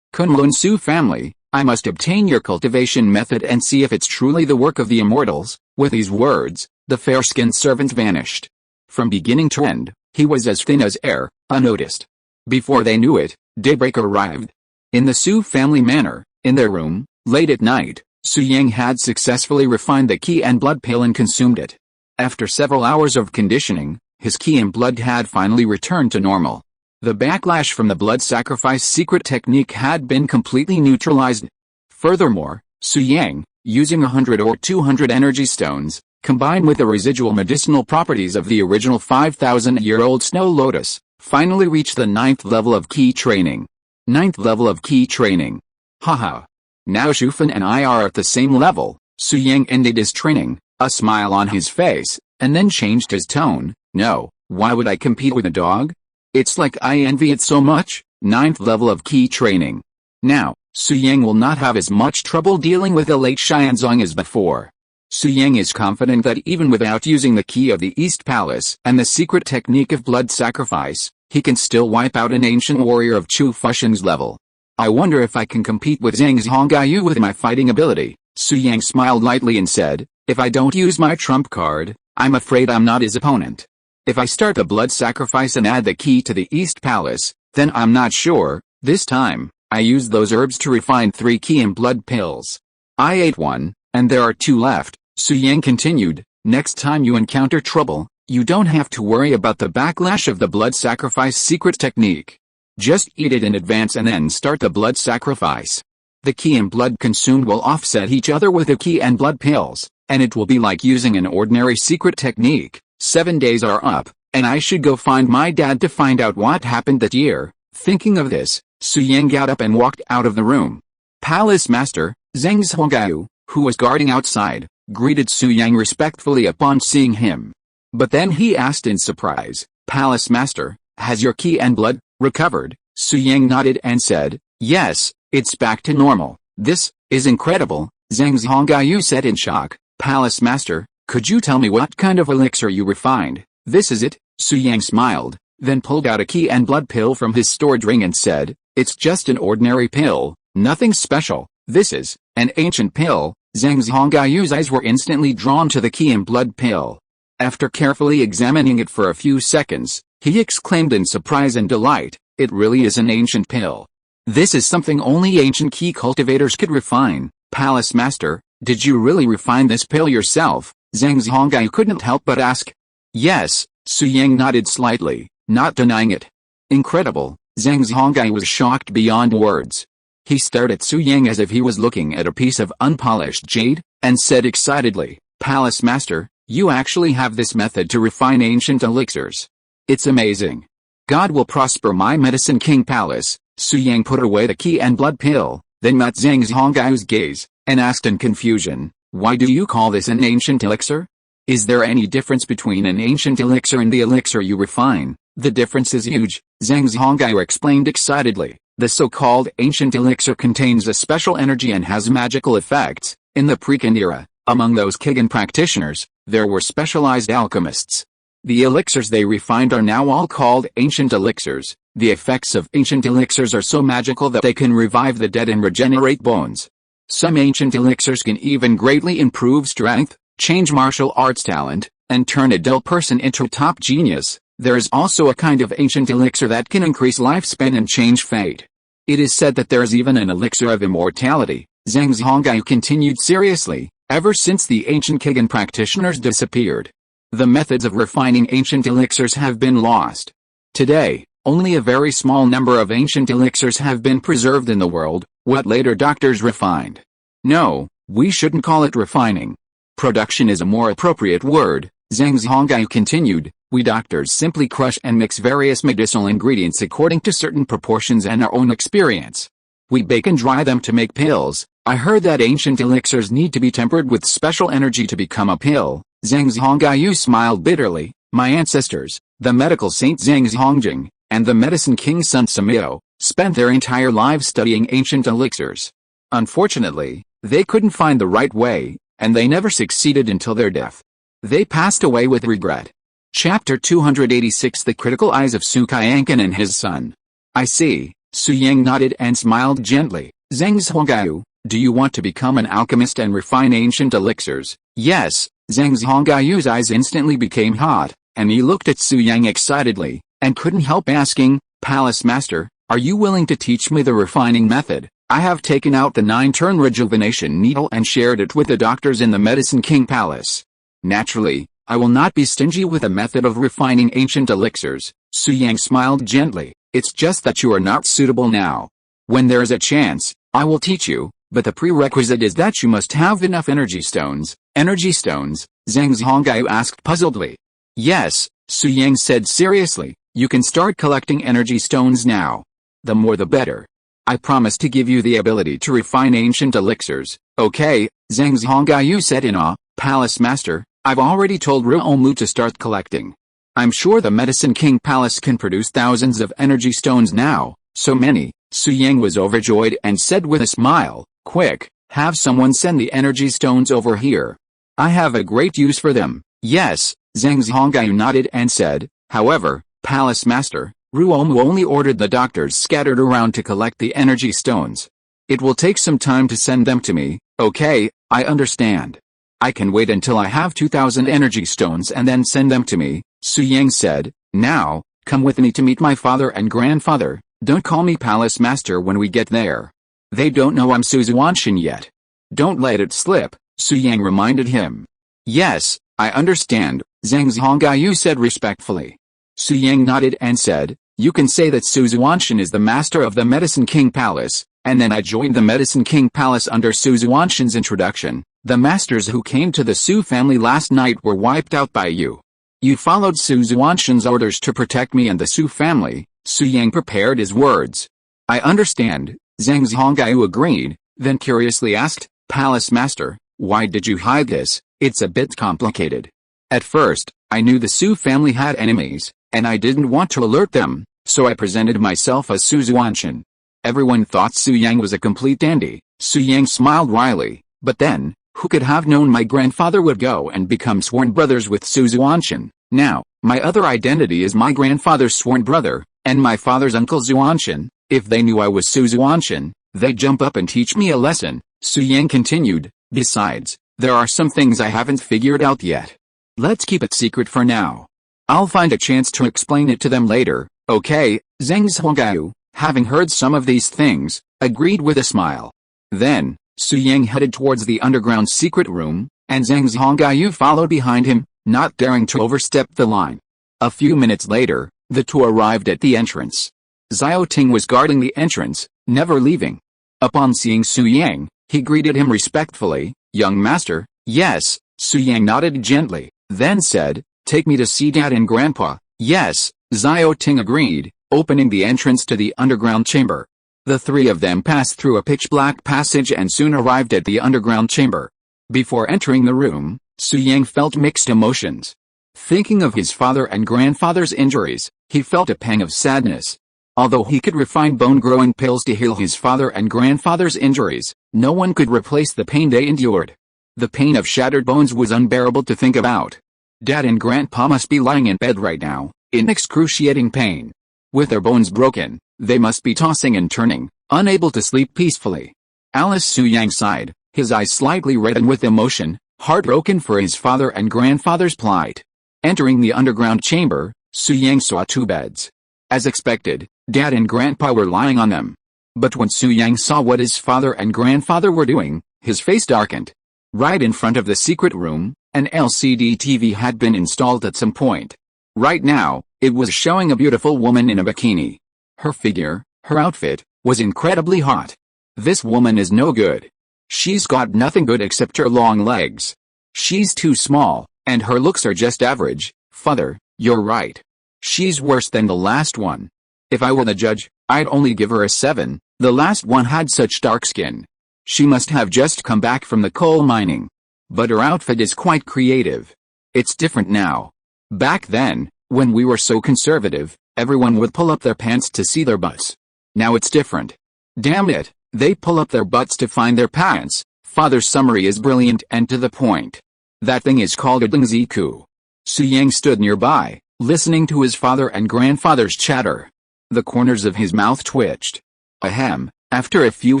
Kunlun Su family, I must obtain your cultivation method and see if it's truly the work of the immortals." With these words, the fair-skinned servant vanished. From beginning to end, he was as thin as air, unnoticed. Before they knew it, daybreak arrived. In the Su family manor, in their room, late at night, Su Yang had successfully refined the qi and blood pill and consumed it. After several hours of conditioning, his qi and blood had finally returned to normal. The backlash from the blood sacrifice secret technique had been completely neutralized. Furthermore, Su Yang, using 100 or 200 energy stones, combined with the residual medicinal properties of the original 5,000-year-old snow lotus, finally reached the 9th level of qi training. 9th level of qi training. Haha. Now Shufan and I are at the same level. Su Yang ended his training, a smile on his face, and then changed his tone. No, why would I compete with a dog? It's like I envy it so much. 9th level of qi training. Now, Su Yang will not have as much trouble dealing with the late Xianzhuang as before. Su Yang is confident that even without using the key of the East Palace and the secret technique of blood sacrifice, he can still wipe out an ancient warrior of Chu Fuxian's level. I wonder if I can compete with Zhang Zhongaiyu with my fighting ability. Su Yang smiled lightly and said, "If I don't use my trump card, I'm afraid I'm not his opponent. If I start the blood sacrifice and add the key to the East Palace, then I'm not sure. This time, I used those herbs to refine 3 key and blood pills. I ate one, and there are 2 left." Su Yang continued, "Next time you encounter trouble, you don't have to worry about the backlash of the blood sacrifice secret technique. Just eat it in advance and then start the blood sacrifice. The key and blood consumed will offset each other with the key and blood pills, and it will be like using an ordinary secret technique. 7 days are up, and I should go find my dad to find out what happened that year." Thinking of this, Su Yang got up and walked out of the room. Palace Master, Zhang Zhongaiyu, who was guarding outside, greeted Su Yang respectfully upon seeing him. But then he asked in surprise, "Palace Master, has your ki and blood recovered?" Su Yang nodded and said, "Yes, it's back to normal. This is incredible," Zhang Zhongyu said in shock. "Palace Master, could you tell me what kind of elixir you refined?" "This is it," Su Yang smiled, then pulled out a ki and blood pill from his storage ring and said, "It's just an ordinary pill, nothing special. This is an ancient pill." Zhang Zhongyu's eyes were instantly drawn to the ki and blood pill. After carefully examining it for a few seconds, he exclaimed in surprise and delight, "It really is an ancient pill. This is something only ancient ki cultivators could refine." "Palace Master, did you really refine this pill yourself?" Zhang Zhongyu couldn't help but ask. "Yes," Su Yang nodded slightly, not denying it. "Incredible." Zhang Zhongyu was shocked beyond words. He stared at Su Yang as if he was looking at a piece of unpolished jade, and said excitedly, "Palace Master, you actually have this method to refine ancient elixirs. It's amazing. God will prosper my Medicine King Palace." Su Yang put away the ki and blood pill, then met Zhang Zhongyu's gaze, and asked in confusion, "Why do you call this an ancient elixir? Is there any difference between an ancient elixir and the elixir you refine?" "The difference is huge," Zhang Zhongyu explained excitedly. "The so-called ancient elixir contains a special energy and has magical effects. In the pre-Qin era, among those Kigan practitioners, there were specialized alchemists. The elixirs they refined are now all called ancient elixirs. The effects of ancient elixirs are so magical that they can revive the dead and regenerate bones. Some ancient elixirs can even greatly improve strength, change martial arts talent, and turn a dull person into a top genius. There is also a kind of ancient elixir that can increase lifespan and change fate. It is said that there is even an elixir of immortality." Zhang Zhongyu continued seriously, "Ever since the ancient Kigan practitioners disappeared, the methods of refining ancient elixirs have been lost. Today, only a very small number of ancient elixirs have been preserved in the world, what later doctors refined. No, we shouldn't call it refining. Production is a more appropriate word," Zhang Zhongyu continued. "We doctors simply crush and mix various medicinal ingredients according to certain proportions and our own experience. We bake and dry them to make pills. I heard that ancient elixirs need to be tempered with special energy to become a pill." Zhang Zhongyu smiled bitterly. "My ancestors, the medical saint Zhang Zhongjing, and the medicine king Sun Samio, spent their entire lives studying ancient elixirs. Unfortunately, they couldn't find the right way, and they never succeeded until their death. They passed away with regret." Chapter 286 The Critical Eyes of Su Qianqian and His Son. "I see." Su Yang nodded and smiled gently. "Zhang Zhongyu, do you want to become an alchemist and refine ancient elixirs?" "Yes." Zhang Zhongyu's eyes instantly became hot, and he looked at Su Yang excitedly, and couldn't help asking, "Palace Master, are you willing to teach me the refining method? I have taken out the 9-turn rejuvenation needle and shared it with the doctors in the Medicine King Palace. Naturally, I will not be stingy with a method of refining ancient elixirs." Su Yang smiled gently. "It's just that you are not suitable now. When there is a chance, I will teach you, but the prerequisite is that you must have enough energy stones." "Energy stones?" Zhang Zhongyu asked puzzledly. "Yes," Su Yang said seriously. "You can start collecting energy stones now. The more the better. I promise to give you the ability to refine ancient elixirs." "Okay," Zhang Zhongyu said in awe. "Palace Master, I've already told Ruomu to start collecting. I'm sure the Medicine King Palace can produce thousands of energy stones now, so many." Su Yang was overjoyed and said with a smile, "Quick, have someone send the energy stones over here. I have a great use for them." "Yes," Zhang Zhongyu nodded and said. "However, Palace Master, Ruomu only ordered the doctors scattered around to collect the energy stones. It will take some time to send them to me." "Okay, I understand. I can wait until I have 2,000 energy stones and then send them to me," Su Yang said. "Now, come with me to meet my father and grandfather. Don't call me Palace Master when we get there. They don't know I'm Su Xuantian yet. Don't let it slip," Su Yang reminded him. "Yes, I understand," Zhang Zhongyu said respectfully. Su Yang nodded and said, "You can say that Su Xuantian is the master of the Medicine King Palace, and then I joined the Medicine King Palace under Su Xuantian's introduction. The masters who came to the Su family last night were wiped out by you. You followed Su Xuantian's orders to protect me and the Su family." Su Yang prepared his words. "I understand," Zhang Zhongyu agreed, then curiously asked, Palace Master, why did you hide this? It's a bit complicated. At first, I knew the Su family had enemies, and I didn't want to alert them, so I presented myself as Su Xuantian. Everyone thought Su Yang was a complete dandy. Su Yang smiled wryly, but then, who could have known my grandfather would go and become sworn brothers with Su Xuantian? Now, my other identity is my grandfather's sworn brother, and my father's uncle Xuantian. If they knew I was Su Xuantian, they'd jump up and teach me a lesson. Su Yang continued, besides, there are some things I haven't figured out yet. Let's keep it secret for now. I'll find a chance to explain it to them later, okay? Zhang Zhongyu, having heard some of these things, agreed with a smile. Then, Su Yang headed towards the underground secret room, and Zhang Zhongyu followed behind him, not daring to overstep the line. A few minutes later, the two arrived at the entrance. Xiao Ting was guarding the entrance, never leaving. Upon seeing Su Yang, he greeted him respectfully. Young master. Yes, Su Yang nodded gently, then said, take me to see Dad and Grandpa. Yes, Xiao Ting agreed, opening the entrance to the underground chamber. The three of them passed through a pitch-black passage and soon arrived at the underground chamber. Before entering the room, Su Yang felt mixed emotions. Thinking of his father and grandfather's injuries, he felt a pang of sadness. Although he could refine bone-growing pills to heal his father and grandfather's injuries, no one could replace the pain they endured. The pain of shattered bones was unbearable to think about. Dad and Grandpa must be lying in bed right now, in excruciating pain. With their bones broken, they must be tossing and turning, unable to sleep peacefully. Alice Su Yang sighed, his eyes slightly reddened with emotion, heartbroken for his father and grandfather's plight. Entering the underground chamber, Su Yang saw two beds. As expected, Dad and Grandpa were lying on them. But when Su Yang saw what his father and grandfather were doing, his face darkened. Right in front of the secret room, an LCD TV had been installed at some point. Right now, it was showing a beautiful woman in a bikini. Her figure, her outfit, was incredibly hot. This woman is no good. She's got nothing good except her long legs. She's too small, and her looks are just average. Father, you're right. She's worse than the last one. If I were the judge, I'd only give her a 7, the last one had such dark skin. She must have just come back from the coal mining. But her outfit is quite creative. It's different now. Back then, when we were so conservative, everyone would pull up their pants to see their butts. Now it's different. Damn it, they pull up their butts to find their pants. Father's summary is brilliant and to the point. That thing is called a dingziku. Su Yang stood nearby, listening to his father and grandfather's chatter. The corners of his mouth twitched. Ahem. After a few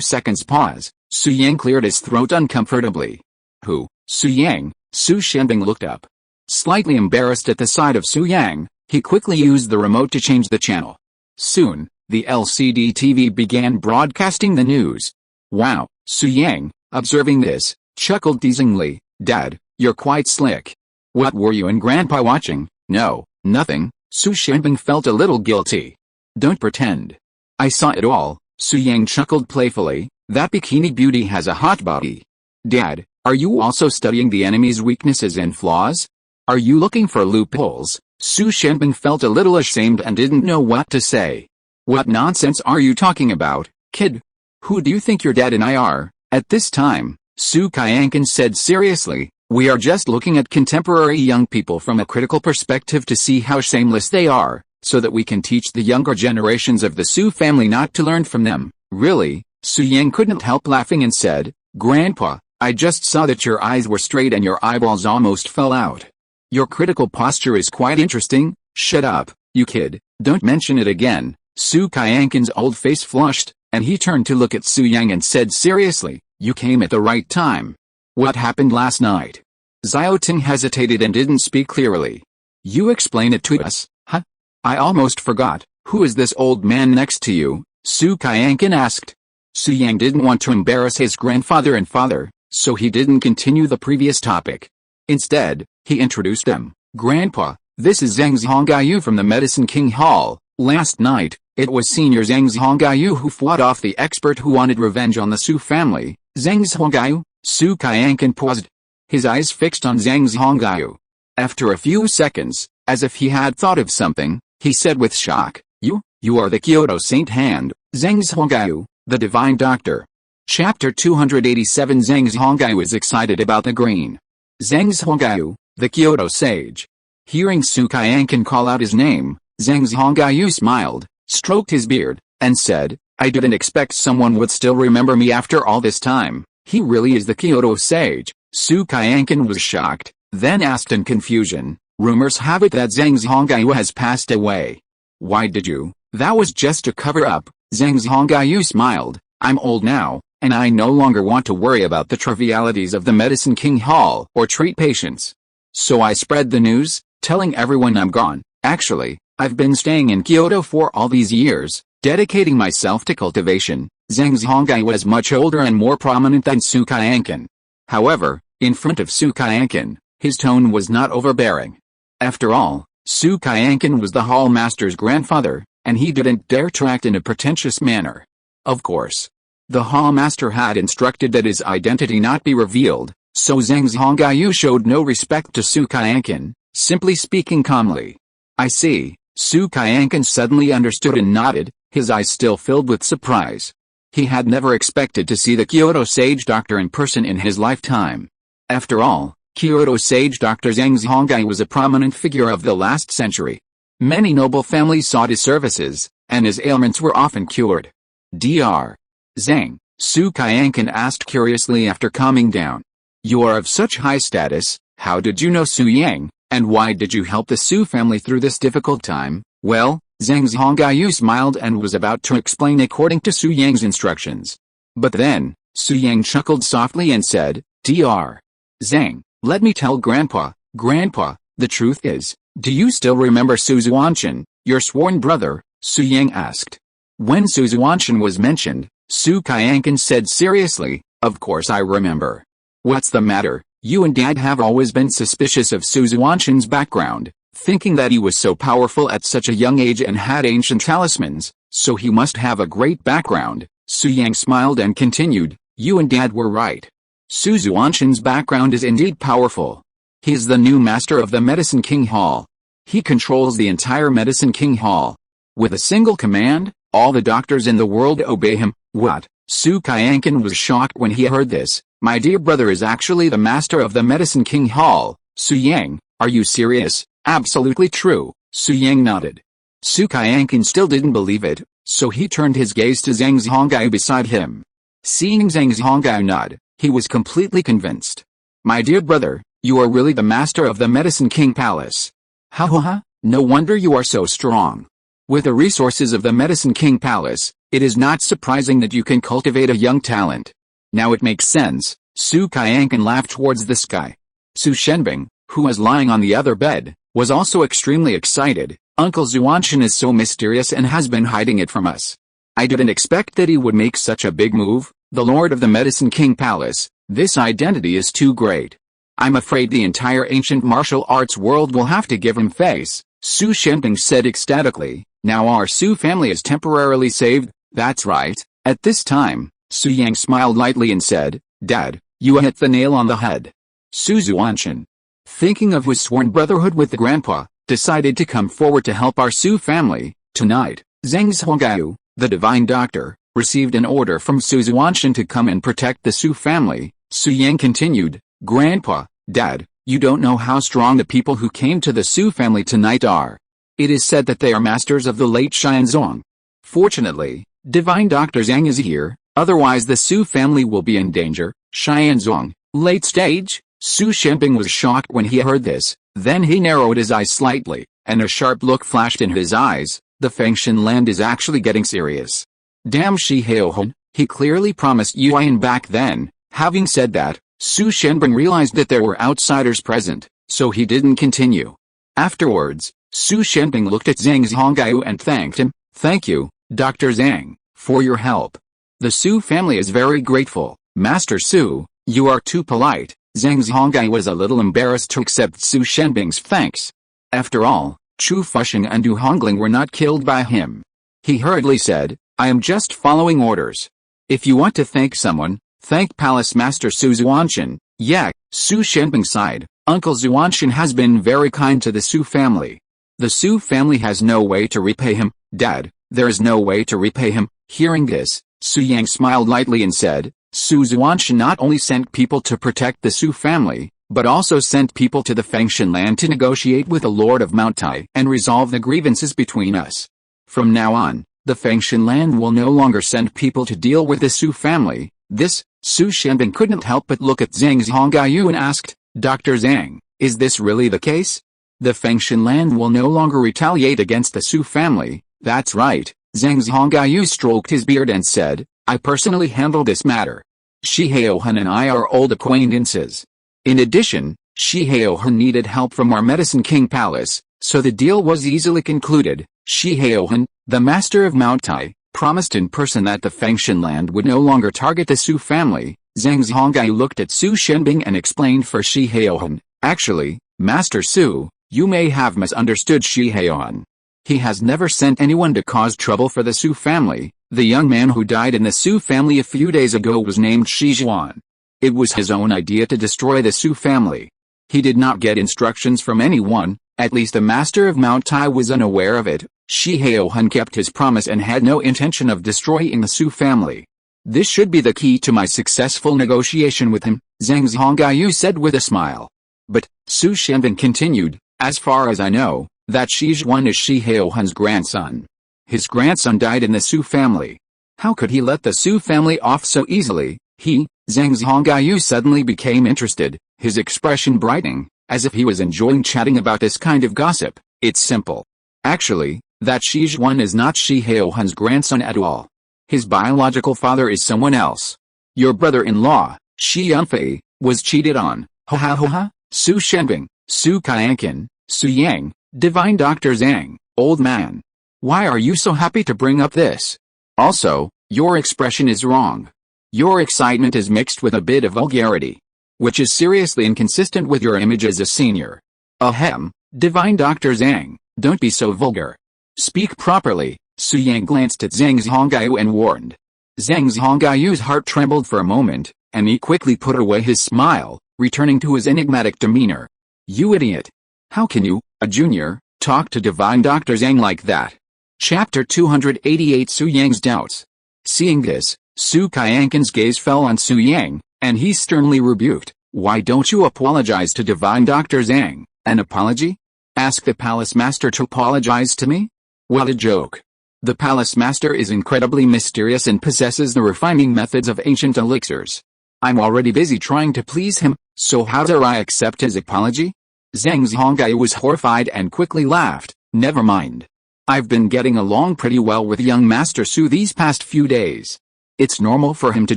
seconds pause, Su Yang cleared his throat uncomfortably. Who? Su Yang? Su Shenbing looked up. Slightly embarrassed at the sight of Su Yang, he quickly used the remote to change the channel. Soon, the LCD TV began broadcasting the news. Wow, Su Yang, observing this, chuckled teasingly. Dad, you're quite slick. What were you and Grandpa watching? No, nothing. Su Shenbing felt a little guilty. Don't pretend. I saw it all. Su Yang chuckled playfully. That bikini beauty has a hot body. Dad, are you also studying the enemy's weaknesses and flaws? Are you looking for loopholes? Su Shenbing felt a little ashamed and didn't know what to say. What nonsense are you talking about, kid? Who do you think your dad and I are? At this time, Su Qianqin said seriously, we are just looking at contemporary young people from a critical perspective to see how shameless they are, so that we can teach the younger generations of the Su family not to learn from them. Really? Su Yang couldn't help laughing and said, Grandpa, I just saw that your eyes were straight and your eyeballs almost fell out. Your critical posture is quite interesting. Shut up, you kid, don't mention it again. Su Qianqin's old face flushed, and he turned to look at Su Yang and said seriously, you came at the right time. What happened last night? Xiao Ting hesitated and didn't speak clearly. You explain it to us, huh? I almost forgot. Who is this old man next to you? Su Qianqin asked. Su Yang didn't want to embarrass his grandfather and father, so he didn't continue the previous topic. Instead, he introduced them. Grandpa, this is Zhang Zhongyu from the Medicine King Hall. Last night, it was Senior Zhang Zhongyu who fought off the expert who wanted revenge on the Su family. Zhang Zhongyu? Su Qianqin paused, his eyes fixed on Zhang Zhongyu. After a few seconds, as if he had thought of something, he said with shock, You are the Kyoto Saint Hand, Zhang Zhongyu, the divine doctor. Chapter 287. Zhang Zhongyu is excited about the green. Zhang Zhongyu, the Kyoto sage. Hearing Su Qianqan call out his name, Zhang Zhongyu smiled, stroked his beard, and said, I didn't expect someone would still remember me after all this time. He really is the Kyoto sage. Su Qianqan was shocked, then asked in confusion, rumors have it that Zhang Zhongyu has passed away. Why did you? That was just a cover-up. Zhang Zhongyu smiled, I'm old now, and I no longer want to worry about the trivialities of the Medicine King Hall or treat patients. So I spread the news, telling everyone I'm gone. Actually, I've been staying in Kyoto for all these years, dedicating myself to cultivation. Zhang Zhongyu was much older and more prominent than Su Qianqan. However, in front of Su Qianqan, his tone was not overbearing. After all, Su Qianqan was the hall master's grandfather, and he didn't dare to act in a pretentious manner. Of course, the hall master had instructed that his identity not be revealed, so Zhang Zhongyu showed no respect to Su Qianqan, simply speaking calmly. I see. Su Qianqan suddenly understood and nodded, his eyes still filled with surprise. He had never expected to see the Kyoto sage doctor in person in his lifetime. After all, Kyoto sage Dr. Zhang Zhongyu was a prominent figure of the last century. Many noble families sought his services, and his ailments were often cured. Dr. Zhang, Su Qianqan asked curiously after calming down. You are of such high status, how did you know Su Yang, and why did you help the Su family through this difficult time? Well, Zhang Zhongyu smiled and was about to explain according to Su Yang's instructions. But then, Su Yang chuckled softly and said, Dr. Zhang, let me tell Grandpa, the truth is, do you still remember Su Xuantian, your sworn brother? Su Yang asked. When Su Xuantian was mentioned, Su Qianqan said seriously, of course I remember. What's the matter? You and Dad have always been suspicious of Su Xuantian's background, thinking that he was so powerful at such a young age and had ancient talismans, so he must have a great background. Su Yang smiled and continued, you and Dad were right. Su Xuantian's background is indeed powerful. He is the new master of the Medicine King Hall. He controls the entire Medicine King Hall. With a single command, all the doctors in the world obey him. What? Su Qianqan was shocked when he heard this. My dear brother is actually the master of the Medicine King Hall. Su Yang, are you serious? Absolutely true. Su Yang nodded. Su Qianqan still didn't believe it, so he turned his gaze to Zhang Zhongyu beside him. Seeing Zhang Zhongyu nod, he was completely convinced. My dear brother, you are really the master of the Medicine King Palace. Ha, no wonder you are so strong. With the resources of the Medicine King Palace, it is not surprising that you can cultivate a young talent. Now it makes sense. Su Qianqan laughed towards the sky. Su Shenbing, who was lying on the other bed, was also extremely excited. Uncle Xuantian is so mysterious and has been hiding it from us. I didn't expect that he would make such a big move, the Lord of the Medicine King Palace. This identity is too great. I'm afraid the entire ancient martial arts world will have to give him face. Su Shenbing said ecstatically. Now our Su family is temporarily saved. That's right. At this time, Su Yang smiled lightly and said, Dad, you hit the nail on the head. Su Xuantian, thinking of his sworn brotherhood with the grandpa, decided to come forward to help our Su family. Tonight, Zhang Zhongyu, the divine doctor, received an order from Su Xuantian to come and protect the Su family. Su Yang continued, Grandpa, Dad, you don't know how strong the people who came to the Su family tonight are. It is said that they are masters of the late Xianzong. Fortunately, divine Dr. Zhang is here, otherwise the Su family will be in danger. Xianzong, late stage? Su Shenbing was shocked when he heard this, then he narrowed his eyes slightly, and a sharp look flashed in his eyes. The Fengshan land is actually getting serious. Damn Shi Haohun, he clearly promised Yuan back then. Having said that, Su Shenbing realized that there were outsiders present, so he didn't continue. Afterwards, Su Shenbing looked at Zhang Zhongyu and thanked him. Thank you, Dr. Zhang, for your help. The Su family is very grateful. Master Su, you are too polite. Zhang Zhongyu was a little embarrassed to accept Su Shenbing's thanks. After all, Chu Fusheng and Du Hongling were not killed by him. He hurriedly said, I am just following orders. If you want to thank someone, thank Palace Master Su Xuantian. Yeah, Su Shenbing sighed. Uncle Xuantian has been very kind to the Su family. The Su family has no way to repay him. Dad, there is no way to repay him. Hearing this, Su Yang smiled lightly and said, Su Xuantian not only sent people to protect the Su family, but also sent people to the Fengshan land to negotiate with the Lord of Mount Tai and resolve the grievances between us. From now on, the Fengshan land will no longer send people to deal with the Su family. This, Su Shenbing couldn't help but look at Zhang Zhongaiyu and asked, Dr. Zhang, is this really the case? The Fengshan land will no longer retaliate against the Su family. That's right, Zhang Zhongaiyu stroked his beard and said, I personally handle this matter. Shi Haohan and I are old acquaintances. In addition, Shi Haohan needed help from our Medicine King Palace, so the deal was easily concluded. Shi Haohan, the master of Mount Tai, promised in person that the Fengshan land would no longer target the Su family. Zhang Zhongaiyu looked at Su Shenbing and explained for Shi Haohan, actually, Master Su, you may have misunderstood Shi Haohan. He has never sent anyone to cause trouble for the Su family. The young man who died in the Su family a few days ago was named Shi Zhuan. It was his own idea to destroy the Su family. He did not get instructions from anyone, at least the master of Mount Tai was unaware of it. Shi Haohan kept his promise and had no intention of destroying the Su family. This should be the key to my successful negotiation with him, Zhang Zhongaiyu said with a smile. But, Su Shenbing continued, as far as I know, that Shi Zhuan is Shi Haohan's grandson. His grandson died in the Su family. How could he let the Su family off so easily? Zhang Zhongaiyu suddenly became interested, his expression brightening, as if he was enjoying chatting about this kind of gossip. It's simple. Actually, that Shi Zhuan is not Shi Haohan's grandson at all. His biological father is someone else. Your brother-in-law, Shi Yunfei, was cheated on. Ha ha ha ha. Su Shenbing, Su Qianqin, Su Yang, Divine Dr. Zhang, old man. Why are you so happy to bring up this? Also, your expression is wrong. Your excitement is mixed with a bit of vulgarity, which is seriously inconsistent with your image as a senior. Ahem, Divine Dr. Zhang, don't be so vulgar. Speak properly. Su Yang glanced at Zhang Zhongaiyu and warned. Zhang Zhongaiyu's heart trembled for a moment, and he quickly put away his smile, returning to his enigmatic demeanor. You idiot. How can you, a junior, talk to Divine Dr. Zhang like that? Chapter 288 Su Yang's Doubts. Seeing this, Su Qianqin's gaze fell on Su Yang, and he sternly rebuked, Why don't you apologize to Divine Dr. Zhang? An apology? Ask the palace master to apologize to me? What a joke. The palace master is incredibly mysterious and possesses the refining methods of ancient elixirs. I'm already busy trying to please him, so how dare I accept his apology? Zhang Zhongaiyu was horrified and quickly laughed. Never mind. I've been getting along pretty well with young Master Su these past few days. It's normal for him to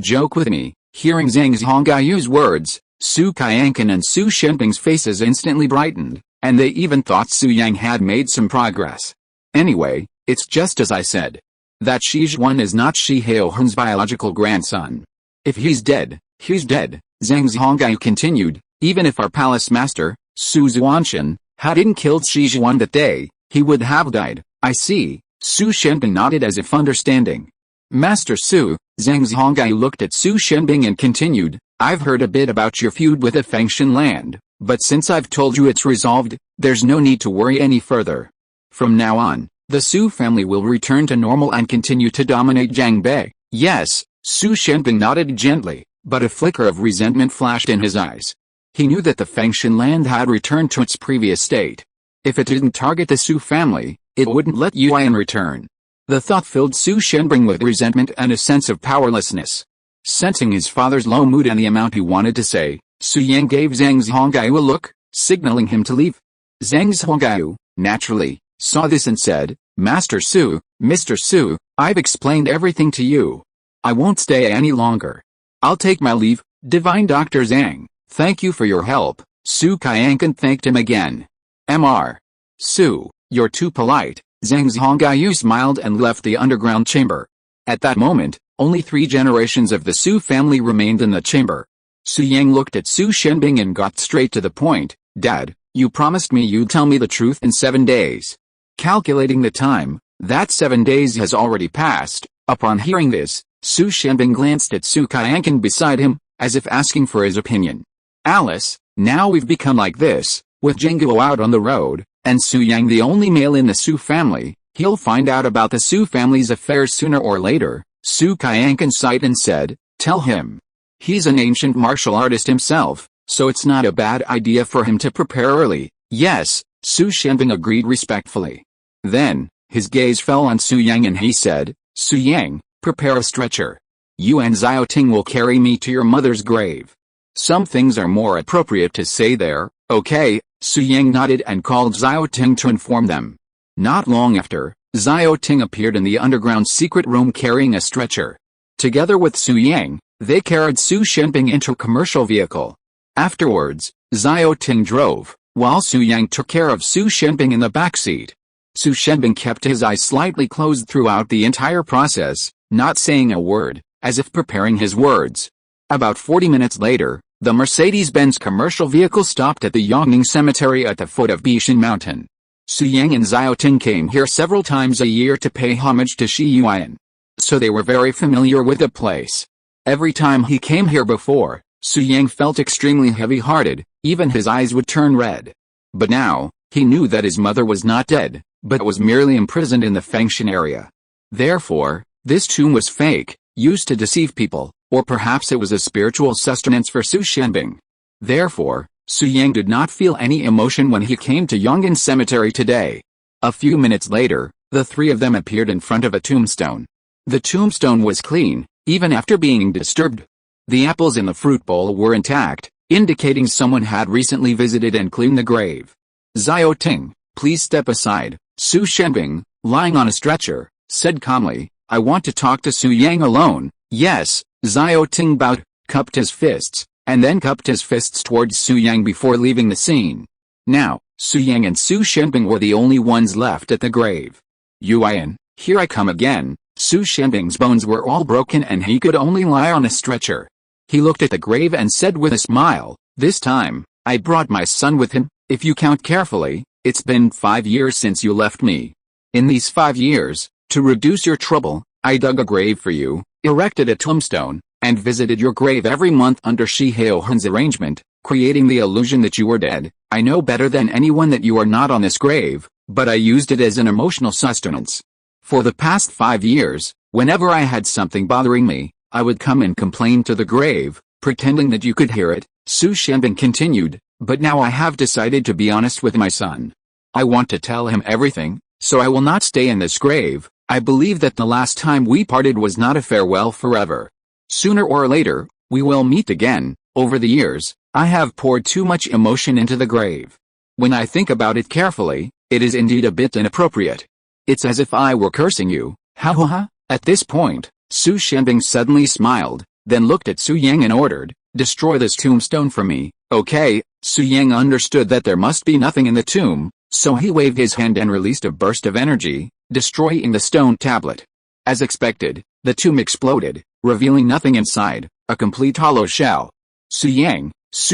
joke with me. Hearing Zhang Zhongaiyu's words, Su Qianqin and Su Shenbing's faces instantly brightened, and they even thought Su Yang had made some progress. Anyway, it's just as I said. That Shi Zhuan is not Shi Haohan's biological grandson. If he's dead, he's dead, Zhang Zhongaiyu continued. Even if our palace master, Su Xuantian, hadn't killed Shi Zhuan that day, he would have died. I see. Su Shenbing nodded as if understanding. Master Su, Zhang Zhongaiyu looked at Su Shenbing and continued, I've heard a bit about your feud with the Fengshan land, but since I've told you it's resolved, there's no need to worry any further. From now on, the Su family will return to normal and continue to dominate Jiangbei. Yes, Su Shenbing nodded gently, but a flicker of resentment flashed in his eyes. He knew that the Fengshan land had returned to its previous state. If it didn't target the Su family, it wouldn't let Yuan return. The thought filled Su Shenbing with resentment and a sense of powerlessness. Sensing his father's low mood and the amount he wanted to say, Su Yang gave Zhang Zhongaiyu a look, signaling him to leave. Zhang Zhongaiyu, naturally, saw this and said, Master Su, Mr. Su, I've explained everything to you. I won't stay any longer. I'll take my leave. Divine Dr. Zhang, thank you for your help. Su Qianqin thanked him again. Mr. Su, you're too polite. Zhang Zhongaiyu smiled and left the underground chamber. At that moment, only 3 generations of the Su family remained in the chamber. Su Yang looked at Su Shenbing and got straight to the point. Dad, you promised me you'd tell me the truth in 7 days. Calculating the time, that 7 days has already passed. Upon hearing this, Su Shenbing glanced at Su Qianqin beside him, as if asking for his opinion. Alice, now we've become like this, with Jinguo out on the road, and Su Yang the only male in the Su family, he'll find out about the Su family's affairs sooner or later. Su Qianqin sighed and said, Tell him. He's an ancient martial artist himself, so it's not a bad idea for him to prepare early. Yes, Su Shenbing agreed respectfully. Then, his gaze fell on Su Yang and he said, Su Yang, prepare a stretcher. You and Xiao Ting will carry me to your mother's grave. Some things are more appropriate to say there. Okay, Su Yang nodded and called Xiao Ting to inform them. Not long after, Xiao Ting appeared in the underground secret room carrying a stretcher. Together with Su Yang, they carried Su Shenbing into a commercial vehicle. Afterwards, Xiao Ting drove, while Su Yang took care of Su Shenbing in the backseat. Su Shenbing kept his eyes slightly closed throughout the entire process, not saying a word, as if preparing his words. About 40 minutes later, the Mercedes-Benz commercial vehicle stopped at the Yongning Cemetery at the foot of Bishan Mountain. Su Yang and Xiao Ting came here several times a year to pay homage to Shi Yuan. So they were very familiar with the place. Every time he came here before, Su Yang felt extremely heavy-hearted, even his eyes would turn red. But now, he knew that his mother was not dead, but was merely imprisoned in the Fengshan area. Therefore, this tomb was fake, used to deceive people, or perhaps it was a spiritual sustenance for Su Shenbing. Therefore, Su Yang did not feel any emotion when he came to Yongin Cemetery today. A few minutes later, the three of them appeared in front of a tombstone. The tombstone was clean, even after being disturbed. The apples in the fruit bowl were intact, indicating someone had recently visited and cleaned the grave. Xiao Ting, please step aside, Su Shenbing, lying on a stretcher, said calmly, I want to talk to Su Yang alone. Yes, Xiao Ting bowed, cupped his fists, and then cupped his fists towards Su Yang before leaving the scene. Now, Su Yang and Su Shenbing were the only ones left at the grave. Yuan, here I come again. Su Shenbing's bones were all broken and he could only lie on a stretcher. He looked at the grave and said with a smile, this time, I brought my son with him. If you count carefully, it's been 5 years since you left me. In these 5 years, to reduce your trouble, I dug a grave for you, erected a tombstone, and visited your grave every month under Shi Haohan's arrangement, creating the illusion that you were dead. I know better than anyone that you are not on this grave, but I used it as an emotional sustenance. For the past 5 years, whenever I had something bothering me, I would come and complain to the grave, pretending that you could hear it. Su Shenbing continued, but now I have decided to be honest with my son. I want to tell him everything, so I will not stay in this grave. I believe that the last time we parted was not a farewell forever. Sooner or later, we will meet again. Over the years, I have poured too much emotion into the grave. When I think about it carefully, it is indeed a bit inappropriate. It's as if I were cursing you. Ha ha ha. At this point, Su Shenbing suddenly smiled, then looked at Su Yang and ordered, destroy this tombstone for me. Okay. Su Yang understood that there must be nothing in the tomb, so he waved his hand and released a burst of energy, destroying the stone tablet. As expected, the tomb exploded, revealing nothing inside, a complete hollow shell. Su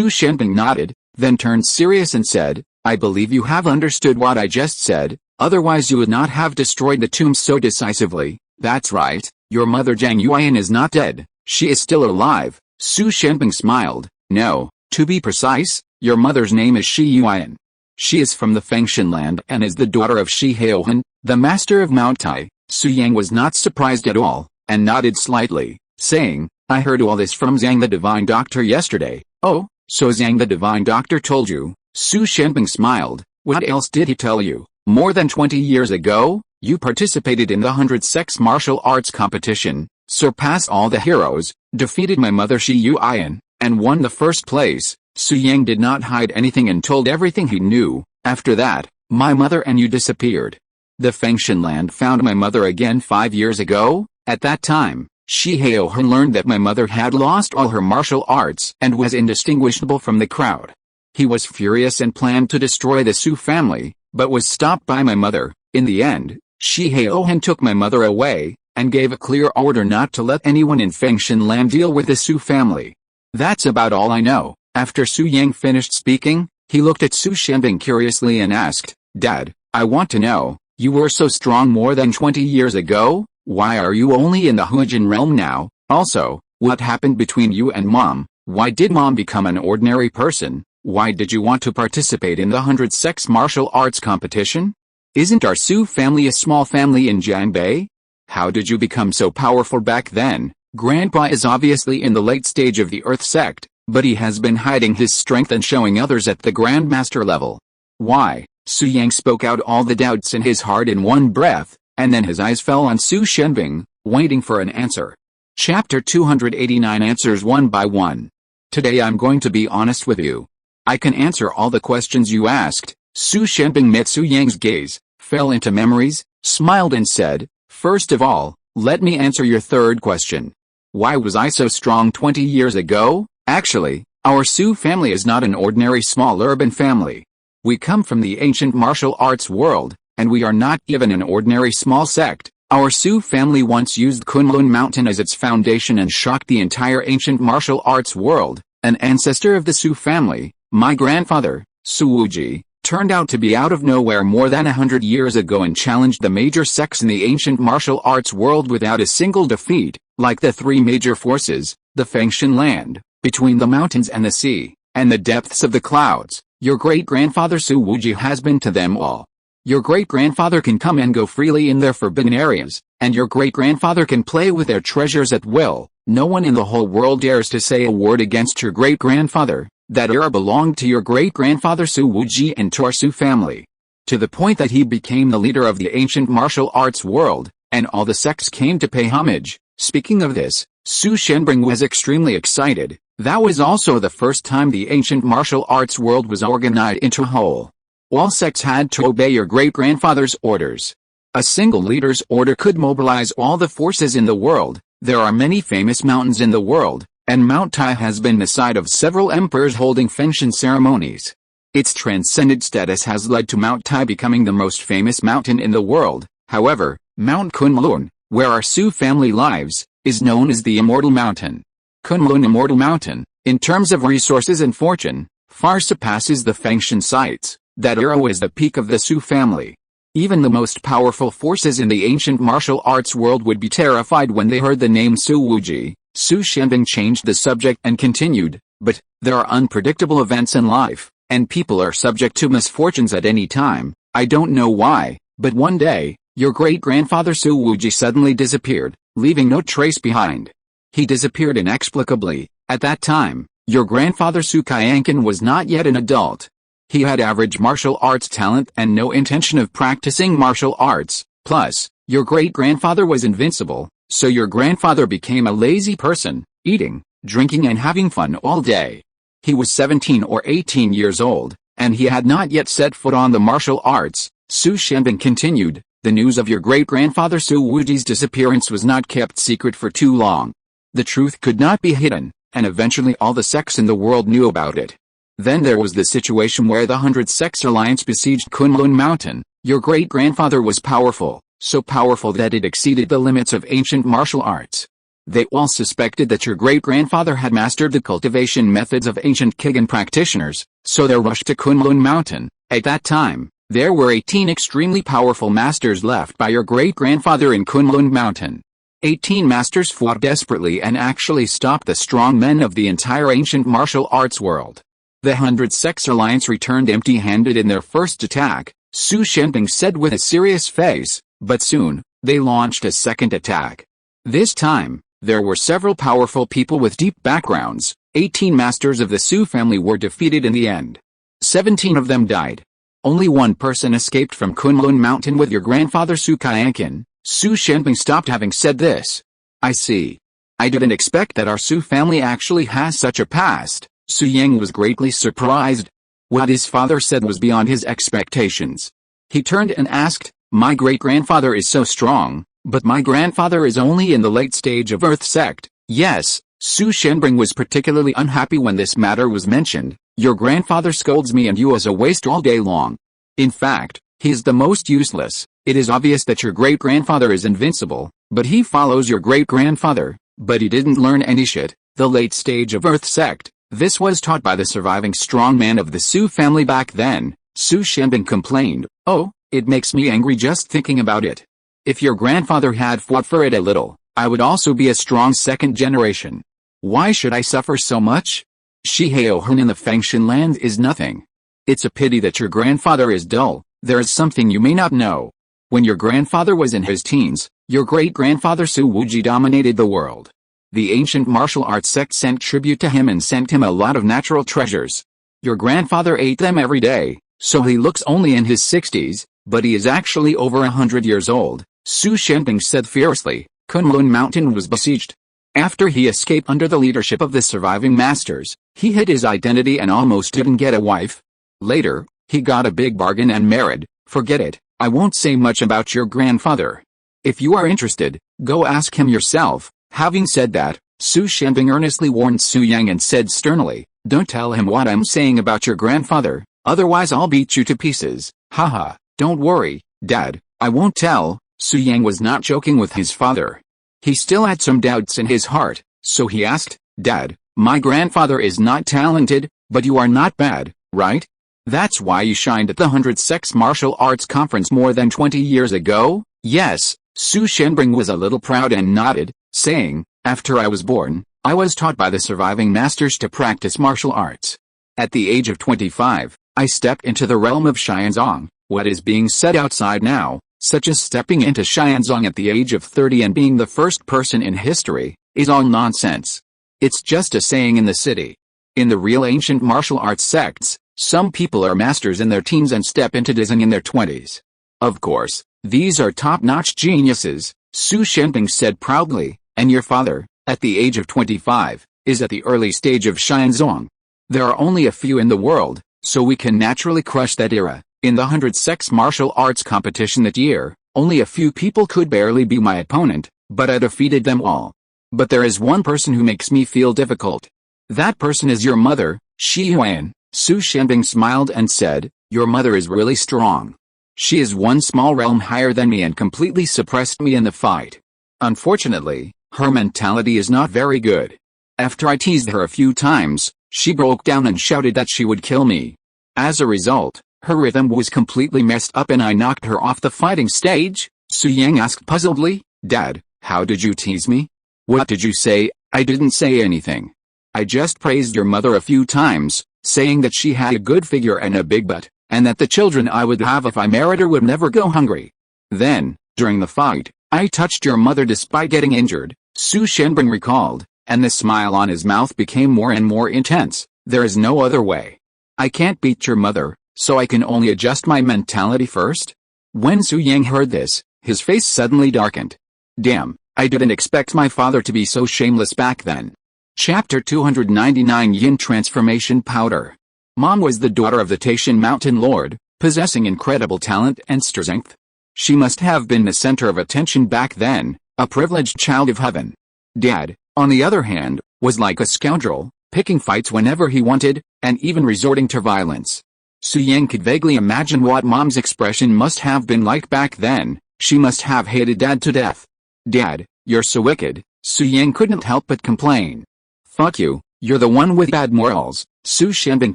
Shenbing nodded, then turned serious and said, I believe you have understood what I just said, otherwise you would not have destroyed the tomb so decisively. That's right, your mother Zhang Yuan is not dead, she is still alive. Su Shenbing smiled. No, to be precise, your mother's name is Shi Yuan. She is from the Fengshan land and is the daughter of Shi Haohan, the master of Mount Tai. Su Yang was not surprised at all, and nodded slightly, saying, I heard all this from Zhang the Divine Doctor yesterday. Oh, so Zhang the Divine Doctor told you? Su Shenbing smiled. What else did he tell you? More than 20 years ago, you participated in the 100-sex martial arts competition, surpassed all the heroes, defeated my mother Shi Yuan, and won the first place. Su Yang did not hide anything and told everything he knew. After that, my mother and you disappeared. The Fengshan land found my mother again 5 years ago. At that time, Shi Haohan learned that my mother had lost all her martial arts and was indistinguishable from the crowd. He was furious and planned to destroy the Su family, but was stopped by my mother. In the end, Shi Haohan took my mother away, and gave a clear order not to let anyone in Fengshan land deal with the Su family. That's about all I know. After Su Yang finished speaking, he looked at Su Shenbing curiously and asked, Dad, I want to know, you were so strong more than 20 years ago, why are you only in the Huijin realm now? Also, what happened between you and Mom? Why did Mom become an ordinary person? Why did you want to participate in the 100-sex martial arts competition? Isn't our Su family a small family in Jianbei? How did you become so powerful back then? Grandpa is obviously in the late stage of the Earth sect, but he has been hiding his strength and showing others at the Grandmaster level. Why? Su Yang spoke out all the doubts in his heart in one breath, and then his eyes fell on Su Shenbing, waiting for an answer. Chapter 289 Answers one by one. Today I'm going to be honest with you. I can answer all the questions you asked. Su Shenbing met Su Yang's gaze, fell into memories, smiled and said, "First of all, let me answer your third question. Why was I so strong 20 years ago? Actually, our Su family is not an ordinary small urban family. We come from the ancient martial arts world, and we are not even an ordinary small sect. Our Su family once used Kunlun Mountain as its foundation and shocked the entire ancient martial arts world. An ancestor of the Su family, my grandfather, Su Wuji, turned out to be out of nowhere more than 100 years ago and challenged the major sects in the ancient martial arts world without a single defeat, like the three major forces, the Fengshan land, between the mountains and the sea, and the depths of the clouds. Your great-grandfather Su Wuji has been to them all. Your great-grandfather can come and go freely in their forbidden areas, and your great-grandfather can play with their treasures at will. No one in the whole world dares to say a word against your great-grandfather. That era belonged to your great-grandfather Su Wuji and to our Su family. To the point that he became the leader of the ancient martial arts world, and all the sects came to pay homage. Speaking of this, Su Shenbing was extremely excited. That was also the first time the ancient martial arts world was organized into a whole. All sects had to obey your great-grandfather's orders. A single leader's order could mobilize all the forces in the world. There are many famous mountains in the world, and Mount Tai has been the site of several emperors holding Fengshan ceremonies. Its transcendent status has led to Mount Tai becoming the most famous mountain in the world. However, Mount Kunlun, where our Su family lives, is known as the Immortal Mountain. Kunlun Immortal Mountain, in terms of resources and fortune, far surpasses the Fengshan sites. That era was the peak of the Su family. Even the most powerful forces in the ancient martial arts world would be terrified when they heard the name Su Wuji. Su Shenbing changed the subject and continued, but there are unpredictable events in life, and people are subject to misfortunes at any time. I don't know why, but one day, your great-grandfather Su Wuji suddenly disappeared, leaving no trace behind. He disappeared inexplicably. At that time, your grandfather Su Qianqian was not yet an adult. He had average martial arts talent and no intention of practicing martial arts. Plus, your great-grandfather was invincible, so your grandfather became a lazy person, eating, drinking and having fun all day. He was 17 or 18 years old, and he had not yet set foot on the martial arts. Su Shenbing continued, the news of your great-grandfather Su Wuji's disappearance was not kept secret for too long. The truth could not be hidden, and eventually all the sects in the world knew about it. Then there was the situation where the 100 Sects Alliance besieged Kunlun Mountain. Your great-grandfather was powerful, so powerful that it exceeded the limits of ancient martial arts. They all suspected that your great-grandfather had mastered the cultivation methods of ancient Kigan practitioners, so they rushed to Kunlun Mountain. At that time, there were 18 extremely powerful masters left by your great-grandfather in Kunlun Mountain. 18 masters fought desperately and actually stopped the strong men of the entire ancient martial arts world. The 100 Sects Alliance returned empty-handed in their first attack, Su Shenbing said with a serious face, but soon, they launched a second attack. This time, there were several powerful people with deep backgrounds. 18 masters of the Su family were defeated in the end. 17 of them died. Only one person escaped from Kunlun Mountain with your grandfather Su Qianqian. Su Shenbing stopped having said this. I see. I didn't expect that our Su family actually has such a past. Su Yang was greatly surprised. What his father said was beyond his expectations. He turned and asked, my great-grandfather is so strong, but my grandfather is only in the late stage of Earth sect. Yes, Su Shenbing was particularly unhappy when this matter was mentioned. Your grandfather scolds me and you as a waste all day long. In fact, he is the most useless. It is obvious that your great-grandfather is invincible, but he follows your great-grandfather, but he didn't learn any shit. The late stage of Earth sect. This was taught by the surviving strongman of the Su family back then. Su Shenbing complained, oh, it makes me angry just thinking about it. If your grandfather had fought for it a little, I would also be a strong second generation. Why should I suffer so much? Shihao Hun in the Fengshan land is nothing. It's a pity that your grandfather is dull. There is something you may not know. When your grandfather was in his teens, your great-grandfather Su Wuji dominated the world. The ancient martial arts sect sent tribute to him and sent him a lot of natural treasures. Your grandfather ate them every day, so he looks only in his 60s, but he is actually over 100 years old, Su Shenping said fiercely. Kunlun Mountain was besieged. After he escaped under the leadership of the surviving masters, he hid his identity and almost didn't get a wife. Later, he got a big bargain and married. Forget it, I won't say much about your grandfather. If you are interested, go ask him yourself. Having said that, Su Shenping earnestly warned Su Yang and said sternly, don't tell him what I'm saying about your grandfather, otherwise I'll beat you to pieces. Haha, don't worry, Dad, I won't tell. Su Yang was not joking with his father. He still had some doubts in his heart, so he asked, Dad, my grandfather is not talented, but you are not bad, right? That's why you shined at the 100 Sex Martial Arts Conference more than 20 years ago? Yes, Su Shenping was a little proud and nodded, saying, after I was born, I was taught by the surviving masters to practice martial arts. At the age of 25, I stepped into the realm of Xianzong. What is being said outside now, such as stepping into Xianzong at the age of 30 and being the first person in history, is all nonsense. It's just a saying in the city. In the real ancient martial arts sects, some people are masters in their teens and step into Dizeng in their 20s. Of course, these are top-notch geniuses, Su Shenping said proudly, and your father, at the age of 25, is at the early stage of Xianzong. There are only a few in the world, so we can naturally crush that era. In the 100 Sex Martial Arts competition that year, only a few people could barely be my opponent, but I defeated them all. But there is one person who makes me feel difficult. That person is your mother, Shi Yuan. Su Shenping smiled and said, your mother is really strong. She is one small realm higher than me and completely suppressed me in the fight. Unfortunately, her mentality is not very good. After I teased her a few times, she broke down and shouted that she would kill me. As a result, her rhythm was completely messed up and I knocked her off the fighting stage. Su Yang asked puzzledly, Dad, how did you tease me? What did you say? I didn't say anything. I just praised your mother a few times, saying that she had a good figure and a big butt, and that the children I would have if I married her would never go hungry. Then, during the fight, I touched your mother despite getting injured, Su Shenping recalled, and the smile on his mouth became more and more intense. There is no other way. I can't beat your mother, so I can only adjust my mentality first? When Su Yang heard this, his face suddenly darkened. Damn, I didn't expect my father to be so shameless back then. Chapter 299 Yin Transformation Powder. Mom was the daughter of the Taishan Mountain Lord, possessing incredible talent and strength. She must have been the center of attention back then, a privileged child of heaven. Dad, on the other hand, was like a scoundrel, picking fights whenever he wanted, and even resorting to violence. Su Yang could vaguely imagine what Mom's expression must have been like back then. She must have hated Dad to death. Dad, you're so wicked, Su Yang couldn't help but complain. Fuck you, you're the one with bad morals, Su Shenping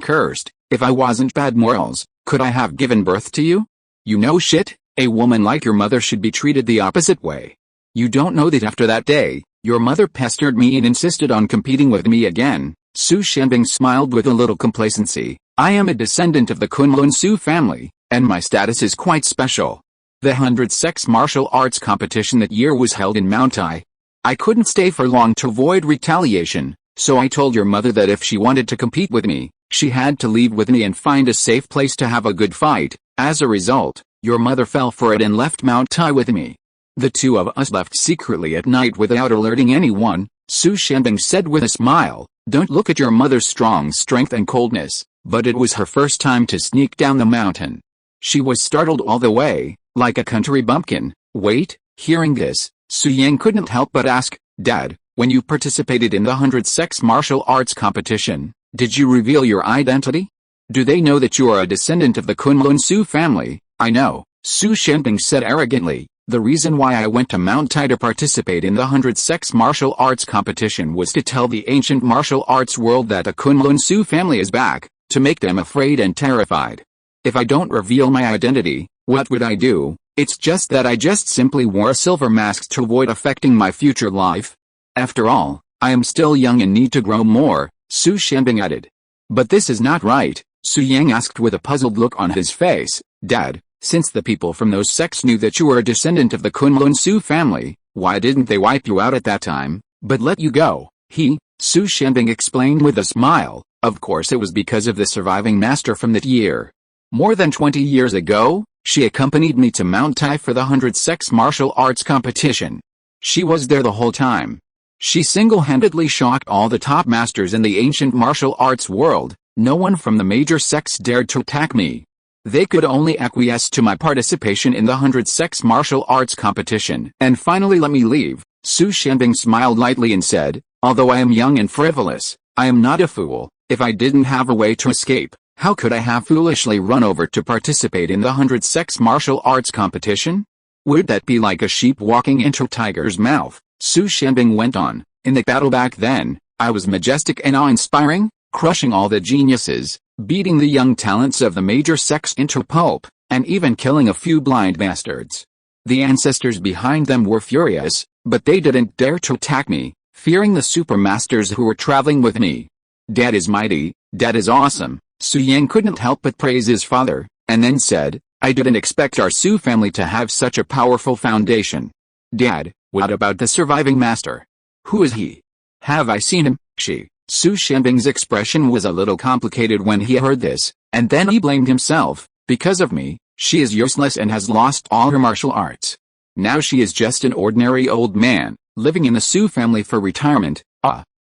cursed. If I wasn't bad morals, could I have given birth to you? You know shit, a woman like your mother should be treated the opposite way. You don't know that after that day, your mother pestered me and insisted on competing with me again. Su Shenping smiled with a little complacency. I am a descendant of the Kunlun Su family, and my status is quite special. The 100 Sex Martial Arts competition that year was held in Mount I. I couldn't stay for long to avoid retaliation, so I told your mother that if she wanted to compete with me, she had to leave with me and find a safe place to have a good fight. As a result, your mother fell for it and left Mount I with me. The two of us left secretly at night without alerting anyone, Su Shenping said with a smile. Don't look at your mother's strong strength and coldness. But it was her first time to sneak down the mountain. She was startled all the way, like a country bumpkin. Wait, hearing this, Su Yang couldn't help but ask, Dad, when you participated in the 100 Sex Martial Arts competition, did you reveal your identity? Do they know that you are a descendant of the Kunlun Su family? I know, Su Shenping said arrogantly. The reason why I went to Mount Tai to participate in the 100 Sex Martial Arts competition was to tell the ancient martial arts world that the Kunlun Su family is back, to make them afraid and terrified. If I don't reveal my identity, what would I do? It's just that I just simply wore a silver mask to avoid affecting my future life. After all, I am still young and need to grow more, Su Shenping added. But this is not right, Su Yang asked with a puzzled look on his face. Dad, since the people from those sects knew that you were a descendant of the Kunlun Su family, why didn't they wipe you out at that time? but let you go, Su Shenbing explained with a smile. Of course it was because of the surviving master from that year. More than 20 years ago, she accompanied me to Mount Tai for the 100 sex martial arts competition. She was there the whole time. She single-handedly shocked all the top masters in the ancient martial arts world. No one from the major sects dared to attack me. They could only acquiesce to my participation in the 100 sex martial arts competition and finally let me leave. Su Shenbing smiled lightly and said, although I am young and frivolous, I am not a fool. If I didn't have a way to escape, how could I have foolishly run over to participate in the 100 sex martial arts competition? Would that be like a sheep walking into a tiger's mouth? Su Shenbing went on, in the battle back then, I was majestic and awe-inspiring, crushing all the geniuses, beating the young talents of the major sects into pulp, and even killing a few blind bastards. The ancestors behind them were furious, but they didn't dare to attack me, fearing the supermasters who were traveling with me. Dad is mighty, Dad is awesome. Su Yang couldn't help but praise his father, and then said, I didn't expect our Su family to have such a powerful foundation. Dad, what about the surviving master? Who is he? Have I seen him? Su Shenbing's expression was a little complicated when he heard this, and then he blamed himself. Because of me, she is useless and has lost all her martial arts. Now she is just an ordinary old man, living in the Su family for retirement.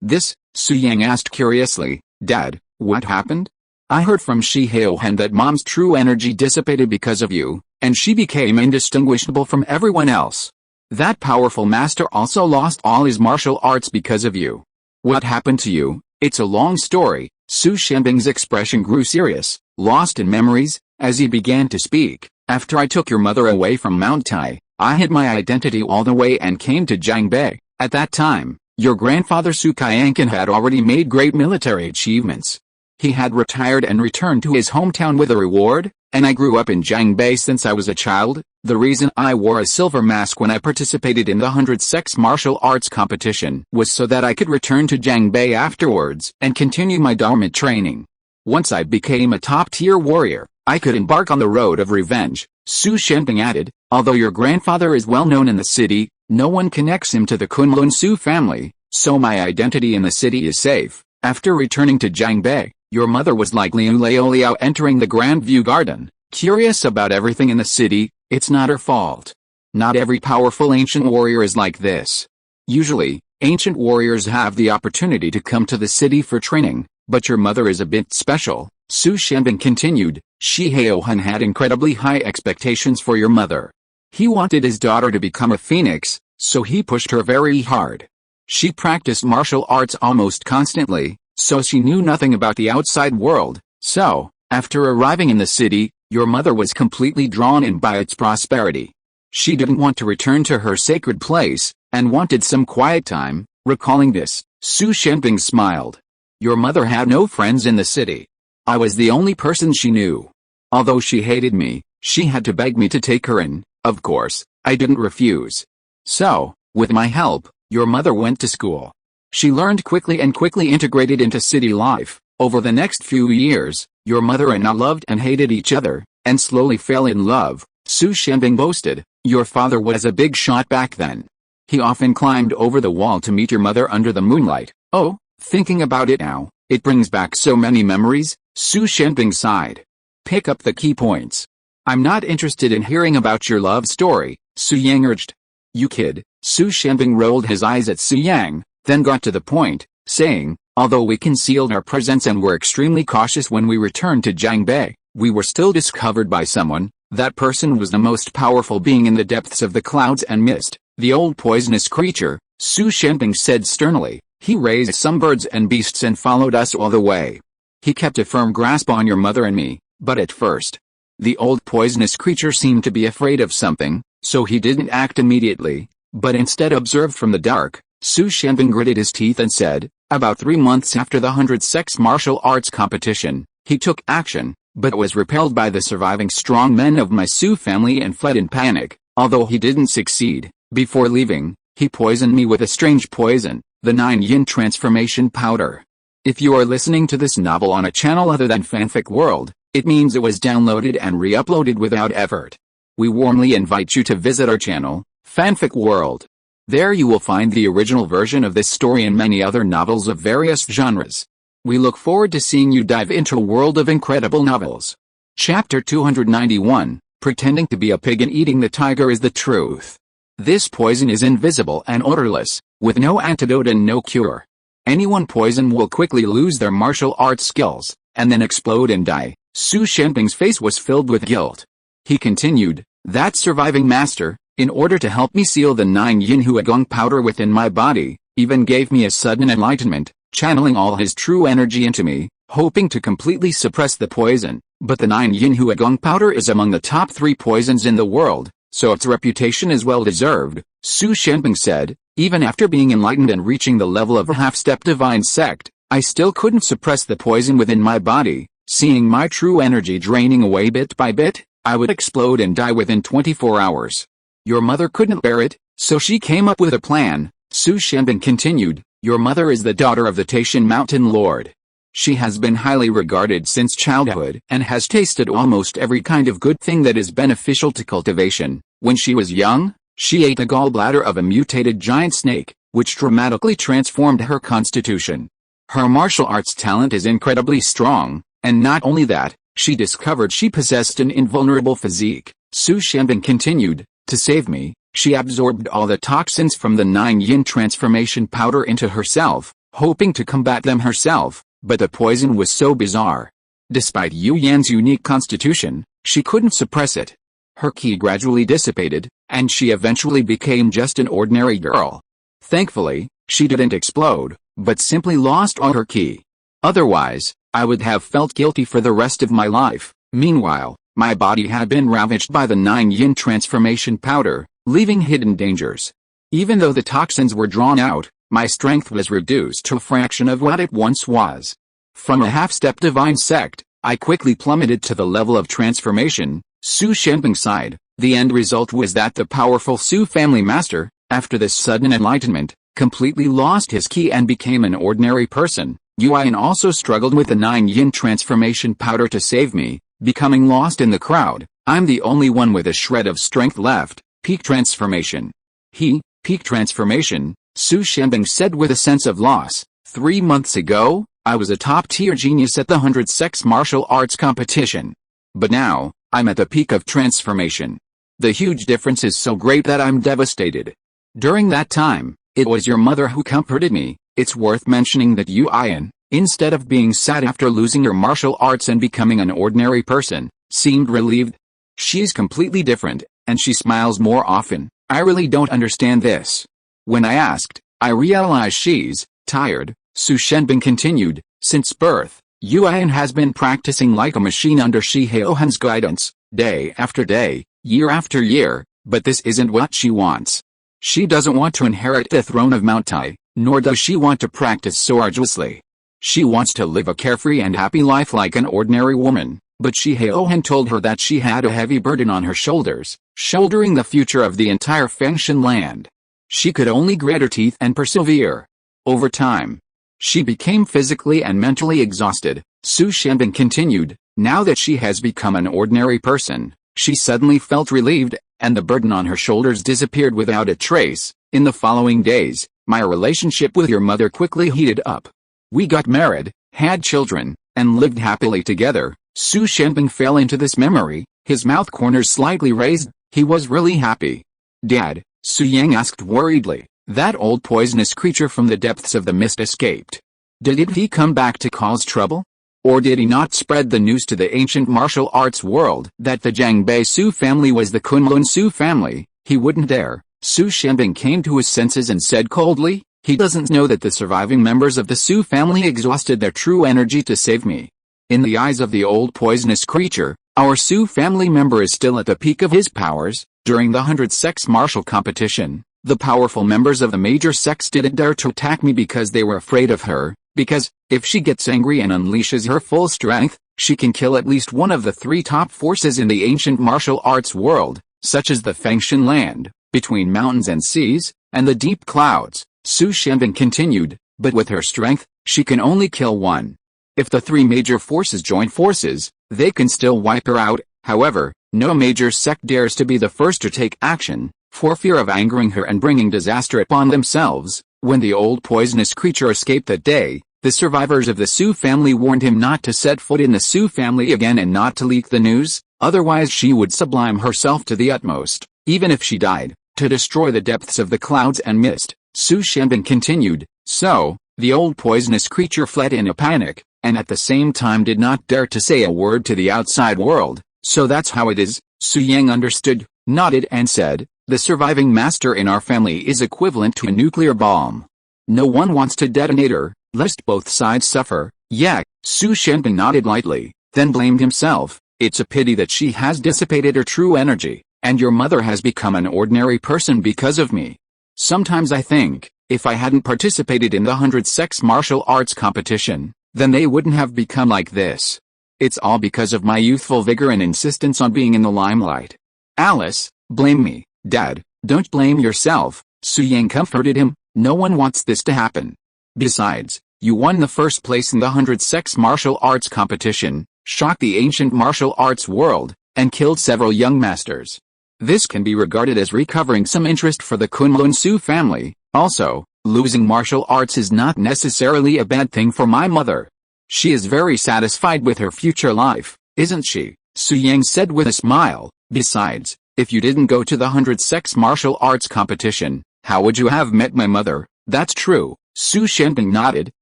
This, Su Yang asked curiously, Dad, what happened? I heard from Shi Haohan that Mom's true energy dissipated because of you, and she became indistinguishable from everyone else. That powerful master also lost all his martial arts because of you. What happened to you? It's a long story. Su Shenbing's expression grew serious, lost in memories, as he began to speak. After I took your mother away from Mount Tai, I hid my identity all the way and came to Jiangbei. At that time, your grandfather Su Qianqian had already made great military achievements. He had retired and returned to his hometown with a reward, and I grew up in Jiangbei since I was a child. The reason I wore a silver mask when I participated in the 100 sex martial arts competition was so that I could return to Jiangbei afterwards and continue my dormant training. Once I became a top-tier warrior, I could embark on the road of revenge. Su Shenbing added, although your grandfather is well known in the city, no one connects him to the Kunlun Su family, so my identity in the city is safe. After returning to Jiangbei, your mother was like Liu Laoliao entering the Grand View Garden, curious about everything in the city. It's not her fault. Not every powerful ancient warrior is like this. Usually, ancient warriors have the opportunity to come to the city for training, but your mother is a bit special. Su Shenbing continued, Shi Haohan had incredibly high expectations for your mother. He wanted his daughter to become a phoenix, so he pushed her very hard. She practiced martial arts almost constantly, so she knew nothing about the outside world. So, after arriving in the city, your mother was completely drawn in by its prosperity. She didn't want to return to her sacred place, and wanted some quiet time. Recalling this, Su Shenbing smiled. Your mother had no friends in the city. I was the only person she knew. Although she hated me, she had to beg me to take her in. Of course, I didn't refuse. So, with my help, your mother went to school. She learned quickly and quickly integrated into city life. Over the next few years, your mother and I loved and hated each other, and slowly fell in love. Su Shenbing boasted, your father was a big shot back then. He often climbed over the wall to meet your mother under the moonlight. Oh, thinking about it now, it brings back so many memories. Su Shenbing sighed. Pick up the key points. I'm not interested in hearing about your love story, Su Yang urged. You kid. Su Shenbing rolled his eyes at Su Yang, then got to the point, saying, although we concealed our presence and were extremely cautious when we returned to Jiangbei, we were still discovered by someone. That person was the most powerful being in the depths of the clouds and mist, the old poisonous creature, Su Shenbing said sternly. He raised some birds and beasts and followed us all the way. He kept a firm grasp on your mother and me, but at first, the old poisonous creature seemed to be afraid of something, so he didn't act immediately, but instead observed from the dark. Su Shenbing gritted his teeth and said, about 3 months after the 100 sex martial arts competition, he took action, but was repelled by the surviving strong men of my Su family and fled in panic. Although he didn't succeed, before leaving, he poisoned me with a strange poison, the 9 yin transformation powder. If you are listening to this novel on a channel other than Fanfic World, it means it was downloaded and re-uploaded without effort. We warmly invite you to visit our channel, Fanfic World. There you will find the original version of this story and many other novels of various genres. We look forward to seeing you dive into a world of incredible novels. Chapter 291, Pretending to be a pig and eating the tiger is the truth. This poison is invisible and odorless, with no antidote and no cure. Anyone poisoned will quickly lose their martial arts skills, and then explode and die. Su Shanping's face was filled with guilt. He continued, that surviving master, in order to help me seal the 9 yin huagong powder within my body, even gave me a sudden enlightenment, channeling all his true energy into me, hoping to completely suppress the poison. But the 9 yin huagong powder is among the top 3 poisons in the world, so its reputation is well deserved, Su Shanping said. Even after being enlightened and reaching the level of a half-step divine sect, I still couldn't suppress the poison within my body. Seeing my true energy draining away bit by bit, I would explode and die within 24 hours. Your mother couldn't bear it, so she came up with a plan, Su Shanping continued. Your mother is the daughter of the Taishan Mountain Lord. She has been highly regarded since childhood and has tasted almost every kind of good thing that is beneficial to cultivation. When she was young, she ate the gallbladder of a mutated giant snake, which dramatically transformed her constitution. Her martial arts talent is incredibly strong, and not only that, she discovered she possessed an invulnerable physique. Su Shanping continued, to save me, she absorbed all the toxins from the 9 yin transformation powder into herself, hoping to combat them herself. But the poison was so bizarre. Despite Yu Yan's unique constitution, she couldn't suppress it. Her ki gradually dissipated, and she eventually became just an ordinary girl. Thankfully, she didn't explode, but simply lost all her ki. Otherwise, I would have felt guilty for the rest of my life. Meanwhile, my body had been ravaged by the 9 yin transformation powder, leaving hidden dangers. Even though the toxins were drawn out, my strength was reduced to a fraction of what it once was. From a half-step divine sect, I quickly plummeted to the level of transformation. Su Shanping sighed. The end result was that the powerful Su family master, after this sudden enlightenment, completely lost his ki and became an ordinary person. Yuan also struggled with the 9 yin transformation powder to save me, becoming lost in the crowd. I'm the only one with a shred of strength left. Peak transformation. Peak transformation, Su Shanping said with a sense of loss. 3 months ago, I was a top-tier genius at the 100 sex martial arts competition. But now, I'm at the peak of transformation. The huge difference is so great that I'm devastated. During that time, it was your mother who comforted me. It's worth mentioning that Yuan, instead of being sad after losing her martial arts and becoming an ordinary person, seemed relieved. She's completely different, and she smiles more often. I really don't understand this. When I asked, I realized she's tired. Su Shanping continued, since birth, Yuan has been practicing like a machine under Shi Haohan's guidance, day after day, year after year, but this isn't what she wants. She doesn't want to inherit the throne of Mount Tai, nor does she want to practice so arduously. She wants to live a carefree and happy life like an ordinary woman, but Shi Haohan told her that she had a heavy burden on her shoulders, shouldering the future of the entire Fengshan land. She could only grit her teeth and persevere. Over time, she became physically and mentally exhausted. Su Shanping continued, now that she has become an ordinary person, she suddenly felt relieved, and the burden on her shoulders disappeared without a trace. In the following days, my relationship with your mother quickly heated up. We got married, had children, and lived happily together. Su Shanping fell into this memory, his mouth corners slightly raised. He was really happy. Dad, Su Yang asked worriedly. That old poisonous creature from the depths of the mist escaped. Did he come back to cause trouble? Or did he not spread the news to the ancient martial arts world that the Jiangbei Su family was the Kunlun Su family? He wouldn't dare. Su Shanping came to his senses and said coldly, he doesn't know that the surviving members of the Su family exhausted their true energy to save me. In the eyes of the old poisonous creature, our Su family member is still at the peak of his powers. During the 100 sex martial competition, the powerful members of the major sects didn't dare to attack me because they were afraid of her, because, if she gets angry and unleashes her full strength, she can kill at least one of the 3 top forces in the ancient martial arts world, such as the Fengshan land, between mountains and seas, and the deep clouds. Su Shanping continued, but with her strength, she can only kill one. If the 3 major forces join forces, they can still wipe her out. However, no major sect dares to be the first to take action. For fear of angering her and bringing disaster upon themselves, when the old poisonous creature escaped that day, the survivors of the Su family warned him not to set foot in the Su family again and not to leak the news, otherwise she would sublime herself to the utmost, even if she died, to destroy the depths of the clouds and mist. Su Shenbin continued, so, the old poisonous creature fled in a panic, and at the same time did not dare to say a word to the outside world. So that's how it is. Su Yang understood, nodded and said, the surviving master in our family is equivalent to a nuclear bomb. No one wants to detonate her, lest both sides suffer. Yeah, Su Shenbin nodded lightly, then blamed himself. It's a pity that she has dissipated her true energy, and your mother has become an ordinary person because of me. Sometimes I think, if I hadn't participated in the 100 sex martial arts competition, then they wouldn't have become like this. It's all because of my youthful vigor and insistence on being in the limelight. Alice, blame me, Dad, don't blame yourself. Su Yang comforted him, no one wants this to happen. Besides, you won the first place in the 100 sex martial arts competition, shocked the ancient martial arts world, and killed several young masters. This can be regarded as recovering some interest for the Kunlun Su family. Also, losing martial arts is not necessarily a bad thing for my mother. She is very satisfied with her future life, isn't she? Su Yang said with a smile. Besides, if you didn't go to the 100 sex martial arts competition, how would you have met my mother? That's true. Su Shenbin nodded,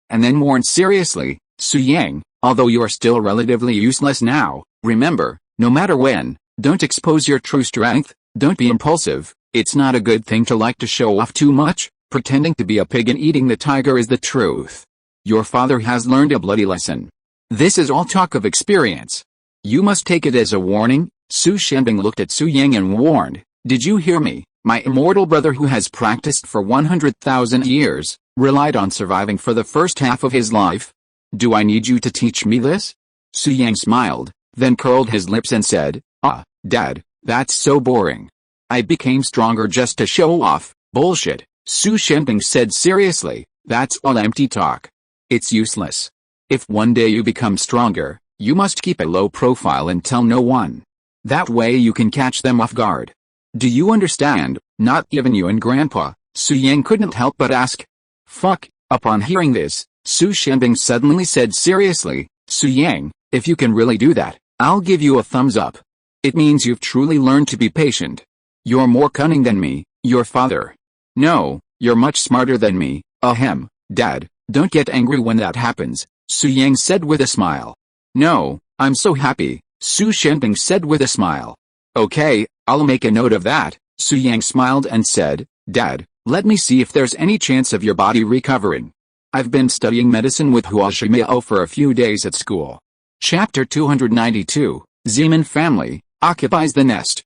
and then warned seriously, Su Yang, although you are still relatively useless now, remember, no matter when, don't expose your true strength, don't be impulsive. It's not a good thing to like to show off too much. Pretending to be a pig and eating the tiger is the truth. Your father has learned a bloody lesson. This is all talk of experience. You must take it as a warning. Su Shenbin looked at Su Yang and warned, did you hear me? My immortal brother who has practiced for 100,000 years, relied on surviving for the first half of his life. Do I need you to teach me this? Su Yang smiled, then curled his lips and said, Dad, that's so boring. I became stronger just to show off. Bullshit. Su Shenbin said seriously, that's all empty talk. It's useless. If one day you become stronger, you must keep a low profile and tell no one. That way you can catch them off guard. Do you understand? Not even you and Grandpa. Su Yang couldn't help but ask. Fuck. Upon hearing this, Su Shenbin suddenly said seriously, Su Yang, if you can really do that, I'll give you a thumbs up. It means you've truly learned to be patient. You're more cunning than me, your father. No, you're much smarter than me. Ahem, Dad, don't get angry when that happens, Su Yang said with a smile. No, I'm so happy, Su Shenbin said with a smile. Okay, I'll make a note of that. Su Yang smiled and said, Dad, let me see if there's any chance of your body recovering. I've been studying medicine with Hua Shimao for a few days at school. Chapter 292, Zeman family, occupies the nest.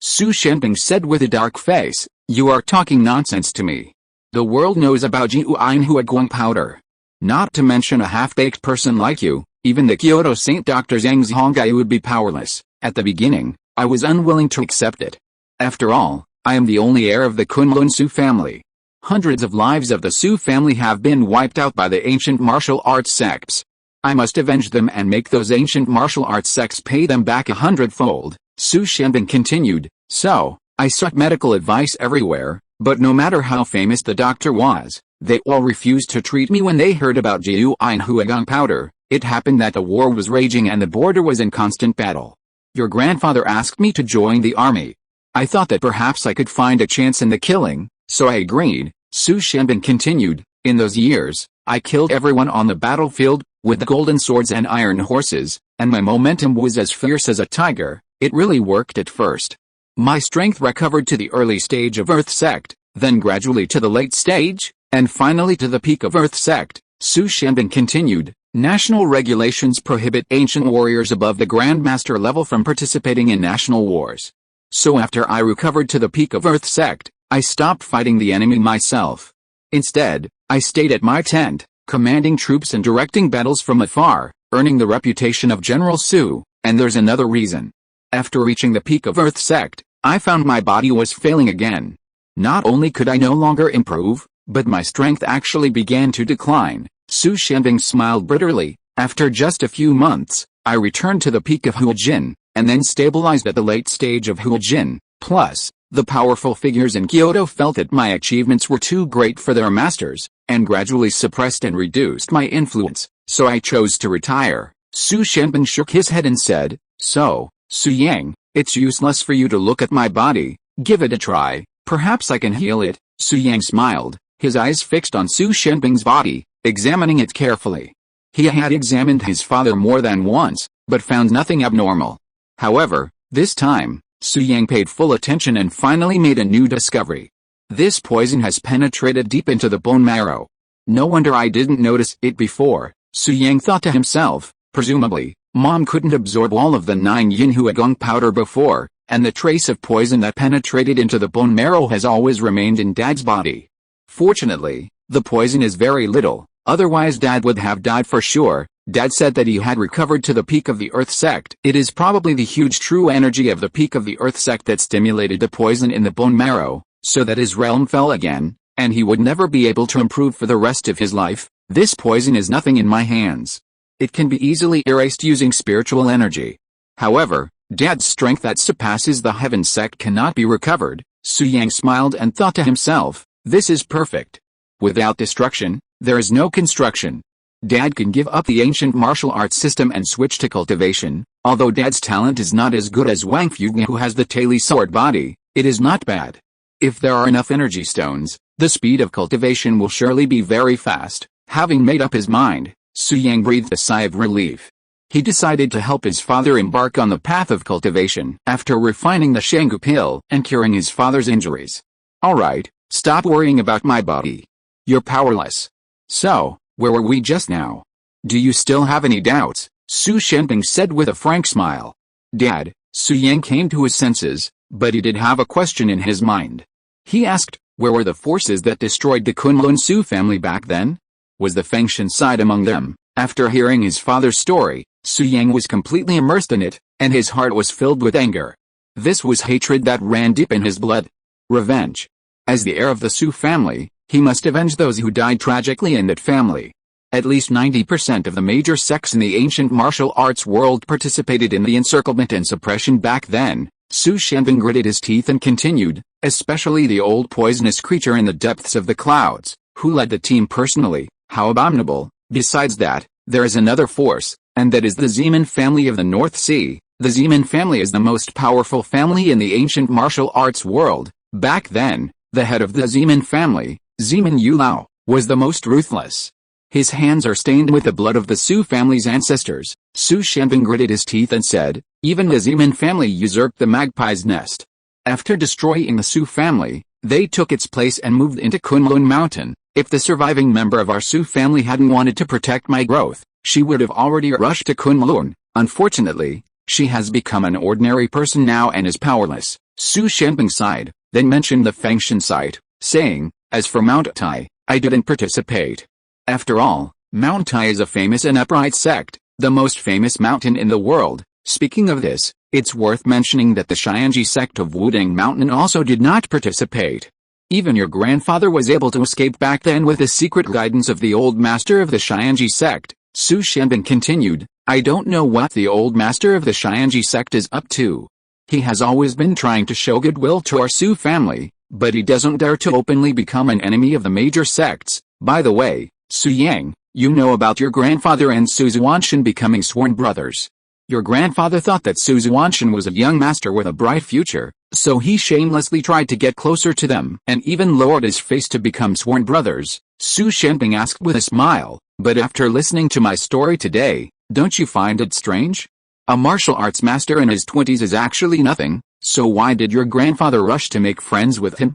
Su Shenbin said with a dark face, you are talking nonsense to me. The world knows about Jiu'in Huaguang powder. Not to mention a half-baked person like you, even the Kyoto Saint Dr. Zhang Zhonggai would be powerless. At the beginning, I was unwilling to accept it. After all, I am the only heir of the Kunlun Su family. Hundreds of lives of the Su family have been wiped out by the ancient martial arts sects. I must avenge them and make those ancient martial arts sects pay them back 100-fold. Su Shenbin continued, so, I sought medical advice everywhere, but no matter how famous the doctor was, they all refused to treat me when they heard about Jiu'in Huaguang powder. It happened that the war was raging and the border was in constant battle. Your grandfather asked me to join the army. I thought that perhaps I could find a chance in the killing, so I agreed. Su Shenbin continued, in those years, I killed everyone on the battlefield, with golden swords and iron horses, and my momentum was as fierce as a tiger. It really worked at first. My strength recovered to the early stage of Earth Sect, then gradually to the late stage, and finally to the peak of Earth Sect. Su Shenbin continued, national regulations prohibit ancient warriors above the Grandmaster level from participating in national wars. So after I recovered to the peak of Earth Sect, I stopped fighting the enemy myself. Instead, I stayed at my tent, commanding troops and directing battles from afar, earning the reputation of General Su. And there's another reason. After reaching the peak of Earth Sect, I found my body was failing again. Not only could I no longer improve, but my strength actually began to decline. Su Shenbin smiled bitterly. After just a few months, I returned to the peak of Huajin, and then stabilized at the late stage of Huajin. Plus, The powerful figures in Kyoto felt that my achievements were too great for their masters, and gradually suppressed and reduced my influence, so I chose to retire. Su Shenping shook his head and said, "So, Su Yang, it's useless for you to look at my body. Give it a try, perhaps I can heal it." Su Yang smiled, his eyes fixed on Su Shenping's body, examining it carefully. He had examined his father more than once, but found nothing abnormal. However, this time, Su Yang paid full attention and finally made a new discovery. This poison has penetrated deep into the bone marrow. No wonder I didn't notice it before, Su Yang thought to himself. Presumably, Mom couldn't absorb all of the 9 yin huagong powder before, and the trace of poison that penetrated into the bone marrow has always remained in Dad's body. Fortunately, the poison is very little, otherwise Dad would have died for sure. Dad said that he had recovered to the peak of the Earth sect. It is probably the huge true energy of the peak of the Earth sect that stimulated the poison in the bone marrow, so that his realm fell again, and he would never be able to improve for the rest of his life. This poison is nothing in my hands. It can be easily erased using spiritual energy. However, Dad's strength that surpasses the heaven sect cannot be recovered. Su Yang smiled and thought to himself, this is perfect. Without destruction, there is no construction. Dad can give up the ancient martial arts system and switch to cultivation. Although Dad's talent is not as good as Wang Fuge, who has the Taili sword body, it is not bad. If there are enough energy stones, the speed of cultivation will surely be very fast. Having made up his mind, Su Yang breathed a sigh of relief. He decided to help his father embark on the path of cultivation after refining the Shangu pill and curing his father's injuries. Alright, stop worrying about my body. You're powerless. So, where were we just now? Do you still have any doubts? Su Shenping said with a frank smile. Dad, Su Yang came to his senses, but he did have a question in his mind. He asked, where were the forces that destroyed the Kunlun Su family back then? Was the Fengshan side among them? After hearing his father's story, Su Yang was completely immersed in it, and his heart was filled with anger. This was hatred that ran deep in his blood. Revenge. As the heir of the Su family, he must avenge those who died tragically in that family. At least 90% of the major sects in the ancient martial arts world participated in the encirclement and suppression back then. Su Shenping gritted his teeth and continued, especially the old poisonous creature in the depths of the clouds, who led the team personally. How abominable. Besides that, there is another force, and that is the Zeman family of the North Sea. The Zeman family is the most powerful family in the ancient martial arts world. Back then, the head of the Zeman family, Zeman Yulao, was the most ruthless. His hands are stained with the blood of the Su family's ancestors. Su Shenping gritted his teeth and said, even the Zeman family usurped the magpie's nest. After destroying the Su family, they took its place and moved into Kunlun Mountain. If the surviving member of our Su family hadn't wanted to protect my growth, she would have already rushed to Kunlun. Unfortunately, she has become an ordinary person now and is powerless. Su Shenping sighed, then mentioned the Fengshan site, saying, as for Mount Tai, I didn't participate. After all, Mount Tai is a famous and upright sect, the most famous mountain in the world. Speaking of this, it's worth mentioning that the Xianji sect of Wudang Mountain also did not participate. Even your grandfather was able to escape back then with the secret guidance of the old master of the Xianji sect. Su Shenping continued, I don't know what the old master of the Xianji sect is up to. He has always been trying to show goodwill to our Su family, but he doesn't dare to openly become an enemy of the major sects. By the way, Su Yang, you know about your grandfather and Su Xuantian becoming sworn brothers. Your grandfather thought that Su Xuantian was a young master with a bright future, so he shamelessly tried to get closer to them and even lowered his face to become sworn brothers. Su Shenping asked with a smile, but after listening to my story today, don't you find it strange? A martial arts master in his 20s is actually nothing, so why did your grandfather rush to make friends with him?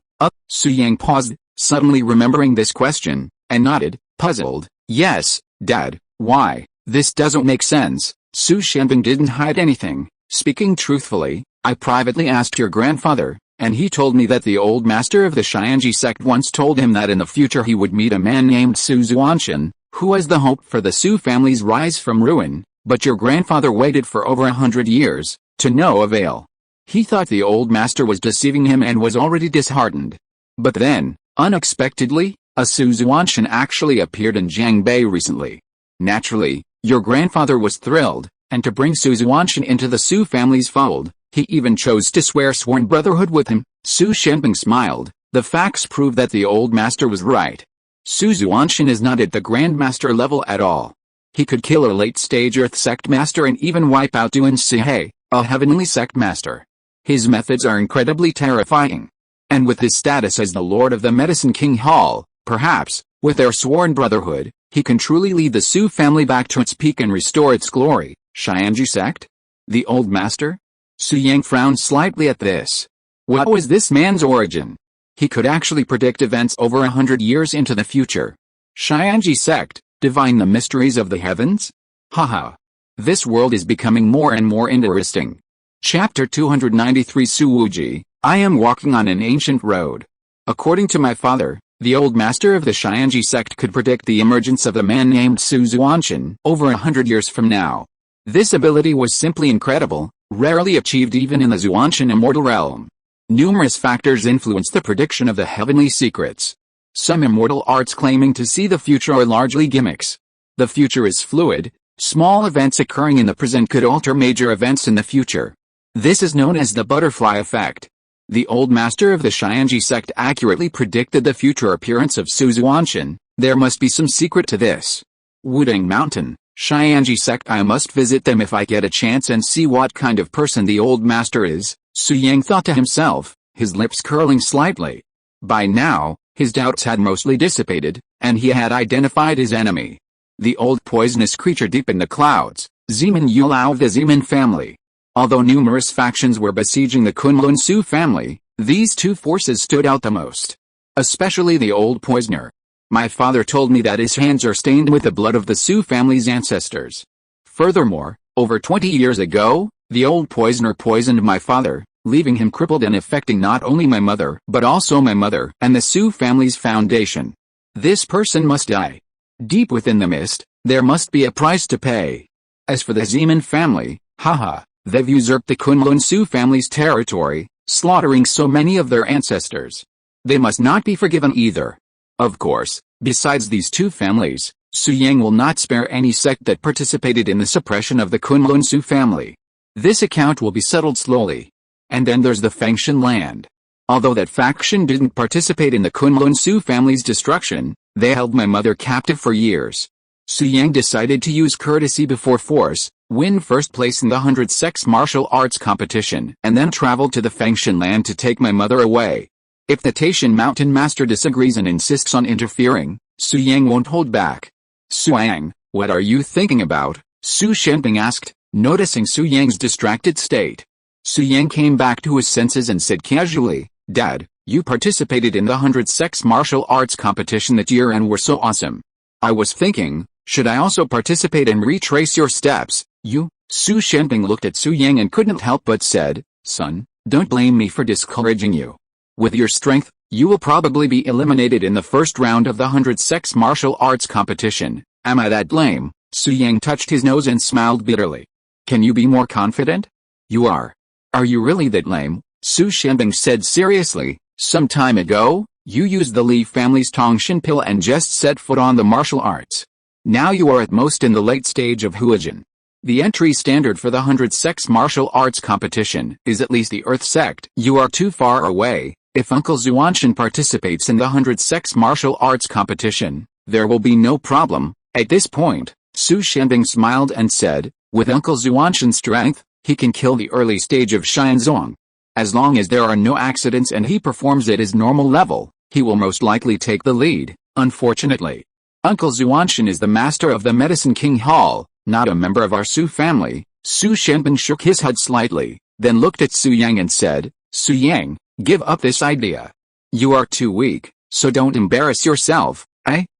Su Yang paused, suddenly remembering this question, and nodded, puzzled. Yes, Dad, why? This doesn't make sense. Su Shenping didn't hide anything. Speaking truthfully, I privately asked your grandfather, and he told me that the old master of the Xianji sect once told him that in the future he would meet a man named Su Xuantian, who was the hope for the Su family's rise from ruin, but your grandfather waited for over 100 years, to no avail. He thought the old master was deceiving him and was already disheartened. But then, unexpectedly, a Su Xuantian actually appeared in Jiangbei recently. Naturally, your grandfather was thrilled, and to bring Su Xuantian into the Su family's fold, He even chose to swear sworn brotherhood with him. Su Shenping smiled. The facts prove that the old master was right. Su Xuantian is not at the Grandmaster level at all. He could kill a late-stage Earth Sect Master and even wipe out Duan Sihei, a Heavenly Sect Master. His methods are incredibly terrifying. And with his status as the Lord of the Medicine King Hall, perhaps, with their sworn brotherhood, he can truly lead the Su family back to its peak and restore its glory. Xianji sect? The old master? Su Yang frowned slightly at this. What was this man's origin? He could actually predict events over 100 years into the future. Xianji sect, divine the mysteries of the heavens? Haha. This world is becoming more and more interesting. Chapter 293 Su Wuji, I am walking on an ancient road. According to my father, the old master of the Xianji sect could predict the emergence of a man named Su Xuantian over 100 years from now. This ability was simply incredible, rarely achieved even in the Xuantian immortal realm. Numerous factors influence the prediction of the heavenly secrets. Some immortal arts claiming to see the future are largely gimmicks. The future is fluid. Small events occurring in the present could alter major events in the future. This is known as the butterfly effect. The old master of the Xianji sect accurately predicted the future appearance of Su Xuantian. There must be some secret to this. Wudang Mountain, Xianji sect. I must visit them if I get a chance and see what kind of person the old master is, Su Yang thought to himself, his lips curling slightly. By now, his doubts had mostly dissipated, and he had identified his enemy. The old poisonous creature deep in the clouds, Zeman Yulao of the Zeman family. Although numerous factions were besieging the Kunlun Su family, these two forces stood out the most. Especially the old poisoner. My father told me that his hands are stained with the blood of the Su family's ancestors. Furthermore, over 20 years ago, the old poisoner poisoned my father, leaving him crippled and affecting not only my mother but also my mother and the Su family's foundation. This person must die. Deep within the mist, there must be a price to pay. As for the Zeman family, haha, they've usurped the Kunlun Su family's territory, slaughtering so many of their ancestors. They must not be forgiven either. Of course, besides these two families, Su Yang will not spare any sect that participated in the suppression of the Kunlun Su family. This account will be settled slowly. And then there's the Fengshan land. Although that faction didn't participate in the Kunlun Su family's destruction, they held my mother captive for years. Su Yang decided to use courtesy before force, win first place in the 100 sex martial arts competition, and then travel to the Fengshan land to take my mother away. If the Taishan mountain master disagrees and insists on interfering, Su Yang won't hold back. Su Yang, what are you thinking about? Su Shenping asked, noticing Su Yang's distracted state. Su Yang came back to his senses and said casually, Dad, you participated in the 100 sex martial arts competition that year and were so awesome. I was thinking, should I also participate and retrace your steps? You? Su Shenping looked at Su Yang and couldn't help but said, Son, don't blame me for discouraging you. With your strength, you will probably be eliminated in the first round of the 100 sex martial arts competition. Am I that lame? Su Yang touched his nose and smiled bitterly. Can you be more confident? You are. Are you really that lame? Su Shenping said seriously. Some time ago, you used the Li family's Tongshan pill and just set foot on the martial arts. Now you are at most in the late stage of Huajin. The entry standard for the 100 sex martial arts competition is at least the Earth sect. You are too far away. If Uncle Xuantian participates in the 100 sex martial arts competition, there will be no problem. At this point, Su Shenping smiled and said, with Uncle Xuantian's strength, he can kill the early stage of Xianzong. As long as there are no accidents and he performs at his normal level, he will most likely take the lead. Unfortunately, Uncle Xuantian is the master of the Medicine King Hall, not a member of our Su family. Su Shenping shook his head slightly, then looked at Su Yang and said, Su Yang, give up this idea. You are too weak, so don't embarrass yourself.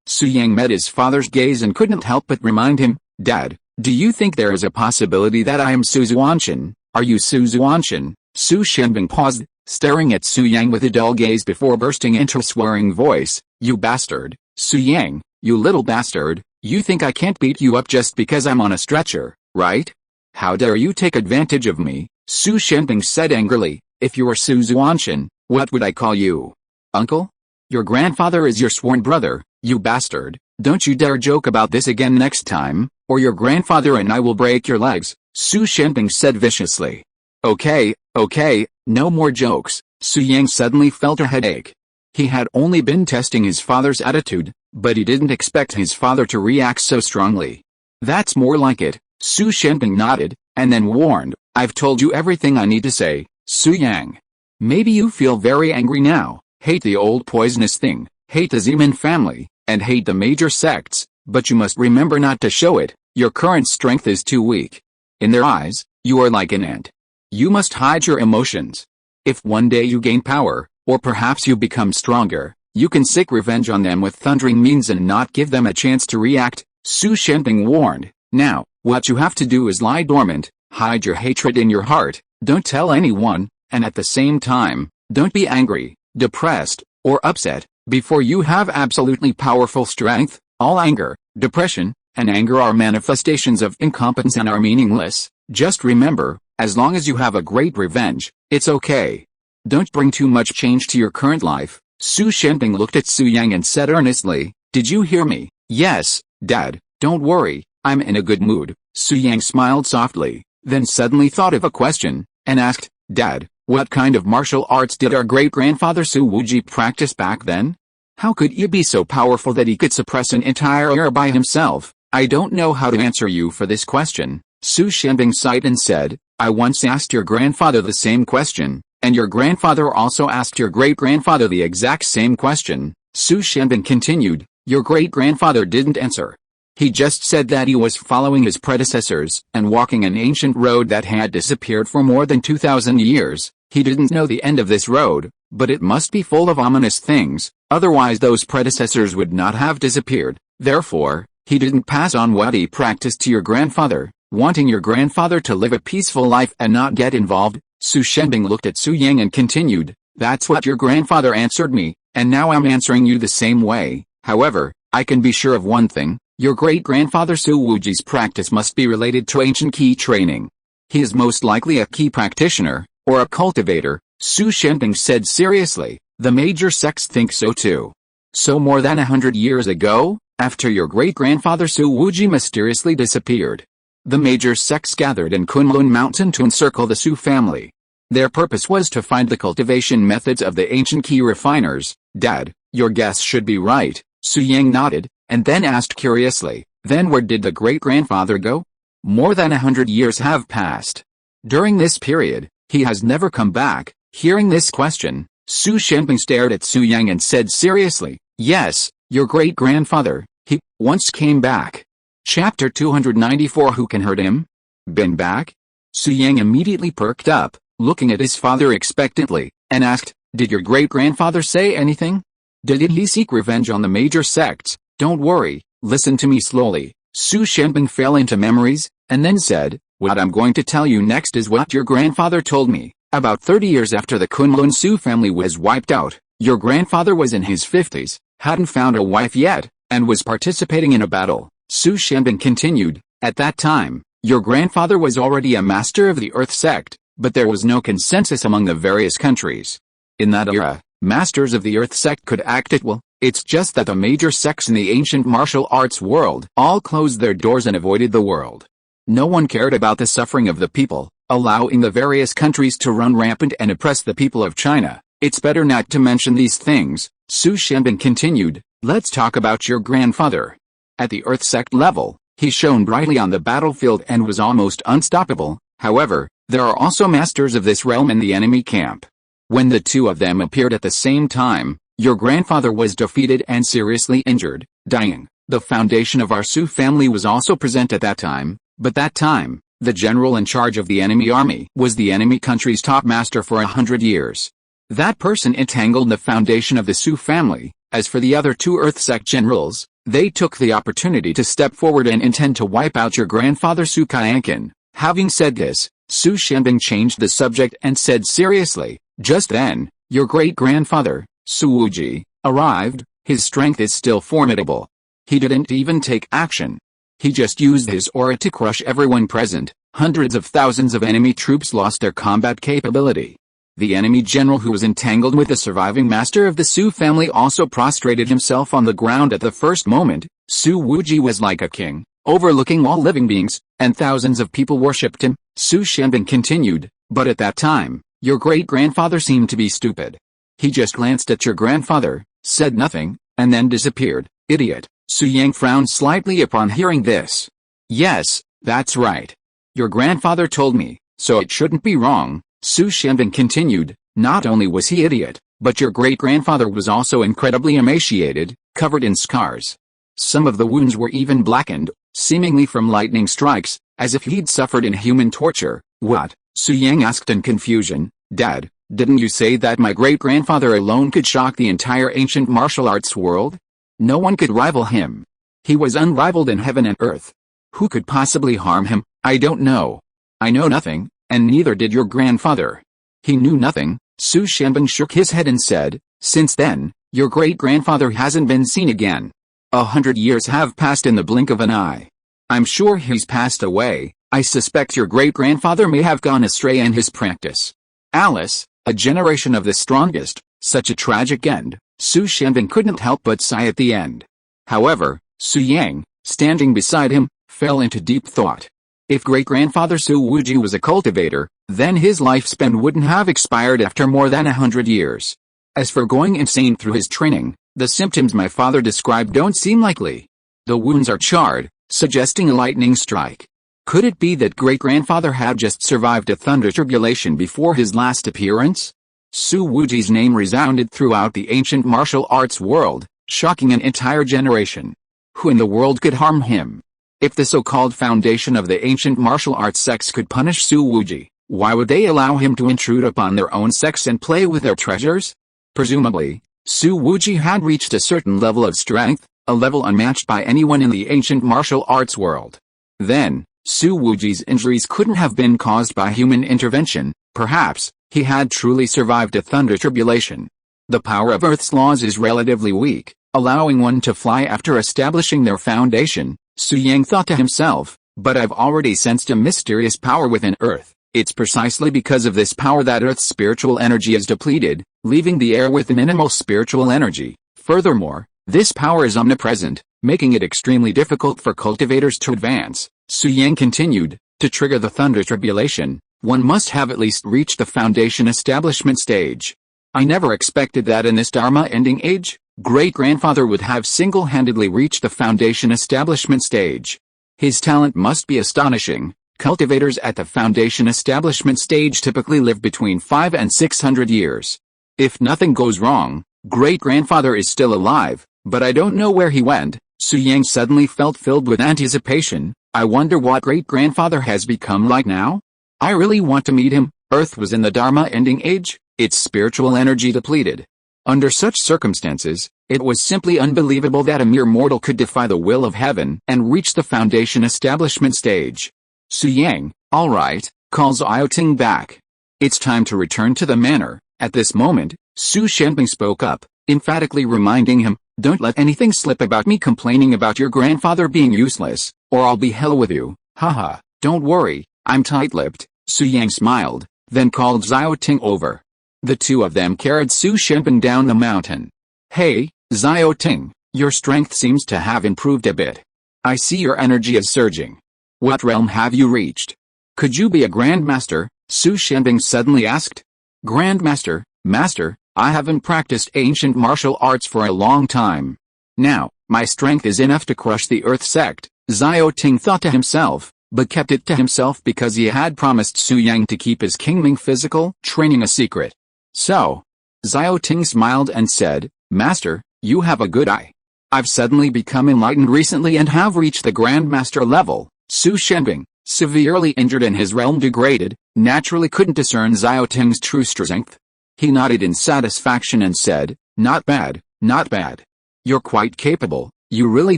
Su Yang met his father's gaze and couldn't help but remind him, Dad, do you think there is a possibility that I am Su Xuantian? Are you Su Xuantian? Su Shenping paused, staring at Su Yang with a dull gaze before bursting into a swearing voice. You bastard, Su Yang, you little bastard, you think I can't beat you up just because I'm on a stretcher, right? How dare you take advantage of me? Su Shenping said angrily. If you were Su Xuantian, what would I call you? Uncle? Your grandfather is your sworn brother, you bastard. Don't you dare joke about this again next time, or your grandfather and I will break your legs, Su Shenping said viciously. Okay, okay, no more jokes. Su Yang suddenly felt a headache. He had only been testing his father's attitude, but he didn't expect his father to react so strongly. That's more like it. Su Shenping nodded, and then warned, I've told you everything I need to say, Su Yang. Maybe you feel very angry now, hate the old poisonous thing, hate the Zeman family, and hate the major sects, but you must remember not to show it. Your current strength is too weak. In their eyes, you are like an ant. You must hide your emotions. If one day you gain power, or perhaps you become stronger, you can seek revenge on them with thundering means and not give them a chance to react, Su Shenping warned. Now, what you have to do is lie dormant, hide your hatred in your heart, don't tell anyone, and at the same time, don't be angry, depressed, or upset, before you have absolutely powerful strength. All anger, depression, and anger are manifestations of incompetence and are meaningless. Just remember, as long as you have a great revenge, it's okay. Don't bring too much change to your current life. Su Shenping looked at Su Yang and said earnestly, did you hear me? Yes, Dad, don't worry, I'm in a good mood. Su Yang smiled softly, then suddenly thought of a question, and asked, Dad, what kind of martial arts did our great-grandfather Su Wuji practice back then? How could he be so powerful that he could suppress an entire era by himself? I don't know how to answer you for this question. Su Shenping sighed and said, I once asked your grandfather the same question, and your grandfather also asked your great-grandfather the exact same question. Su Shenping continued, your great-grandfather didn't answer. He just said that he was following his predecessors and walking an ancient road that had disappeared for more than 2,000 years. He didn't know the end of this road, but it must be full of ominous things, otherwise those predecessors would not have disappeared. Therefore, he didn't pass on what he practiced to your grandfather, wanting your grandfather to live a peaceful life and not get involved. Su Shenping looked at Su Yang and continued, that's what your grandfather answered me, and now I'm answering you the same way. However, I can be sure of one thing, your great-grandfather Su Wuji's practice must be related to ancient key training. He is most likely a key practitioner, or a cultivator, Su Shenping said seriously. The major sects think so too. So more than 100 years ago, after your great-grandfather Su Wuji mysteriously disappeared, the major sects gathered in Kunlun Mountain to encircle the Su family. Their purpose was to find the cultivation methods of the ancient key refiners. Dad, your guess should be right. Su Yang nodded, and then asked curiously, then where did the great-grandfather go? More than 100 years have passed. During this period, he has never come back. Hearing this question, Su Shenping stared at Su Yang and said seriously, yes, your great-grandfather, he once came back. Chapter 294 Who can hurt him? Been back? Su Yang immediately perked up, looking at his father expectantly, and asked, did your great-grandfather say anything? Did he seek revenge on the major sects? Don't worry, listen to me slowly. Su Shenping fell into memories, and then said, what I'm going to tell you next is what your grandfather told me. About 30 years after the Kunlun Su family was wiped out, your grandfather was in his 50s, hadn't found a wife yet, and was participating in a battle. Su Shenping continued, at that time, your grandfather was already a master of the Earth sect, but there was no consensus among the various countries. In that era, masters of the Earth sect could act at will. It's just that the major sects in the ancient martial arts world all closed their doors and avoided the world. No one cared about the suffering of the people, allowing the various countries to run rampant and oppress the people of China. It's better not to mention these things. Su Shenping continued, let's talk about your grandfather. At the Earth sect level, he shone brightly on the battlefield and was almost unstoppable. However, there are also masters of this realm in the enemy camp. When the two of them appeared at the same time, your grandfather was defeated and seriously injured, dying. The foundation of our Su family was also present at that time, but that time, the general in charge of the enemy army was the enemy country's top master for 100 years. That person entangled the foundation of the Su family. As for the other two Earth sect generals, they took the opportunity to step forward and intend to wipe out your grandfather Su Qianqian. Having said this, Su Shenping changed the subject and said seriously, just then, your great-grandfather, Su Wuji, arrived. His strength is still formidable. He didn't even take action. He just used his aura to crush everyone present. Hundreds of thousands of enemy troops lost their combat capability. The enemy general who was entangled with the surviving master of the Su family also prostrated himself on the ground at the first moment. Su Wuji was like a king, overlooking all living beings, and thousands of people worshipped him. Su Shenping continued, But at that time, your great-grandfather seemed to be stupid. He just glanced at your grandfather, said nothing, and then disappeared. Idiot. Su Yang frowned slightly upon hearing this. Yes, that's right. Your grandfather told me, so it shouldn't be wrong, Su Shenbing continued. Not only was he idiot, but your great-grandfather was also incredibly emaciated, covered in scars. Some of the wounds were even blackened, seemingly from lightning strikes, as if he'd suffered inhuman torture. What? Su Yang asked in confusion. Dad, didn't you say that my great-grandfather alone could shock the entire ancient martial arts world? No one could rival him. He was unrivaled in heaven and earth. Who could possibly harm him? I don't know. I know nothing, and neither did your grandfather. He knew nothing. Su Shenbing shook his head and said, since then, your great-grandfather hasn't been seen again. 100 years have passed in the blink of an eye. I'm sure he's passed away. I suspect your great-grandfather may have gone astray in his practice. Alice, a generation of the strongest, such a tragic end. Su Shenbing couldn't help but sigh at the end. However, Su Yang, standing beside him, fell into deep thought. If great-grandfather Su Wuji was a cultivator, then his lifespan wouldn't have expired after more than 100 years. As for going insane through his training, the symptoms my father described don't seem likely. The wounds are charred, suggesting a lightning strike. Could it be that great-grandfather had just survived a thunder tribulation before his last appearance? Su Wuji's name resounded throughout the ancient martial arts world, shocking an entire generation. Who in the world could harm him? If the so-called foundation of the ancient martial arts sects could punish Su Wuji, why would they allow him to intrude upon their own sects and play with their treasures? Presumably, Su Wuji had reached a certain level of strength, a level unmatched by anyone in the ancient martial arts world. Then, Su Wuji's injuries couldn't have been caused by human intervention. Perhaps he had truly survived a thunder tribulation. The power of Earth's laws is relatively weak, allowing one to fly after establishing their foundation, Su Yang thought to himself, but I've already sensed a mysterious power within Earth. It's precisely because of this power that Earth's spiritual energy is depleted, leaving the air with minimal spiritual energy. Furthermore, this power is omnipresent, making it extremely difficult for cultivators to advance. Su Yang continued, to trigger the thunder tribulation, one must have at least reached the foundation establishment stage. I never expected that in this Dharma ending age, great-grandfather would have single-handedly reached the foundation establishment stage. His talent must be astonishing. Cultivators at the foundation establishment stage typically live between 500 and 600 years. If nothing goes wrong, great-grandfather is still alive, but I don't know where he went. Su Yang suddenly felt filled with anticipation. I wonder what great-grandfather has become like now? I really want to meet him. Earth was in the Dharma ending age, its spiritual energy depleted. Under such circumstances, it was simply unbelievable that a mere mortal could defy the will of heaven and reach the foundation establishment stage. Su Yang, all right, calls Xiaoting back. It's time to return to the manor. At this moment, Su Shenbing spoke up, emphatically reminding him, don't let anything slip about me complaining about your grandfather being useless, or I'll be hell with you. Haha, don't worry, I'm tight-lipped. Su Yang smiled, then called Xiaoting over. The two of them carried Su Shenbing down the mountain. Hey, Xiaoting, your strength seems to have improved a bit. I see your energy is surging. What realm have you reached? Could you be a grandmaster? Su Shenbing suddenly asked. Grandmaster, master, I haven't practiced ancient martial arts for a long time. Now, my strength is enough to crush the Earth sect, Xiaoting thought to himself, but kept it to himself because he had promised Su Yang to keep his Kingming physical training a secret. So, Xiaoting smiled and said, Master, you have a good eye. I've suddenly become enlightened recently and have reached the Grandmaster level. Su Shenbing, severely injured and his realm degraded, naturally couldn't discern Xiaoting's true strength. He nodded in satisfaction and said, not bad, not bad. You're quite capable, you really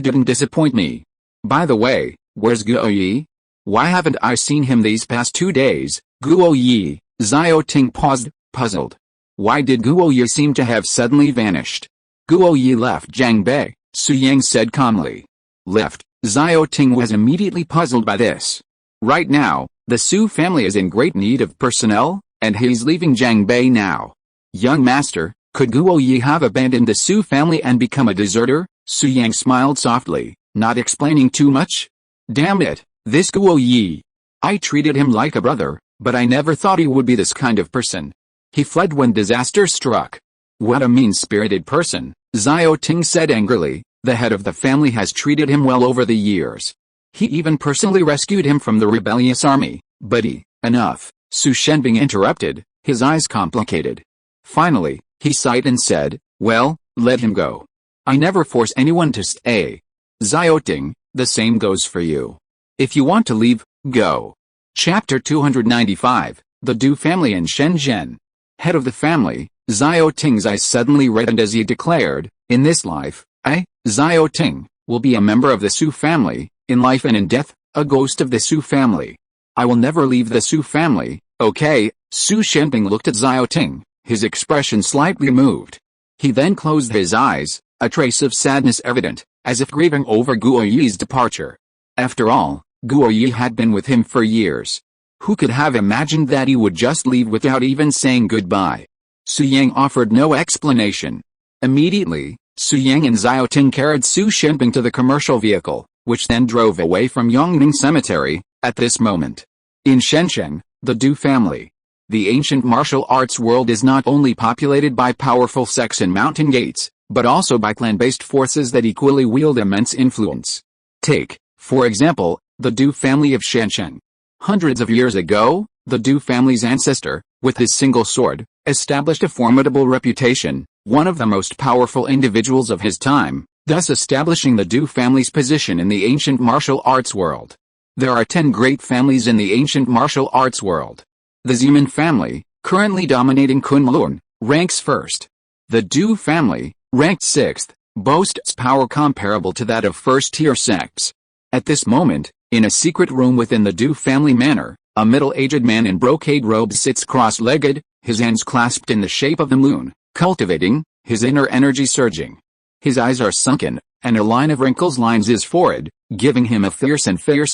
didn't disappoint me. By the way, where's Guo Yi? Why haven't I seen him these past 2 days? Guo Yi, Xiaoting paused, puzzled. Why did Guo Yi seem to have suddenly vanished? Guo Yi left Jiangbei, Su Yang said calmly. Left, Xiaoting was immediately puzzled by this. Right now, the Su family is in great need of personnel, and he's leaving Jiangbei now. Young master, could Guo Yi have abandoned the Su family and become a deserter? Su Yang smiled softly, not explaining too much. Damn it, this Guo Yi. I treated him like a brother, But I never thought he would be this kind of person. He fled when disaster struck. What a mean-spirited person, Xiao Ting said angrily. The head of the family has treated him well over the years. He even personally rescued him from the rebellious army. But enough, Su Shenbing interrupted, his eyes complicated. Finally, he sighed and said, well, let him go. I never force anyone to stay. Xiao Ting, the same goes for you. If you want to leave, go. Chapter 295, The Du Family in Shenzhen. Head of the family, Xiao Ting's eyes suddenly reddened as he declared, in this life, I, Xiao Ting, will be a member of the Su family, in life and in death, a ghost of the Su family. I will never leave the Su family, okay? Su Shenbing looked at Xiao Ting, his expression slightly moved. He then closed his eyes, a trace of sadness evident, as if grieving over Guo Yi's departure. After all, Guo Yi had been with him for years. Who could have imagined that he would just leave without even saying goodbye? Su Yang offered no explanation. Immediately, Su Yang and Xiao Ting carried Su Shenbing to the commercial vehicle, which then drove away from Yongning Cemetery. At this moment, in Shenzhen, the Du family. The ancient martial arts world is not only populated by powerful sects and mountain gates, but also by clan-based forces that equally wield immense influence. Take, for example, the Du family of Shenzhen. Hundreds of years ago, the Du family's ancestor, with his single sword, established a formidable reputation, one of the most powerful individuals of his time, thus establishing the Du family's position in the ancient martial arts world. There are 10 great families in the ancient martial arts world. The Zeman family, currently dominating Kunlun, ranks first. The Du family, ranked 6th, boasts power comparable to that of first-tier sects. At this moment, in a secret room within the Du family manor, a middle-aged man in brocade robes sits cross-legged, his hands clasped in the shape of the moon, cultivating, his inner energy surging. His eyes are sunken, and a line of wrinkles lines his forehead, giving him a fierce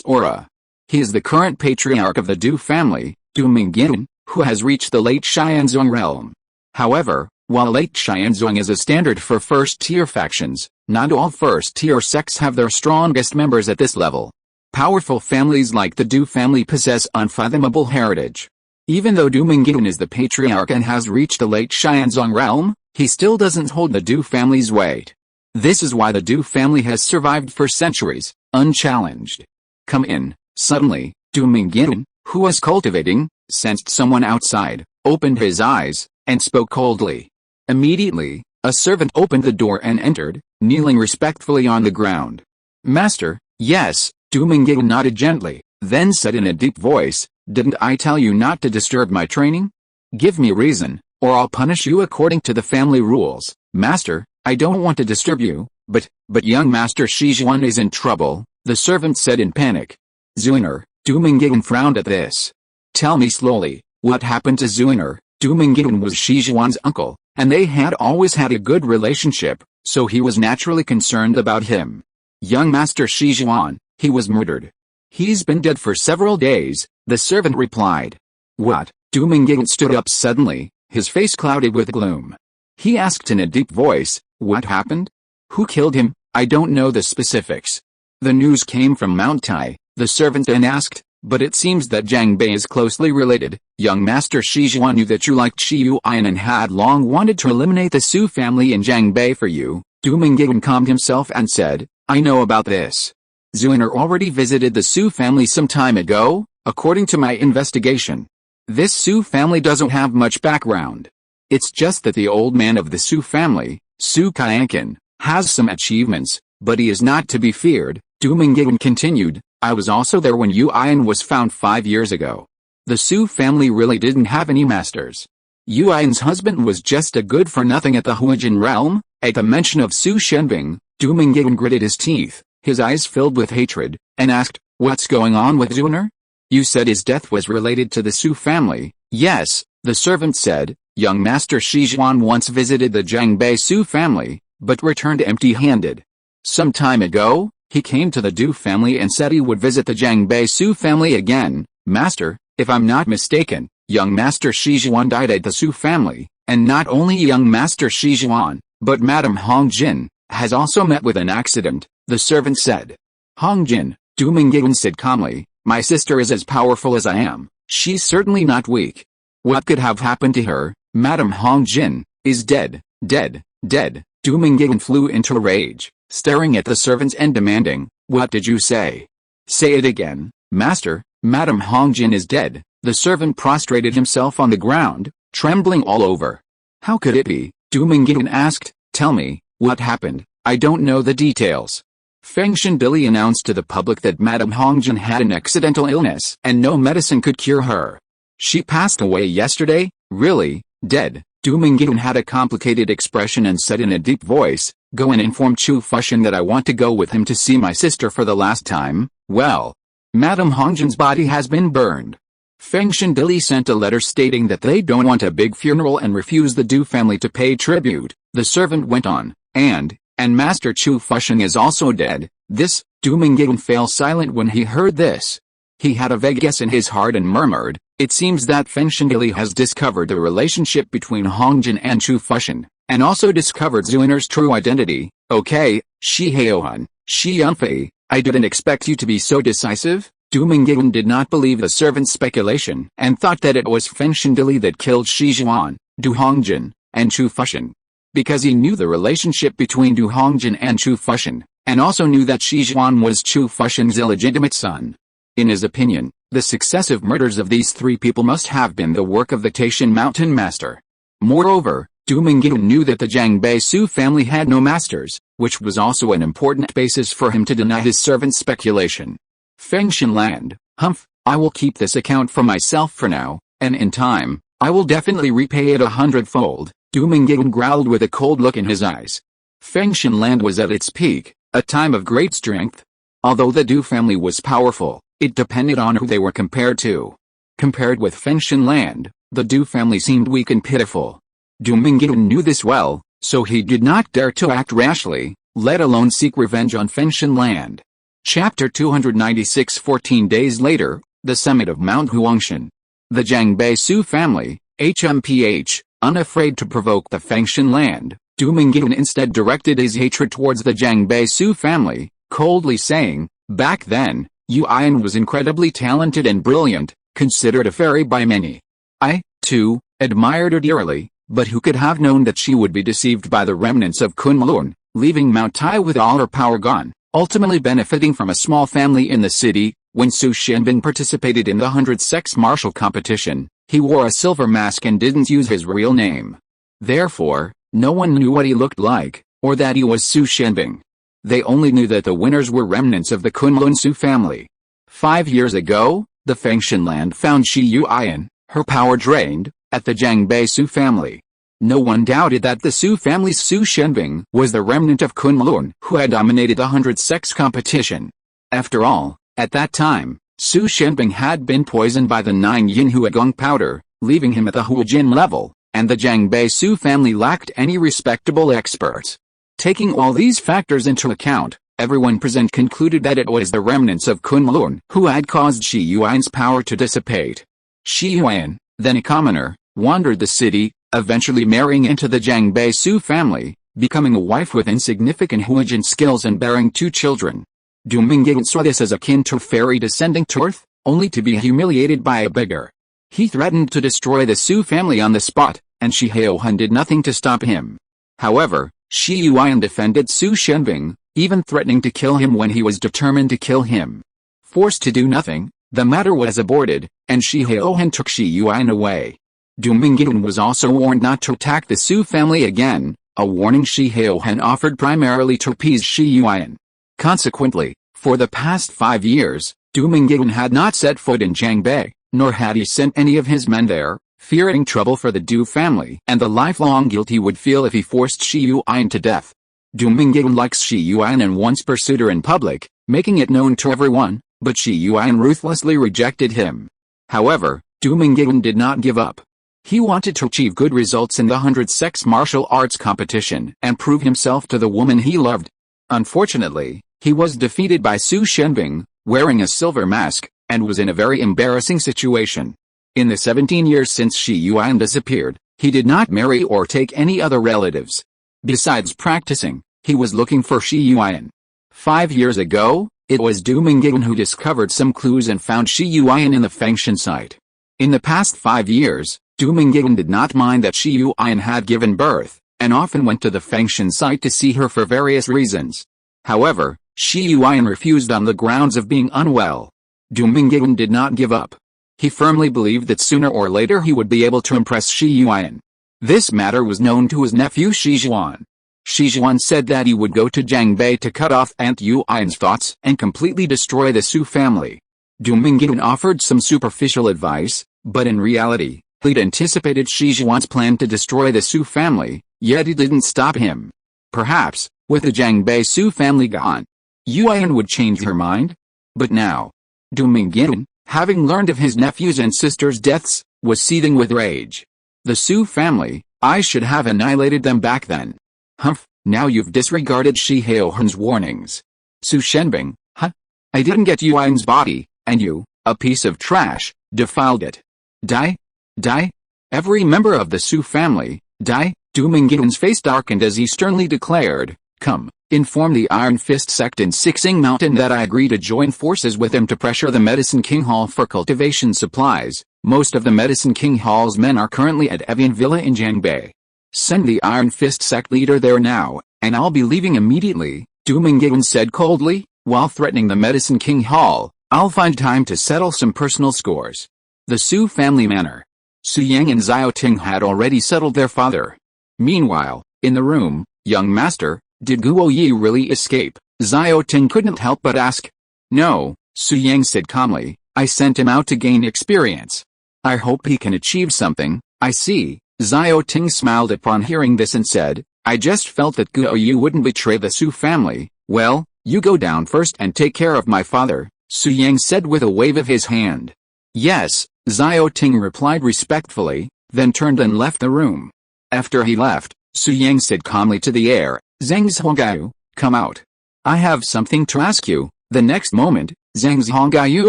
aura. He is the current patriarch of the Du family, Du Mingyun, who has reached the late Xianzong realm. However, while late Xianzong is a standard for first-tier factions, not all first-tier sects have their strongest members at this level. Powerful families like the Du family possess unfathomable heritage. Even though Du Mingyun is the patriarch and has reached the late Xianzong realm, he still doesn't hold the Du family's weight. This is why the Du family has survived for centuries, unchallenged. Come in. Suddenly, Du Mingyun, who was cultivating, sensed someone outside, opened his eyes, and spoke coldly. Immediately, a servant opened the door and entered, kneeling respectfully on the ground. Master, yes, Du Mingyun nodded gently, then said in a deep voice, didn't I tell you not to disturb my training? Give me reason, or I'll punish you according to the family rules. Master, I don't want to disturb you, but young Master Shijuan is in trouble, the servant said in panic. Zuiner, Du Mingyun frowned at this. Tell me slowly, what happened to Zuiner? Du Mingyun was Shijuan's uncle, and they had always had a good relationship, so he was naturally concerned about him. Young Master Shijuan, he was murdered. He's been dead for several days, the servant replied. What? Du Mingyun stood up suddenly, his face clouded with gloom. He asked in a deep voice, what happened? Who killed him? I don't know the specifics. The news came from Mount Tai, the servant then asked, but it seems that Zhang Bei is closely related. Young Master Shijuan knew that you liked Shi Yuan and had long wanted to eliminate the Su family in Zhang Bei for you. Du Mingyun calmed himself and said, I know about this. Zuiner already visited the Su family some time ago, according to my investigation. This Su family doesn't have much background. It's just that the old man of the Su family, Su Qianqin, has some achievements, but he is not to be feared. Du Mingyun continued, I was also there when Yuan was found 5 years ago. The Su family really didn't have any masters. Yuan's husband was just a good-for-nothing at the Huijin realm. At the mention of Su Shenbing, Du Mingyun gritted his teeth, his eyes filled with hatred, and asked, what's going on with Zuiner? You said his death was related to the Su family. Yes, the servant said, young Master Shijuan once visited the Zhang Bei Su family, but returned empty-handed. Some time ago, he came to the Du family and said he would visit the Zhang Bei Su family again. Master, if I'm not mistaken, young Master Shijuan died at the Su family, and not only young Master Shijuan, but Madame Hong Jin, has also met with an accident, the servant said. Hong Jin, Du Mingyun said calmly, my sister is as powerful as I am, She's certainly not weak. What could have happened to her? Madame Hongjin is dead, dead, dead. Du Mingyan flew into a rage, staring at the servants and demanding, "What did you say? Say it again, master." Madame Hongjin is dead. The servant prostrated himself on the ground, trembling all over. "How could it be?" Du Mingyan asked. "Tell me, what happened? I don't know the details." Feng Shandili announced to the public that Madame Hongjin had an accidental illness and no medicine could cure her. "She passed away yesterday? Really? Dead?" Du Mingyan had a complicated expression and said in a deep voice, "Go and inform Chu Fushan that I want to go with him to see my sister for the last time." Well, Madame Hongjin's body has been burned. Feng Shandili sent a letter stating that they don't want a big funeral and refuse the Du family to pay tribute. The servant went on, and Master Chu Fushan is also dead. This, Du Mingyan fell silent when he heard this. He had a vague guess in his heart and murmured, "It seems that Feng Shandili has discovered the relationship between Hongjin and Chu Fushan, and also discovered Zuiner's true identity." "Okay, Shi Haohan, Shi Yunfei, I didn't expect you to be so decisive." Du Mingyan did not believe the servant's speculation and thought that it was Feng Shandili that killed Shi Zhuan, Du Hongjin, and Chu Fushan. Because he knew the relationship between Du Hongjin and Chu Fushan, and also knew that Shi Zhuan was Chu Fushan's illegitimate son. In his opinion, the successive murders of these three people must have been the work of the Taishan Mountain Master. Moreover, Du Mingyan knew that the Jiang Bei-su family had no masters, which was also an important basis for him to deny his servant's speculation. Feng Shanland, "Humph, I will keep this account for myself for now, and in time, I will definitely repay it 100-fold." Du Mingyan growled with a cold look in his eyes. Feng Shanland was at its peak, a time of great strength. Although the Du family was powerful, it depended on who they were compared to. Compared with Feng Shanland, the Du family seemed weak and pitiful. Du Mingyan knew this well, so he did not dare to act rashly, let alone seek revenge on Feng Shanland. Chapter 296. 14 days later, the summit of Mount Huangshan. The Jiang Bei-su family, HMPH, unafraid to provoke the Feng Shanland, Du Mingyan instead directed his hatred towards the Jiang Bei-su family, coldly saying, "Back then, Yu Ayan was incredibly talented and brilliant, considered a fairy by many. I, too, admired her dearly, but who could have known that she would be deceived by the remnants of Kunlun, leaving Mount Tai with all her power gone, ultimately benefiting from a small family in the city." When Su Xianbing participated in the 100 sex martial competition, he wore a silver mask and didn't use his real name. Therefore, no one knew what he looked like, or that he was Su Xianbing. They only knew that the winners were remnants of the Kunlun Su family. 5 years ago, the Feng Shanland found Shi Yuan, her power drained, at the Jiang Bei-su family. No one doubted that the Su family's Su Xianbing was the remnant of Kunlun who had dominated the 100 sex competition. After all, at that time, Su Xianbing had been poisoned by the 9 yin huagong powder, leaving him at the Huajin level, and the Jiang Bei-su family lacked any respectable experts. Taking all these factors into account, everyone present concluded that it was the remnants of Kunlun who had caused Shi Yuan's power to dissipate. Shi Yuan, then a commoner, wandered the city, eventually marrying into the Jiang Bei-su family, becoming a wife with insignificant Huajin skills and bearing 2 children. Du Mingyan saw this as akin to a fairy descending to earth, only to be humiliated by a beggar. He threatened to destroy the Su family on the spot, and Shi Haohan did nothing to stop him. However, Shi Yuan defended Su Xianbing, even threatening to kill him when he was determined to kill him. Forced to do nothing, the matter was aborted, and Shi Haohan took Shi Yuan away. Du Mingyan was also warned not to attack the Su family again, a warning Shi Haohan offered primarily to appease Shi Yuan. Consequently, for the past 5 years, Du Mingyan had not set foot in Jiangbei, nor had he sent any of his men there, fearing trouble for the Du family and the lifelong guilt he would feel if he forced Shi Yuan to death. Du Mingyan likes Shi Yuan and once pursued her in public, making it known to everyone, but Shi Yuan ruthlessly rejected him. However, Du Mingyan did not give up. He wanted to achieve good results in the 100 sex martial arts competition and prove himself to the woman he loved. Unfortunately, he was defeated by Su Xianbing, wearing a silver mask, and was in a very embarrassing situation. In the 17 years since Shi Yuan disappeared, he did not marry or take any other relatives. Besides practicing, he was looking for Shi Yuan. 5 years ago, it was Du Mingyan who discovered some clues and found Shi Yuan in the Fengshan site. In the past 5 years, Du Mingyan did not mind that Shi Yuan had given birth, and often went to the Fengshan site to see her for various reasons. However, Shi Yuan refused on the grounds of being unwell. Du Mingyan did not give up. He firmly believed that sooner or later he would be able to impress Shi Yuan. This matter was known to his nephew Shi Zhuan. Shi Zhuan said that he would go to Jiangbei to cut off Aunt Yuan's thoughts and completely destroy the Su family. Du Mingyan offered some superficial advice, but in reality, he'd anticipated Shi Zhuan's plan to destroy the Su family, yet he didn't stop him. Perhaps, with the Jiangbei Su family gone, Yuan would change her mind? But now, Du Mingyan, having learned of his nephew's and sister's deaths, was seething with rage. The Su family, I should have annihilated them back then. Humph, now you've disregarded Shi Haohan's warnings. Su Shenbing, huh? I didn't get Yuan's body, and you, a piece of trash, defiled it. Die? Die? Every member of the Su family, die? Du Mingyan's face darkened as he sternly declared, come, inform the Iron Fist sect in Sixing Mountain that I agree to join forces with them to pressure the Medicine King Hall for cultivation supplies. Most of the Medicine King Hall's men are currently at Evian Villa in Jiangbei. Send the Iron Fist sect leader there now, and I'll be leaving immediately, Du Mingyan said coldly, while threatening the Medicine King Hall. I'll find time to settle some personal scores. The Su family manor. Su Yang and Xiao Ting had already settled their father. Meanwhile, in the room, young master, did Guo Yi really escape? Xiao Ting couldn't help but ask. No, Su Yang said calmly, I sent him out to gain experience. I hope he can achieve something. I see. Xiao Ting smiled upon hearing this and said, I just felt that Guo Yi wouldn't betray the Su family. Well, you go down first and take care of my father, Su Yang said with a wave of his hand. Yes, Xiao Ting replied respectfully, then turned and left the room. After he left, Su Yang said calmly to the air, Zhang Zhongaiyu, come out. I have something to ask you. The next moment, Zhang Zhongaiyu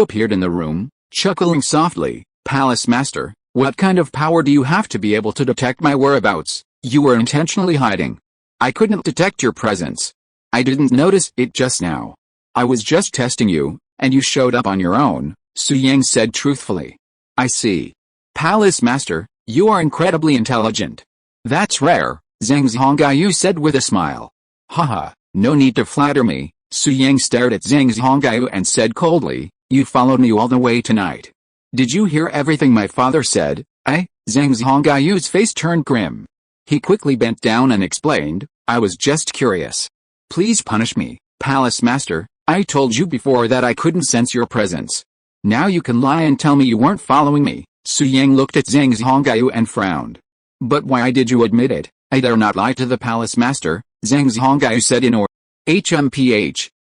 appeared in the room, chuckling softly, Palace Master, what kind of power do you have to be able to detect my whereabouts? You were intentionally hiding. I couldn't detect your presence. I didn't notice it just now. I was just testing you, and you showed up on your own, Su Yang said truthfully. I see. Palace Master, you are incredibly intelligent. That's rare, Zhang Zhongaiyu said with a smile. Haha, no need to flatter me, Su Yang stared at Zhang Zhongaiyu and said coldly, you followed me all the way tonight. Did you hear everything my father said? Zhang Zhongaiyu's face turned grim. He quickly bent down and explained, I was just curious. Please punish me, Palace Master, I told you before that I couldn't sense your presence. Now you can lie and tell me you weren't following me. Su Yang looked at Zhang Zhongaiyu and frowned. But why did you admit it? I dare not lie to the Palace Master, Zhang Zhongaiyu said in order.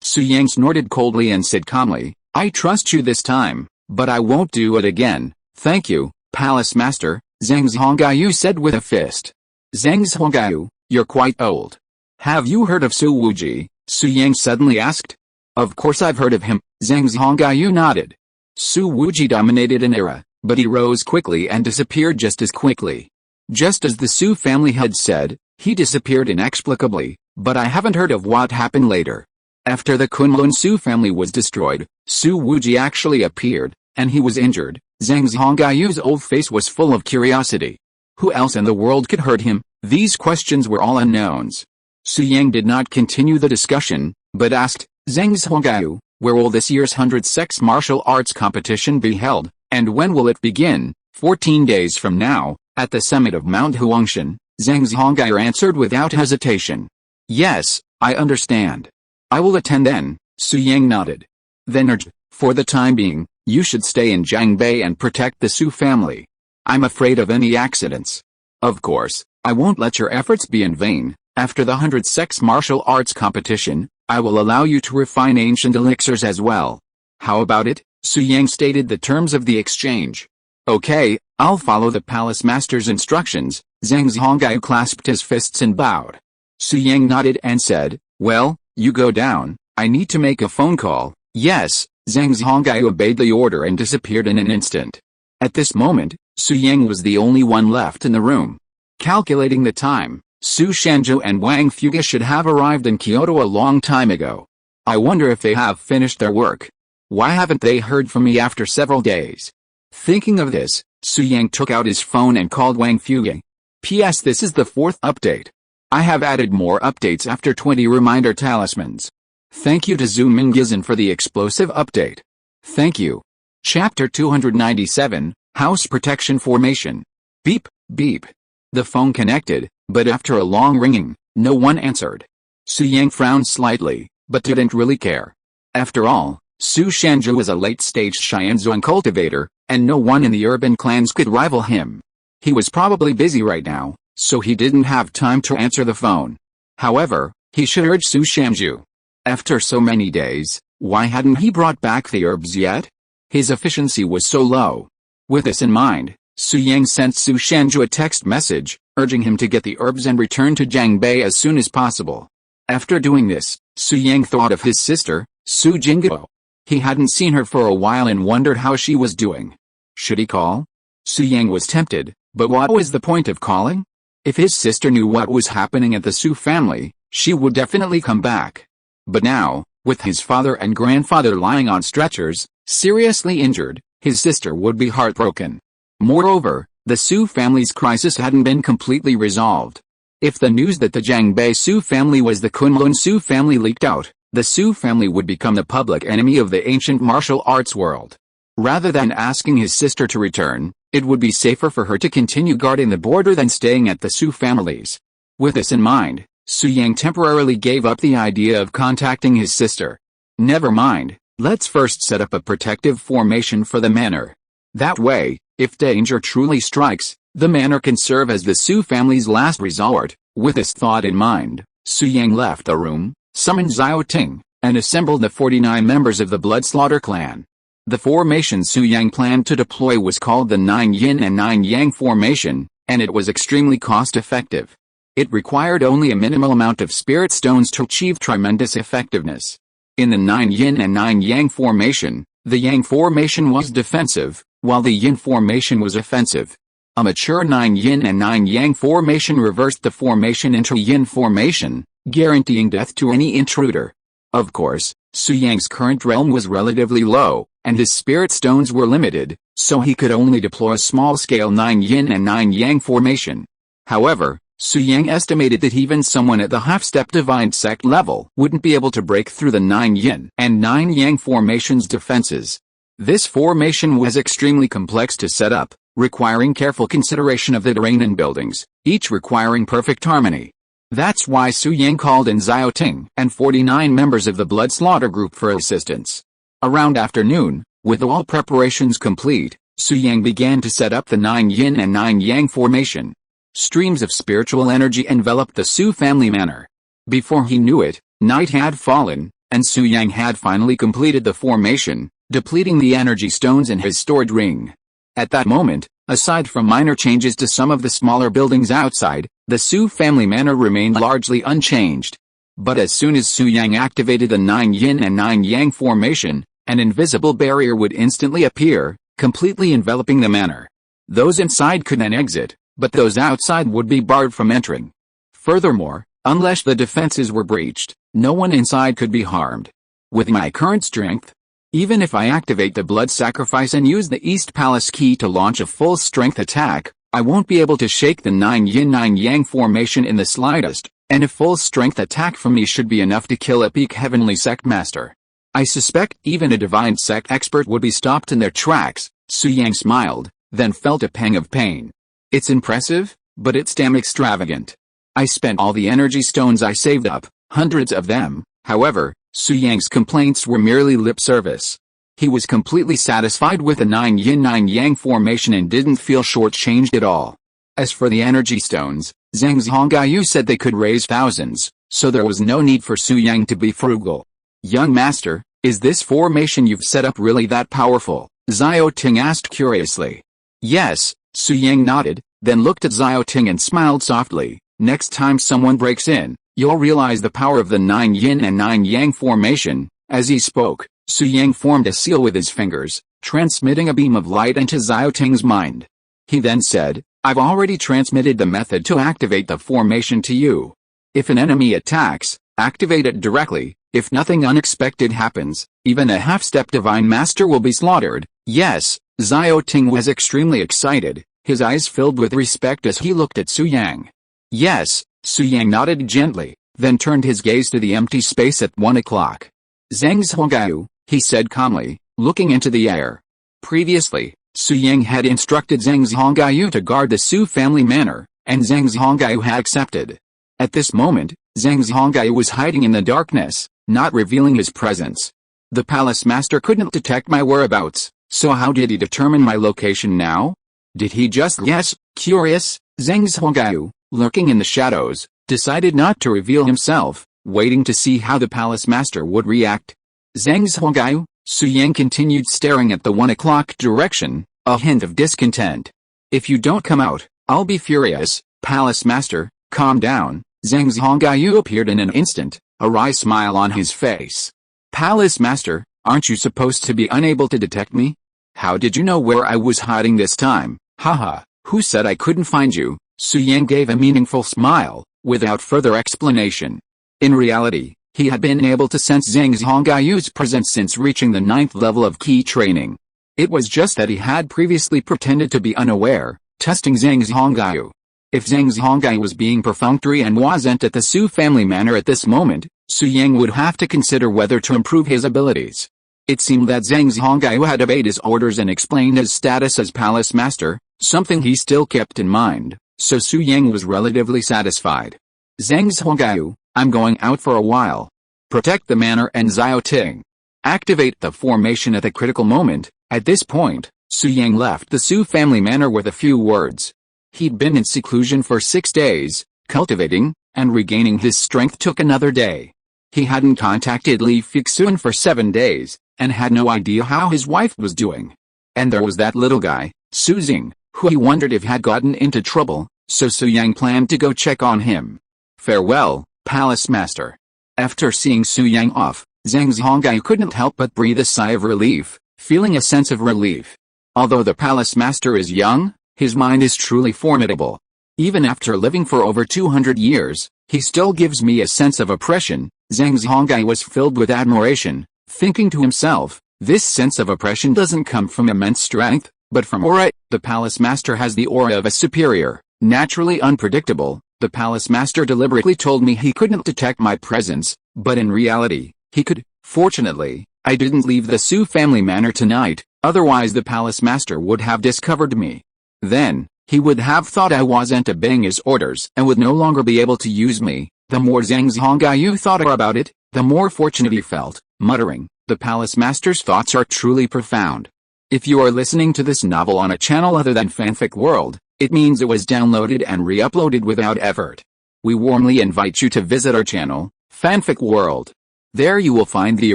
Su Yang snorted coldly and said calmly, I trust you this time, but I won't do it again. Thank you, Palace Master, Zhang Zhongaiyu said with a fist. Zhang Zhongaiyu, you're quite old. Have you heard of Su Wuji? Su Yang suddenly asked. Of course I've heard of him, Zhang Zhongaiyu nodded. Su Wuji dominated an era, but he rose quickly and disappeared just as quickly. Just as the Su family had said, he disappeared inexplicably, but I haven't heard of what happened later. After the Kunlun Su family was destroyed, Su Wuji actually appeared, and he was injured. Zhang Zhongaiyu's old face was full of curiosity. Who else in the world could hurt him? These questions were all unknowns. Su Yang did not continue the discussion, but asked, Zhang Zhongaiyu, where will this year's 100 sex martial arts competition be held, and when will it begin? 14 days from now, at the summit of Mount Huangshan, Zhang Zhongaiyu answered without hesitation. Yes, I understand. I will attend then, Su Yang nodded. Then for the time being, you should stay in Jiangbei and protect the Su family. I'm afraid of any accidents. Of course, I won't let your efforts be in vain. After the 100 sex martial arts competition, I will allow you to refine ancient elixirs as well. How about it? Su Yang stated the terms of the exchange. Okay, I'll follow the Palace Master's instructions. Zhang Zhongaiyu clasped his fists and bowed. Su Yang nodded and said, well, you go down, I need to make a phone call. Yes, Zhang Zhongaiyu obeyed the order and disappeared in an instant. At this moment, Su Yang was the only one left in the room. Calculating the time, Su Shanzhou and Wang Fuge should have arrived in Kyoto a long time ago. I wonder if they have finished their work. Why haven't they heard from me after several days? Thinking of this, Su Yang took out his phone and called Wang Fuying. P.S. This is the 4th update. I have added more updates after 20 reminder talismans. Thank you to Zhu Mingyizhen for the explosive update. Thank you. Chapter 297, House Protection Formation. Beep, beep. The phone connected, but after a long ringing, no one answered. Su Yang frowned slightly, but didn't really care. After all, Su Shanzhu was a late-stage Xianzhuang cultivator, and no one in the urban clans could rival him. He was probably busy right now, so he didn't have time to answer the phone. However, he should urge Su Shanzhu. After so many days, why hadn't he brought back the herbs yet? His efficiency was so low. With this in mind, Su Yang sent Su Shanzhu a text message, urging him to get the herbs and return to Jiangbei as soon as possible. After doing this, Su Yang thought of his sister, Su Jingguo. He hadn't seen her for a while and wondered how she was doing. Should he call? Su Yang was tempted, but what was the point of calling? If his sister knew what was happening at the Su family, she would definitely come back. But now, with his father and grandfather lying on stretchers, seriously injured, his sister would be heartbroken. Moreover, the Su family's crisis hadn't been completely resolved. If the news that the Jiangbei Su family was the Kunlun Su family leaked out, the Su family would become the public enemy of the ancient martial arts world. Rather than asking his sister to return, it would be safer for her to continue guarding the border than staying at the Su families. With this in mind, Su Yang temporarily gave up the idea of contacting his sister. Never mind, let's first set up a protective formation for the manor. That way, if danger truly strikes, the manor can serve as the Su family's last resort. With this thought in mind, Su Yang left the room, summoned Xiao Ting, and assembled the 49 members of the Bloodslaughter clan. The formation Su Yang planned to deploy was called the 9 Yin and 9 Yang formation, and it was extremely cost-effective. It required only a minimal amount of spirit stones to achieve tremendous effectiveness. In the 9 Yin and 9 Yang formation, the Yang formation was defensive, while the Yin formation was offensive. A mature 9 Yin and 9 Yang formation reversed the formation into Yin formation, guaranteeing death to any intruder. Of course, Su Yang's current realm was relatively low, and his spirit stones were limited, so he could only deploy a small-scale 9 Yin and 9 Yang formation. However, Su Yang estimated that even someone at the half-step divine sect level wouldn't be able to break through the 9 Yin and 9 Yang formation's defenses. This formation was extremely complex to set up, requiring careful consideration of the terrain and buildings, each requiring perfect harmony. That's why Su Yang called in Xiao Ting and 49 members of the Bloodslaughter group for assistance. Around afternoon, with all preparations complete, Su Yang began to set up the 9 Yin and 9 Yang formation. Streams of spiritual energy enveloped the Su family manor. Before he knew it, night had fallen, and Su Yang had finally completed the formation, depleting the energy stones in his stored ring. At that moment, aside from minor changes to some of the smaller buildings outside, the Su family manor remained largely unchanged. But as soon as Su Yang activated the 9 Yin and 9 Yang formation, an invisible barrier would instantly appear, completely enveloping the manor. Those inside could then exit, but those outside would be barred from entering. Furthermore, unless the defenses were breached, no one inside could be harmed. With my current strength, even if I activate the blood sacrifice and use the East Palace key to launch a full-strength attack, I won't be able to shake the 9 Yin 9 Yang formation in the slightest, and a full-strength attack from me should be enough to kill a peak heavenly sect master. I suspect even a divine sect expert would be stopped in their tracks. Su Yang smiled, then felt a pang of pain. It's impressive, but it's damn extravagant. I spent all the energy stones I saved up, hundreds of them. However, Su Yang's complaints were merely lip service. He was completely satisfied with the 9 Yin 9 Yang formation and didn't feel shortchanged at all. As for the energy stones, Zhang Zhongaiyu said they could raise thousands, so there was no need for Su Yang to be frugal. Young master, is this formation you've set up really that powerful? Xiao Ting asked curiously. Yes, Su Yang nodded, then looked at Xiao Ting and smiled softly. Next time someone breaks in, you'll realize the power of the 9 Yin and 9 Yang formation. As he spoke, Su Yang formed a seal with his fingers, transmitting a beam of light into Xiao Ting's mind. He then said, I've already transmitted the method to activate the formation to you. If an enemy attacks, activate it directly. If nothing unexpected happens, even a half-step divine master will be slaughtered. Yes, Xiao Ting was extremely excited, his eyes filled with respect as he looked at Su Yang. Yes, Su Yang nodded gently, then turned his gaze to the empty space at 1 o'clock. Zhang Zhongaiu, he said calmly, looking into the air. Previously, Su Yang had instructed Zhang Zhongaiu to guard the Su family manor, and Zhang Zhongaiu had accepted. At this moment, Zhang Zhongaiu was hiding in the darkness, not revealing his presence. The palace master couldn't detect my whereabouts, so how did he determine my location now? Did he just guess? Curious, Zhang Zhongaiu, lurking in the shadows, decided not to reveal himself, waiting to see how the palace master would react. Zhang Zhongaiu, Su Yang continued staring at the 1 o'clock direction, a hint of discontent. If you don't come out, I'll be furious, palace master, calm down. Zhang Zhongaiu appeared in an instant, a wry smile on his face. Palace master, aren't you supposed to be unable to detect me? How did you know where I was hiding this time? Haha, who said I couldn't find you? Su Yang gave a meaningful smile, without further explanation. In reality, he had been able to sense Zhang Zhongaiu's presence since reaching the 9th level of key training. It was just that he had previously pretended to be unaware, testing Zhang Zhongaiu. If Zhang Zhongaiu was being perfunctory and wasn't at the Su family manor at this moment, Su Yang would have to consider whether to improve his abilities. It seemed that Zhang Zhongaiu had obeyed his orders and explained his status as palace master, something he still kept in mind, so Su Yang was relatively satisfied. Zhang Zhongaiu, I'm going out for a while. Protect the manor and Xiao Ting. Activate the formation at a critical moment. At this point, Su Yang left the Su family manor with a few words. He'd been in seclusion for 6 days, cultivating, and regaining his strength took another day. He hadn't contacted Li Fixun for 7 days, and had no idea how his wife was doing. And there was that little guy, Su Xing, who he wondered if had gotten into trouble, so Su Yang planned to go check on him. Farewell, palace master. After seeing Su Yang off, Zhang Zhongaiu couldn't help but breathe a sigh of relief, feeling a sense of relief. Although the palace master is young, his mind is truly formidable. Even after living for over 200 years, he still gives me a sense of oppression. Zhang Zhongaiu was filled with admiration, thinking to himself, this sense of oppression doesn't come from immense strength, but from aura. The palace master has the aura of a superior, naturally unpredictable. The palace master deliberately told me he couldn't detect my presence, but in reality, he could. Fortunately, I didn't leave the Su family manor tonight, otherwise the palace master would have discovered me. Then, he would have thought I wasn't obeying his orders and would no longer be able to use me. The more Zhang Zhongaiu thought about it, the more fortunate he felt, muttering, the palace master's thoughts are truly profound. If you are listening to this novel on a channel other than Fanfic World, it means it was downloaded and re-uploaded without effort. We warmly invite you to visit our channel, Fanfic World. There you will find the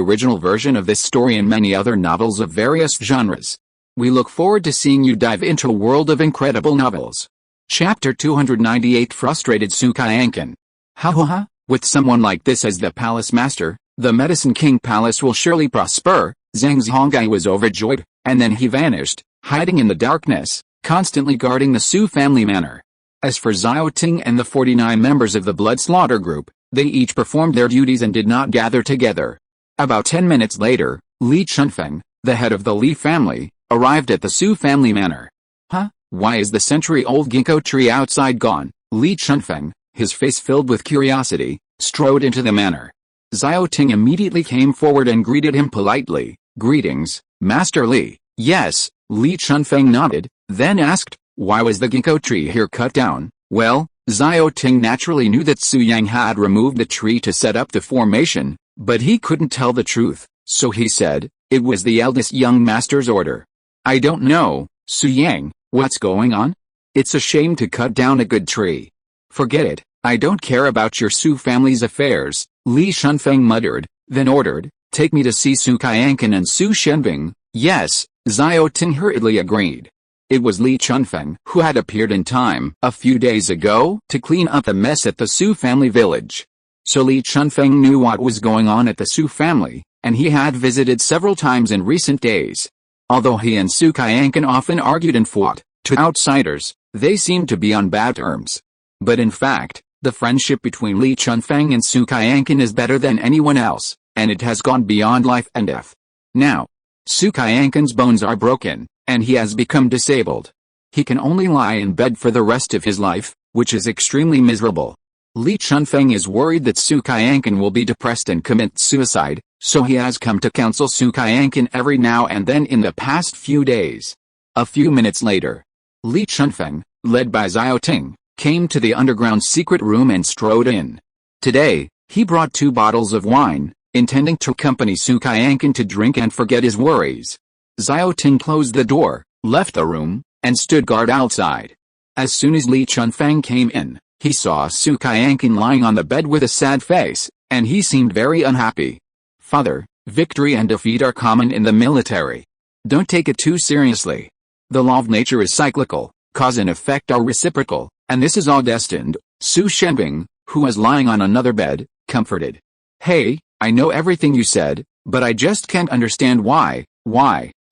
original version of this story and many other novels of various genres. We look forward to seeing you dive into a world of incredible novels. Chapter 298 Frustrated Su Qianqian. Ha ha ha, with someone like this as the palace master, the Medicine King Palace will surely prosper. Zhang Zhongaiu was overjoyed, and then he vanished, hiding in the darkness, constantly guarding the Su family manor. As for Xiao Ting and the 49 members of the Blood Slaughter group, they each performed their duties and did not gather together. About 10 minutes later, Li Chunfeng, the head of the Li family, arrived at the Su family manor. Huh? Why is the century-old ginkgo tree outside gone? Li Chunfeng, his face filled with curiosity, strode into the manor. Xiao Ting immediately came forward and greeted him politely. Greetings, Master Li. Yes, Li Chunfeng nodded, then asked, why was the ginkgo tree here cut down? Well, Xiao Ting naturally knew that Su Yang had removed the tree to set up the formation, but he couldn't tell the truth, so he said, it was the eldest young master's order. I don't know, Su Yang, what's going on? It's a shame to cut down a good tree. Forget it, I don't care about your Su family's affairs, Li Chunfeng muttered, then ordered, take me to see Su Qianqian and Su Shenbing. Yes, Xiao Ting hurriedly agreed. It was Li Chunfeng who had appeared in time a few days ago to clean up the mess at the Su family village. So Li Chunfeng knew what was going on at the Su family, and he had visited several times in recent days. Although he and Su Qianqian often argued and fought, to outsiders, they seemed to be on bad terms. But in fact, the friendship between Li Chunfeng and Su Qianqian is better than anyone else, and it has gone beyond life and death. Now, Su Qianqian's bones are broken, and he has become disabled. He can only lie in bed for the rest of his life, which is extremely miserable. Li Chunfeng is worried that Su Qianqin will be depressed and commit suicide, so he has come to counsel Su Qianqin every now and then in the past few days. A few minutes later, Li Chunfeng, led by Xiao Ting, came to the underground secret room and strode in. Today, he brought 2 bottles of wine, intending to accompany Su Qianqin to drink and forget his worries. Xiao Ting closed the door, left the room, and stood guard outside. As soon as Li Chunfeng came in, he saw Su Qianqin lying on the bed with a sad face, and he seemed very unhappy. Father, victory and defeat are common in the military. Don't take it too seriously. The law of nature is cyclical, cause and effect are reciprocal, and this is all destined. Su Shenbing, who was lying on another bed, comforted. Hey, I know everything you said, but I just can't understand why.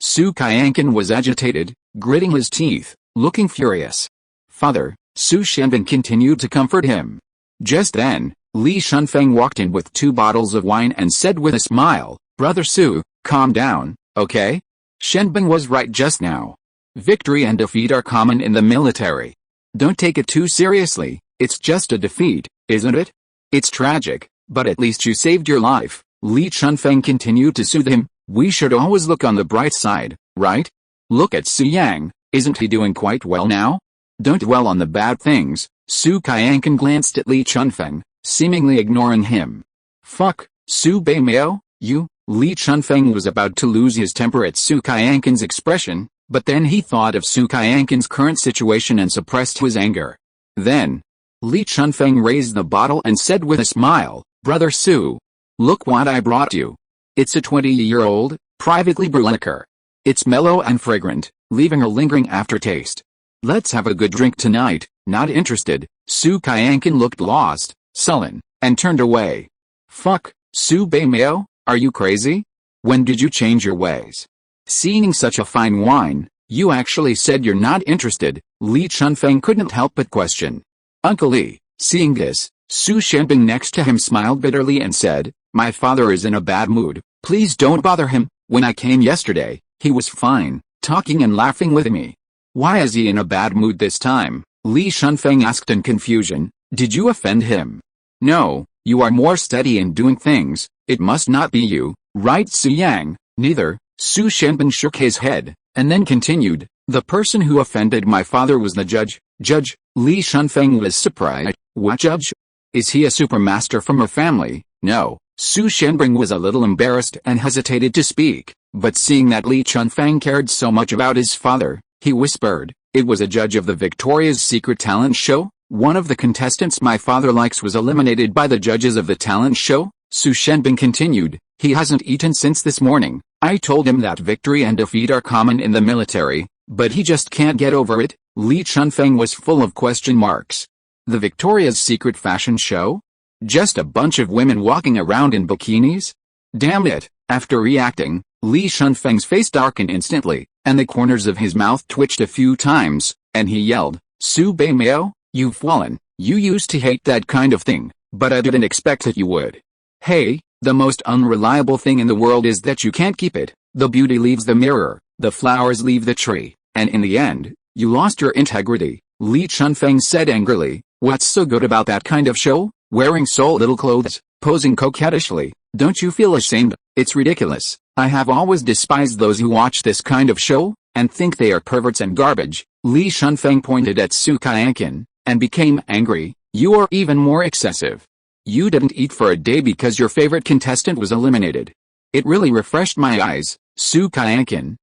Su Qianqin was agitated, gritting his teeth, looking furious. Father, Su Shenbing continued to comfort him. Just then, Li Chunfeng walked in with 2 bottles of wine and said with a smile, Brother Su, calm down, okay? Shenbing was right just now. Victory and defeat are common in the military. Don't take it too seriously, it's just a defeat, isn't it? It's tragic, but at least you saved your life. Li Chunfeng continued to soothe him. We should always look on the bright side, right? Look at Su Yang, isn't he doing quite well now? Don't dwell on the bad things. Su Qianqin glanced at Li Chunfeng, seemingly ignoring him. Fuck, Su Beimao, you? Li Chunfeng was about to lose his temper at Su Qianqin's expression, but then he thought of Su Qianqin's current situation and suppressed his anger. Then, Li Chunfeng raised the bottle and said with a smile, Brother Su, look what I brought you. It's a 20-year-old, privately brewed liquor. It's mellow and fragrant, leaving a lingering aftertaste. Let's have a good drink tonight. Not interested. Su Qianqin looked lost, sullen, and turned away. Fuck, Su Beimao, are you crazy? When did you change your ways? Seeing such a fine wine, you actually said you're not interested. Li Chunfeng couldn't help but question. Uncle Li, seeing this, Su Shenbing next to him smiled bitterly and said, My father is in a bad mood, please don't bother him. When I came yesterday, he was fine, talking and laughing with me. Why is he in a bad mood this time? Li Chunfeng asked in confusion. Did you offend him? No, you are more steady in doing things. It must not be you, right Su Yang? Neither. Su Shenbing shook his head, and then continued. The person who offended my father was the judge. Judge? Li Chunfeng was surprised. What judge? Is he a supermaster from a family? No. Su Shenbing was a little embarrassed and hesitated to speak, but seeing that Li Chunfeng cared so much about his father, he whispered, It was a judge of the Victoria's Secret talent show? One of the contestants my father likes was eliminated by the judges of the talent show? Su Shenbing continued, He hasn't eaten since this morning. I told him that victory and defeat are common in the military, but he just can't get over it. Li Chunfeng was full of question marks. The Victoria's Secret fashion show? Just a bunch of women walking around in bikinis? Damn it. After reacting, Li Chunfeng's face darkened instantly, and the corners of his mouth twitched a few times, and he yelled, Su Beimao, you've fallen. You used to hate that kind of thing, but I didn't expect that you would. Hey, the most unreliable thing in the world is that you can't keep it. The beauty leaves the mirror, the flowers leave the tree, and in the end, you lost your integrity. Li Chunfeng said angrily, What's so good about that kind of show? Wearing so little clothes, posing coquettishly, don't you feel ashamed? It's ridiculous. I have always despised those who watch this kind of show, and think they are perverts and garbage. Li Chunfeng pointed at Su Qianqin, and became angry. You are even more excessive. You didn't eat for a day because your favorite contestant was eliminated. It really refreshed my eyes. Su Qianqin,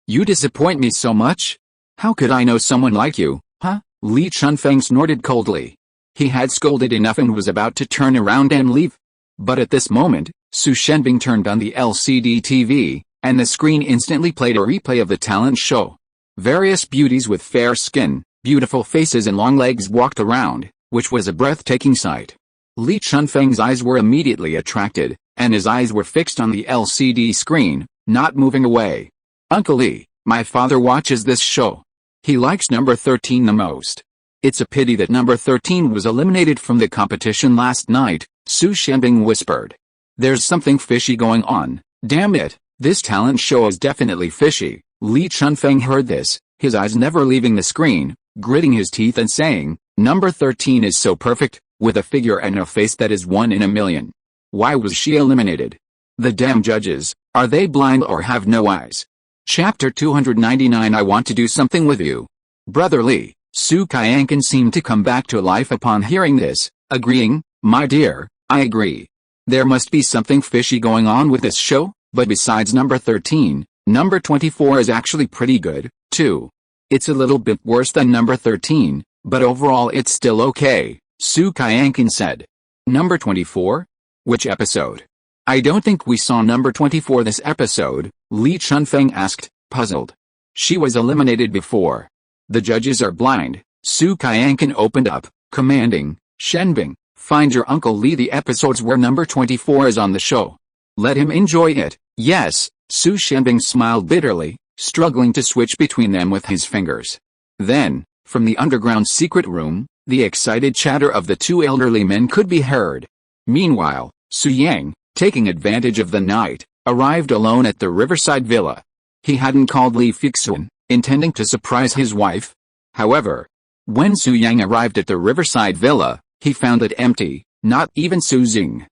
you disappoint me so much. How could I know someone like you, huh? Li Chunfeng snorted coldly. He had scolded enough and was about to turn around and leave. But at this moment, Su Shenbing turned on the LCD TV, and the screen instantly played a replay of the talent show. Various beauties with fair skin, beautiful faces and long legs walked around, which was a breathtaking sight. Li Chunfeng's eyes were immediately attracted, and his eyes were fixed on the LCD screen, not moving away. Uncle Li, my father watches this show. He likes number 13 the most. It's a pity that number 13 was eliminated from the competition last night, Su Shenbing whispered. There's something fishy going on. Damn it, this talent show is definitely fishy. Li Chunfeng heard this, his eyes never leaving the screen, gritting his teeth and saying, "Number 13 is so perfect, with a figure and a face that is 1 in a million. Why was she eliminated? The damn judges, are they blind or have no eyes?" Chapter 299 I want to do something with you. Brother Li, Su Qianqin seemed to come back to life upon hearing this, agreeing, "My dear, I agree. There must be something fishy going on with this show, but besides number 13, number 24 is actually pretty good, too. It's a little bit worse than number 13, but overall it's still okay," Su Qianqin said. Number 24? Which episode? I don't think we saw number 24 this episode, Li Chunfeng asked, puzzled. She was eliminated before. The judges are blind, Su Qianqin opened up, commanding, "Shenbing, find your Uncle Li the episodes where number 24 is on the show. Let him enjoy it." "Yes," Su Shenbing smiled bitterly, struggling to switch between them with his fingers. Then, from the underground secret room, the excited chatter of the two elderly men could be heard. Meanwhile, Su Yang, taking advantage of the night, arrived alone at the riverside villa. He hadn't called Li Fixun, intending to surprise his wife. However, when Su Yang arrived at the riverside villa, he found it empty, not even Su Xing.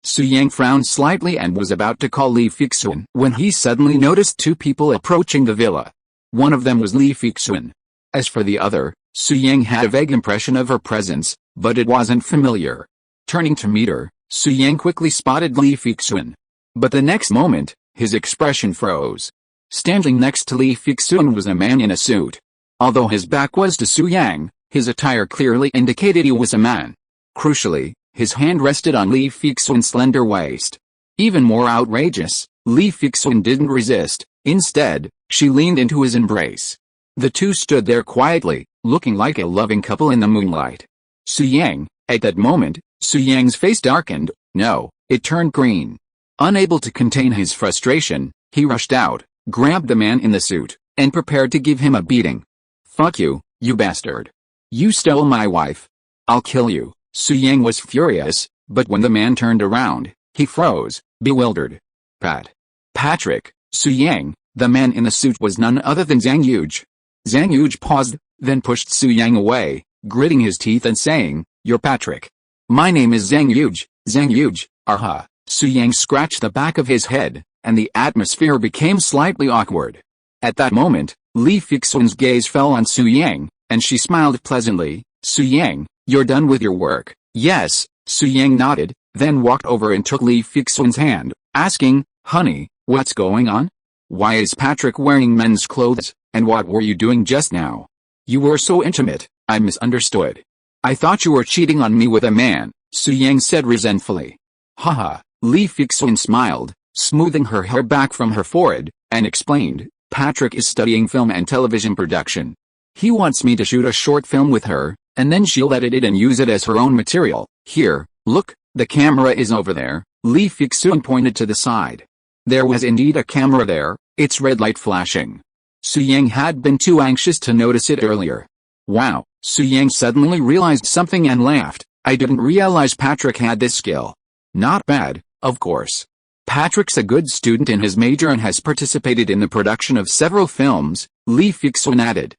Su Yang frowned slightly and was about to call Li Fixun when he suddenly noticed two people approaching the villa. One of them was Li Fixun. As for the other, Su Yang had a vague impression of her presence, but it wasn't familiar. Turning to meet her, Su Yang quickly spotted Li Fixun. But the next moment, his expression froze. Standing next to Li Fixun was a man in a suit. Although his back was to Su Yang, his attire clearly indicated he was a man. Crucially, his hand rested on Li Fixun's slender waist. Even more outrageous, Li Fixun didn't resist. Instead, she leaned into his embrace. The two stood there quietly, looking like a loving couple in the moonlight. Su Yang, at that moment, Su Yang's face darkened. No, it turned green. Unable to contain his frustration, he rushed out, grabbed the man in the suit, and prepared to give him a beating. "Fuck you, you bastard. You stole my wife. I'll kill you." Su Yang was furious, but when the man turned around, he froze, bewildered. Patrick, Su Yang, the man in the suit was none other than Zhang Yuge. Zhang Yuge paused, then pushed Su Yang away, gritting his teeth and saying, "You're Patrick." "My name is Zhang Yuge, Zhang Yuge, aha." Su Yang scratched the back of his head, and the atmosphere became slightly awkward. At that moment, Li Fixun's gaze fell on Su Yang, and she smiled pleasantly. "Su Yang, you're done with your work?" "Yes," Su Yang nodded, then walked over and took Li Fixun's hand, asking, "Honey, what's going on? Why is Patrick wearing men's clothes, and what were you doing just now? You were so intimate, I misunderstood. I thought you were cheating on me with a man," Su Yang said resentfully. "Haha," Li Fixun smiled, smoothing her hair back from her forehead, and explained, "Patrick is studying film and television production. He wants me to shoot a short film with her, and then she'll edit it and use it as her own material. Here, look, the camera is over there." Li Fixun pointed to the side. There was indeed a camera there, its red light flashing. Su Yang had been too anxious to notice it earlier. Wow, Su Yang suddenly realized something and laughed. "I didn't realize Patrick had this skill." "Not bad, of course. Patrick's a good student in his major and has participated in the production of several films," Li Fixun added.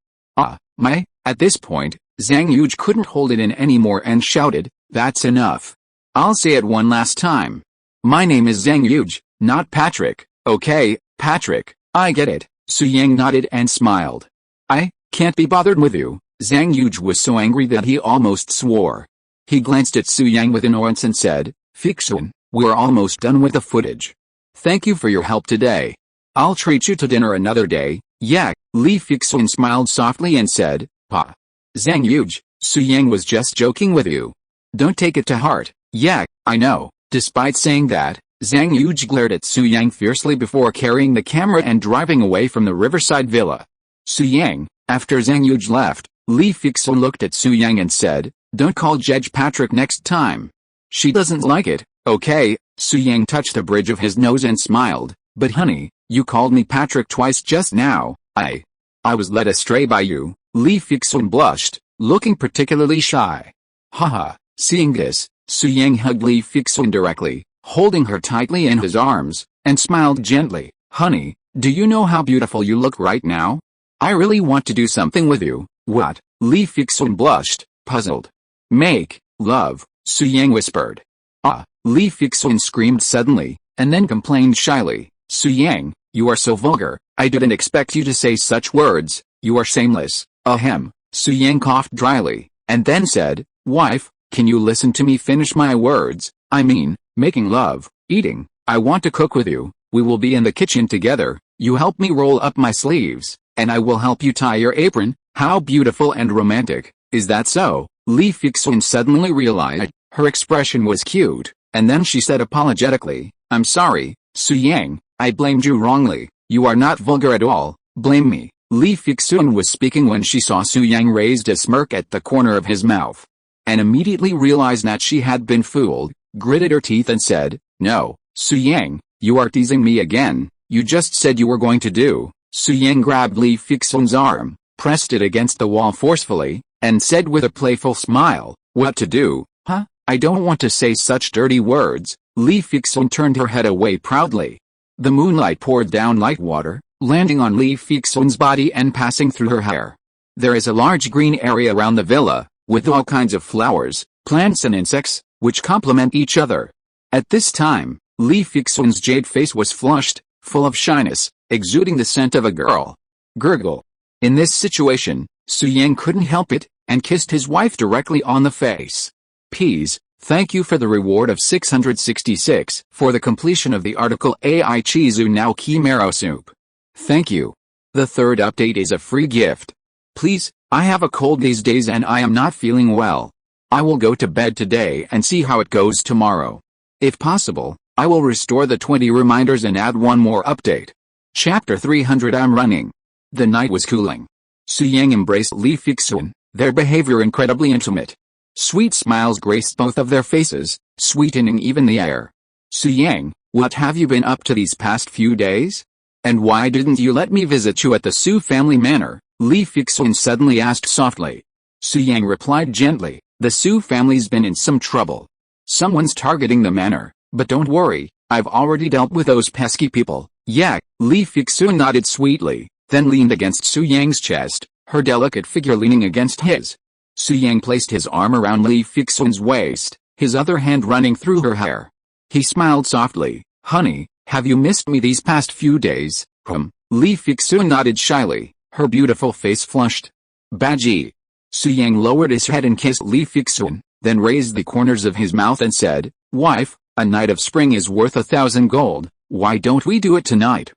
At this point, Zhang Yuge couldn't hold it in anymore and shouted, "That's enough. I'll say it one last time. My name is Zhang Yuge, not Patrick." "Okay, Patrick, I get it." Su Yang nodded and smiled. "I can't be bothered with you." Zhang Yuge was so angry that he almost swore. He glanced at Su Yang with annoyance and said, "Fixun, we're almost done with the footage. Thank you for your help today. I'll treat you to dinner another day." "Yeah," Li Fixun smiled softly and said, "Pa. Zhang Yuge, Su Yang was just joking with you. Don't take it to heart." "Yeah, I know." Despite saying that, Zhang Yuge glared at Su Yang fiercely before carrying the camera and driving away from the riverside villa. Su Yang, after Zhang Yuge left, Li Fixun looked at Su Yang and said, "Don't call Judge Patrick next time. She doesn't like it." "Okay." Su Yang touched the bridge of his nose and smiled, "But honey, you called me Patrick twice just now." I was led astray by you." Li Fixun blushed, looking particularly shy. Haha. Seeing this, Su Yang hugged Li Fixun directly, holding her tightly in his arms, and smiled gently. "Honey, Do you know how beautiful you look right now? I really want to do something with you. What? Li Fixun blushed, puzzled. Make love, Su Yang whispered. Ah, Li Fixun screamed suddenly, and then complained shyly. Su Yang, you are so vulgar, I didn't expect you to say such words, you are shameless. Ahem. Su Yang coughed dryly, and then said, Wife, can you listen to me finish my words? I mean, making love, eating. I want to cook with you, we will be in the kitchen together, you help me roll up my sleeves, and I will help you tie your apron. How beautiful and romantic, is that so? Li Fixun suddenly realized, her expression was cute, and then she said apologetically, I'm sorry, Su Yang, I blamed you wrongly, you are not vulgar at all, blame me. Li Fixun was speaking when she saw Su Yang raised a smirk at the corner of his mouth, and immediately realized that she had been fooled, gritted her teeth and said, No, Su Yang, you are teasing me again, you just said you were going to do. Su Yang grabbed Li Fixun's arm, pressed it against the wall forcefully, and said with a playful smile, What to do, huh? I don't want to say such dirty words. Li Fixun turned her head away proudly. The moonlight poured down like water, landing on Li Fixun's body and passing through her hair. There is a large green area around the villa, with all kinds of flowers, plants and insects, which complement each other. At this time, Li Fixun's jade face was flushed, full of shyness, exuding the scent of a girl. Gurgle. In this situation, Su Yang couldn't help it, and kissed his wife directly on the face. Peas, thank you for the reward of 666 for the completion of the article AI Chizu Now Kimaro Soup. Thank you. The third update is a free gift. Please, I have a cold these days and I am not feeling well. I will go to bed today and see how it goes tomorrow. If possible, I will restore the 20 reminders and add one more update. Chapter 300 I'm running. The night was cooling. Su Yang embraced Li Fixun, their behavior incredibly intimate. Sweet smiles graced both of their faces, sweetening even the air. Su Yang, what have you been up to these past few days? And why didn't you let me visit you at the Su family manor? Li Fixun suddenly asked softly. Su Yang replied gently, the Su family's been in some trouble. Someone's targeting the manor, but don't worry, I've already dealt with those pesky people. Yeah, Li Fixun nodded sweetly, then leaned against Su Yang's chest, her delicate figure leaning against his. Su Yang placed his arm around Li Fixun's waist, his other hand running through her hair. He smiled softly, honey, have you missed me these past few days? Li Fixun nodded shyly, her beautiful face flushed. Baji. Su Yang lowered his head and kissed Li Fixun, then raised the corners of his mouth and said, Wife, a night of spring is worth 1,000 gold, why don't we do it tonight?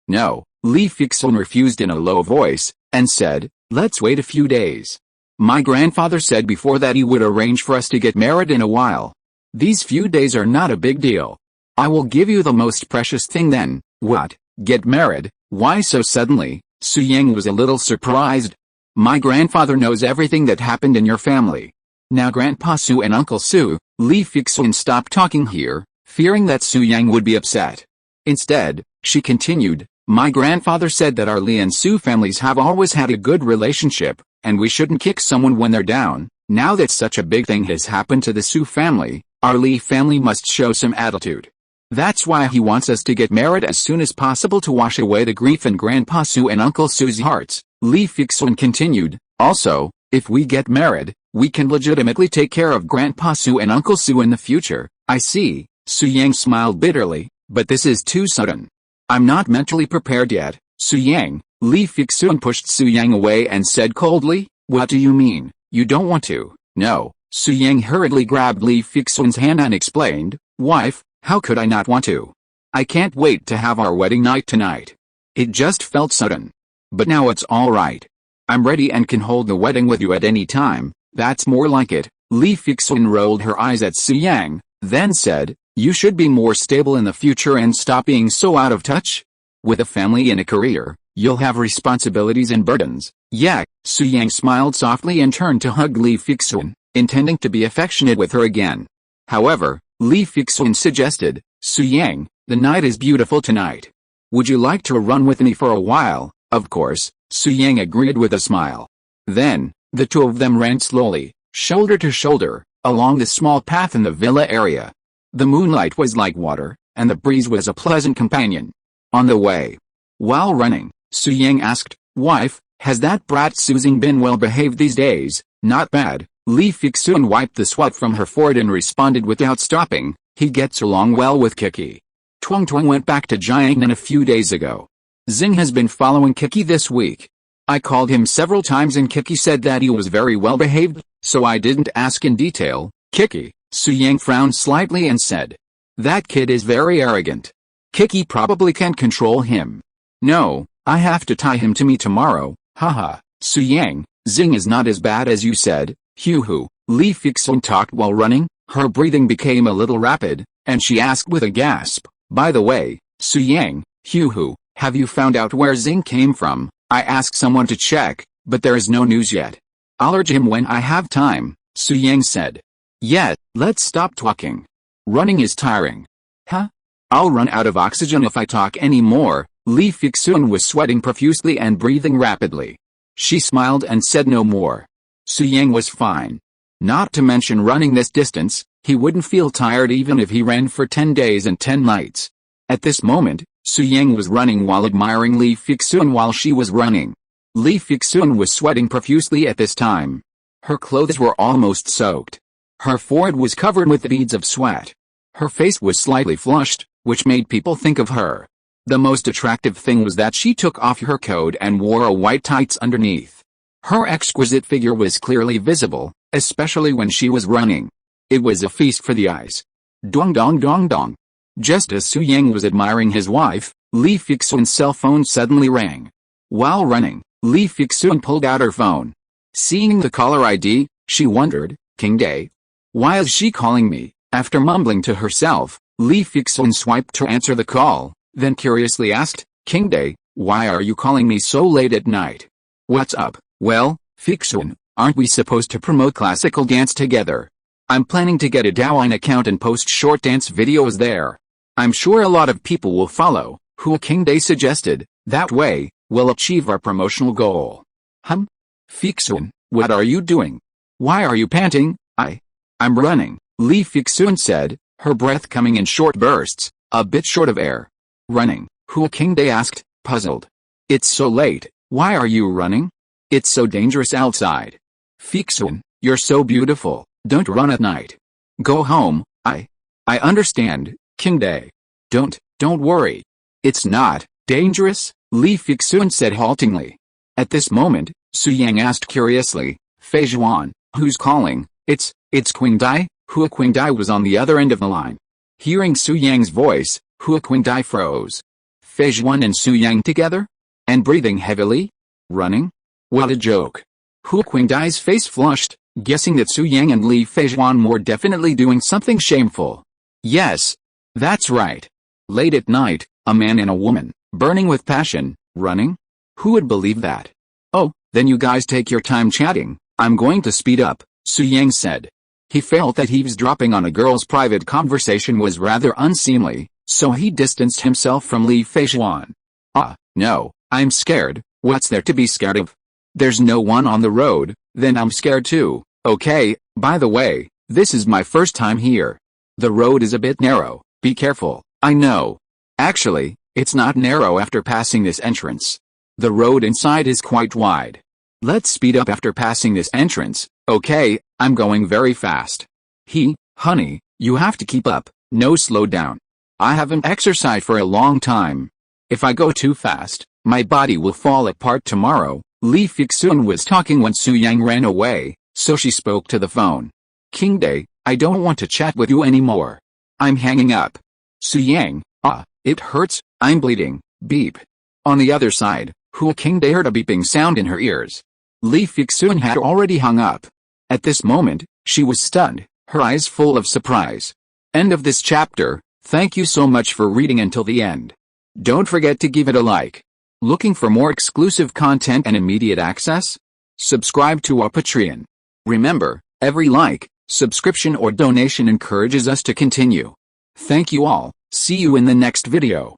No. Li Fixun refused in a low voice, and said, let's wait a few days. My grandfather said before that he would arrange for us to get married in a while. These few days are not a big deal. I will give you the most precious thing then. What? Get married? Why so suddenly? Su Yang was a little surprised. My grandfather knows everything that happened in your family. Now Grandpa Su and Uncle Su. Li Fixun stopped talking here, fearing that Su Yang would be upset. Instead, she continued, my grandfather said that our Li and Su families have always had a good relationship, and we shouldn't kick someone when they're down. Now that such a big thing has happened to the Su family, our Li family must show some attitude. That's why he wants us to get married as soon as possible to wash away the grief in Grandpa Su and Uncle Su's hearts. Li Fixun continued, also, if we get married, we can legitimately take care of Grandpa Su and Uncle Su in the future. I see. Su Yang smiled bitterly, but this is too sudden. I'm not mentally prepared yet, Su Yang. Li Fixun pushed Su Yang away and said coldly, what do you mean, you don't want to? No. Su Yang hurriedly grabbed Li Fixun's hand and explained, wife, how could I not want to? I can't wait to have our wedding night tonight. It just felt sudden. But now it's all right. I'm ready and can hold the wedding with you at any time. That's more like it. Li Fixun rolled her eyes at Su Yang, then said, you should be more stable in the future and stop being so out of touch. With a family and a career, you'll have responsibilities and burdens. Yeah. Su Yang smiled softly and turned to hug Li Fixun, intending to be affectionate with her again. However, Li Fixun suggested, Su Yang, the night is beautiful tonight. Would you like to run with me for a while? Of course, Su Yang agreed with a smile. Then, the two of them ran slowly, shoulder to shoulder, along the small path in the villa area. The moonlight was like water, and the breeze was a pleasant companion. On the way, While running, Su Yang asked, "Wife, has that brat Suzing been well behaved these days?" "Not bad." Li Fixun wiped the sweat from her forehead and responded without stopping, "He gets along well with Kiki. Tuang Tuang went back to Jiangnan a few days ago. Xing has been following Kiki this week. I called him several times and Kiki said that he was very well behaved, so I didn't ask in detail." "Kiki?" Su Yang frowned slightly and said. "That kid is very arrogant. Kiki probably can't control him." "No, I have to tie him to me tomorrow." "Haha, Su Yang, Xing is not as bad as you said." "Hu." Li Fixun talked while running, her breathing became a little rapid, and she asked with a gasp, "By the way, Su Yang, Hu, have you found out where Xing came from?" "I asked someone to check, but there is no news yet. I'll urge him when I have time," Su Yang said. "Yeah, let's stop talking. Running is tiring." "Huh? I'll run out of oxygen if I talk anymore." Li Fixun was sweating profusely and breathing rapidly. She smiled and said no more. Su Yang was fine. Not to mention running this distance, he wouldn't feel tired even if he ran for 10 days and 10 nights. At this moment, Su Yang was running while admiring Li Fixun while she was running. Li Fixun was sweating profusely at this time. Her clothes were almost soaked. Her forehead was covered with beads of sweat. Her face was slightly flushed, which made people think of her. The most attractive thing was that she took off her coat and wore a white tights underneath. Her exquisite figure was clearly visible, especially when she was running. It was a feast for the eyes. Dong dong dong dong. Just as Su Yang was admiring his wife, Li Fixun's cell phone suddenly rang. While running, Li Fixun pulled out her phone. Seeing the caller ID, she wondered, "King Day? Why is she calling me?" After mumbling to herself, Li Fixun swiped to answer the call, then curiously asked, "King Day, why are you calling me so late at night?" "What's up?" "Well, Fixun, aren't we supposed to promote classical dance together? I'm planning to get a Douyin account and post short dance videos there. I'm sure a lot of people will follow," King Day suggested. "That way, we'll achieve our promotional goal." Fixun, what are you doing? Why are you panting?" I'm running," Li Fixun said, her breath coming in short bursts, a bit short of air. "Running?" King Day asked, puzzled. "It's so late, why are you running? It's so dangerous outside." "Fixun, you're so beautiful, don't run at night. Go home." I understand, King Day. Don't worry. It's not dangerous," Li Fixun said haltingly. At this moment, Su Yang asked curiously, "Fei Zhuan, who's calling?" It's Qingdai." Qingdai was on the other end of the line. Hearing Su Yang's voice, Qingdai froze. Fei Zhuan and Su Yang together? And breathing heavily? Running? What a joke. Qingdai's face flushed, guessing that Su Yang and Li Feizhuan were definitely doing something shameful. "Yes. That's right. Late at night, a man and a woman, burning with passion, running? Who would believe that?" "Oh, then you guys take your time chatting, I'm going to speed up," Su Yang said. He felt that eavesdropping on a girl's private conversation was rather unseemly, so he distanced himself from Li Feizhuan. No, I'm scared." "What's there to be scared of? There's no one on the road." "Then I'm scared too." "Okay, by the way, this is my first time here. The road is a bit narrow, be careful." "I know. Actually, it's not narrow after passing this entrance. The road inside is quite wide. Let's speed up after passing this entrance." "Okay, I'm going very fast." Honey, you have to keep up, no slow down. I haven't exercised for a long time. If I go too fast, my body will fall apart tomorrow." Li Fixun was talking when Su Yang ran away, so she spoke to the phone. "King Day, I don't want to chat with you anymore. I'm hanging up." Su Yang, it hurts, I'm bleeding, beep. On the other side, King Day heard a beeping sound in her ears. Li Fixun had already hung up. At this moment, she was stunned, her eyes full of surprise. End of this chapter. Thank you so much for reading until the end. Don't forget to give it a like. Looking for more exclusive content and immediate access? Subscribe to our Patreon. Remember, every like, subscription or donation encourages us to continue. Thank you all, see you in the next video.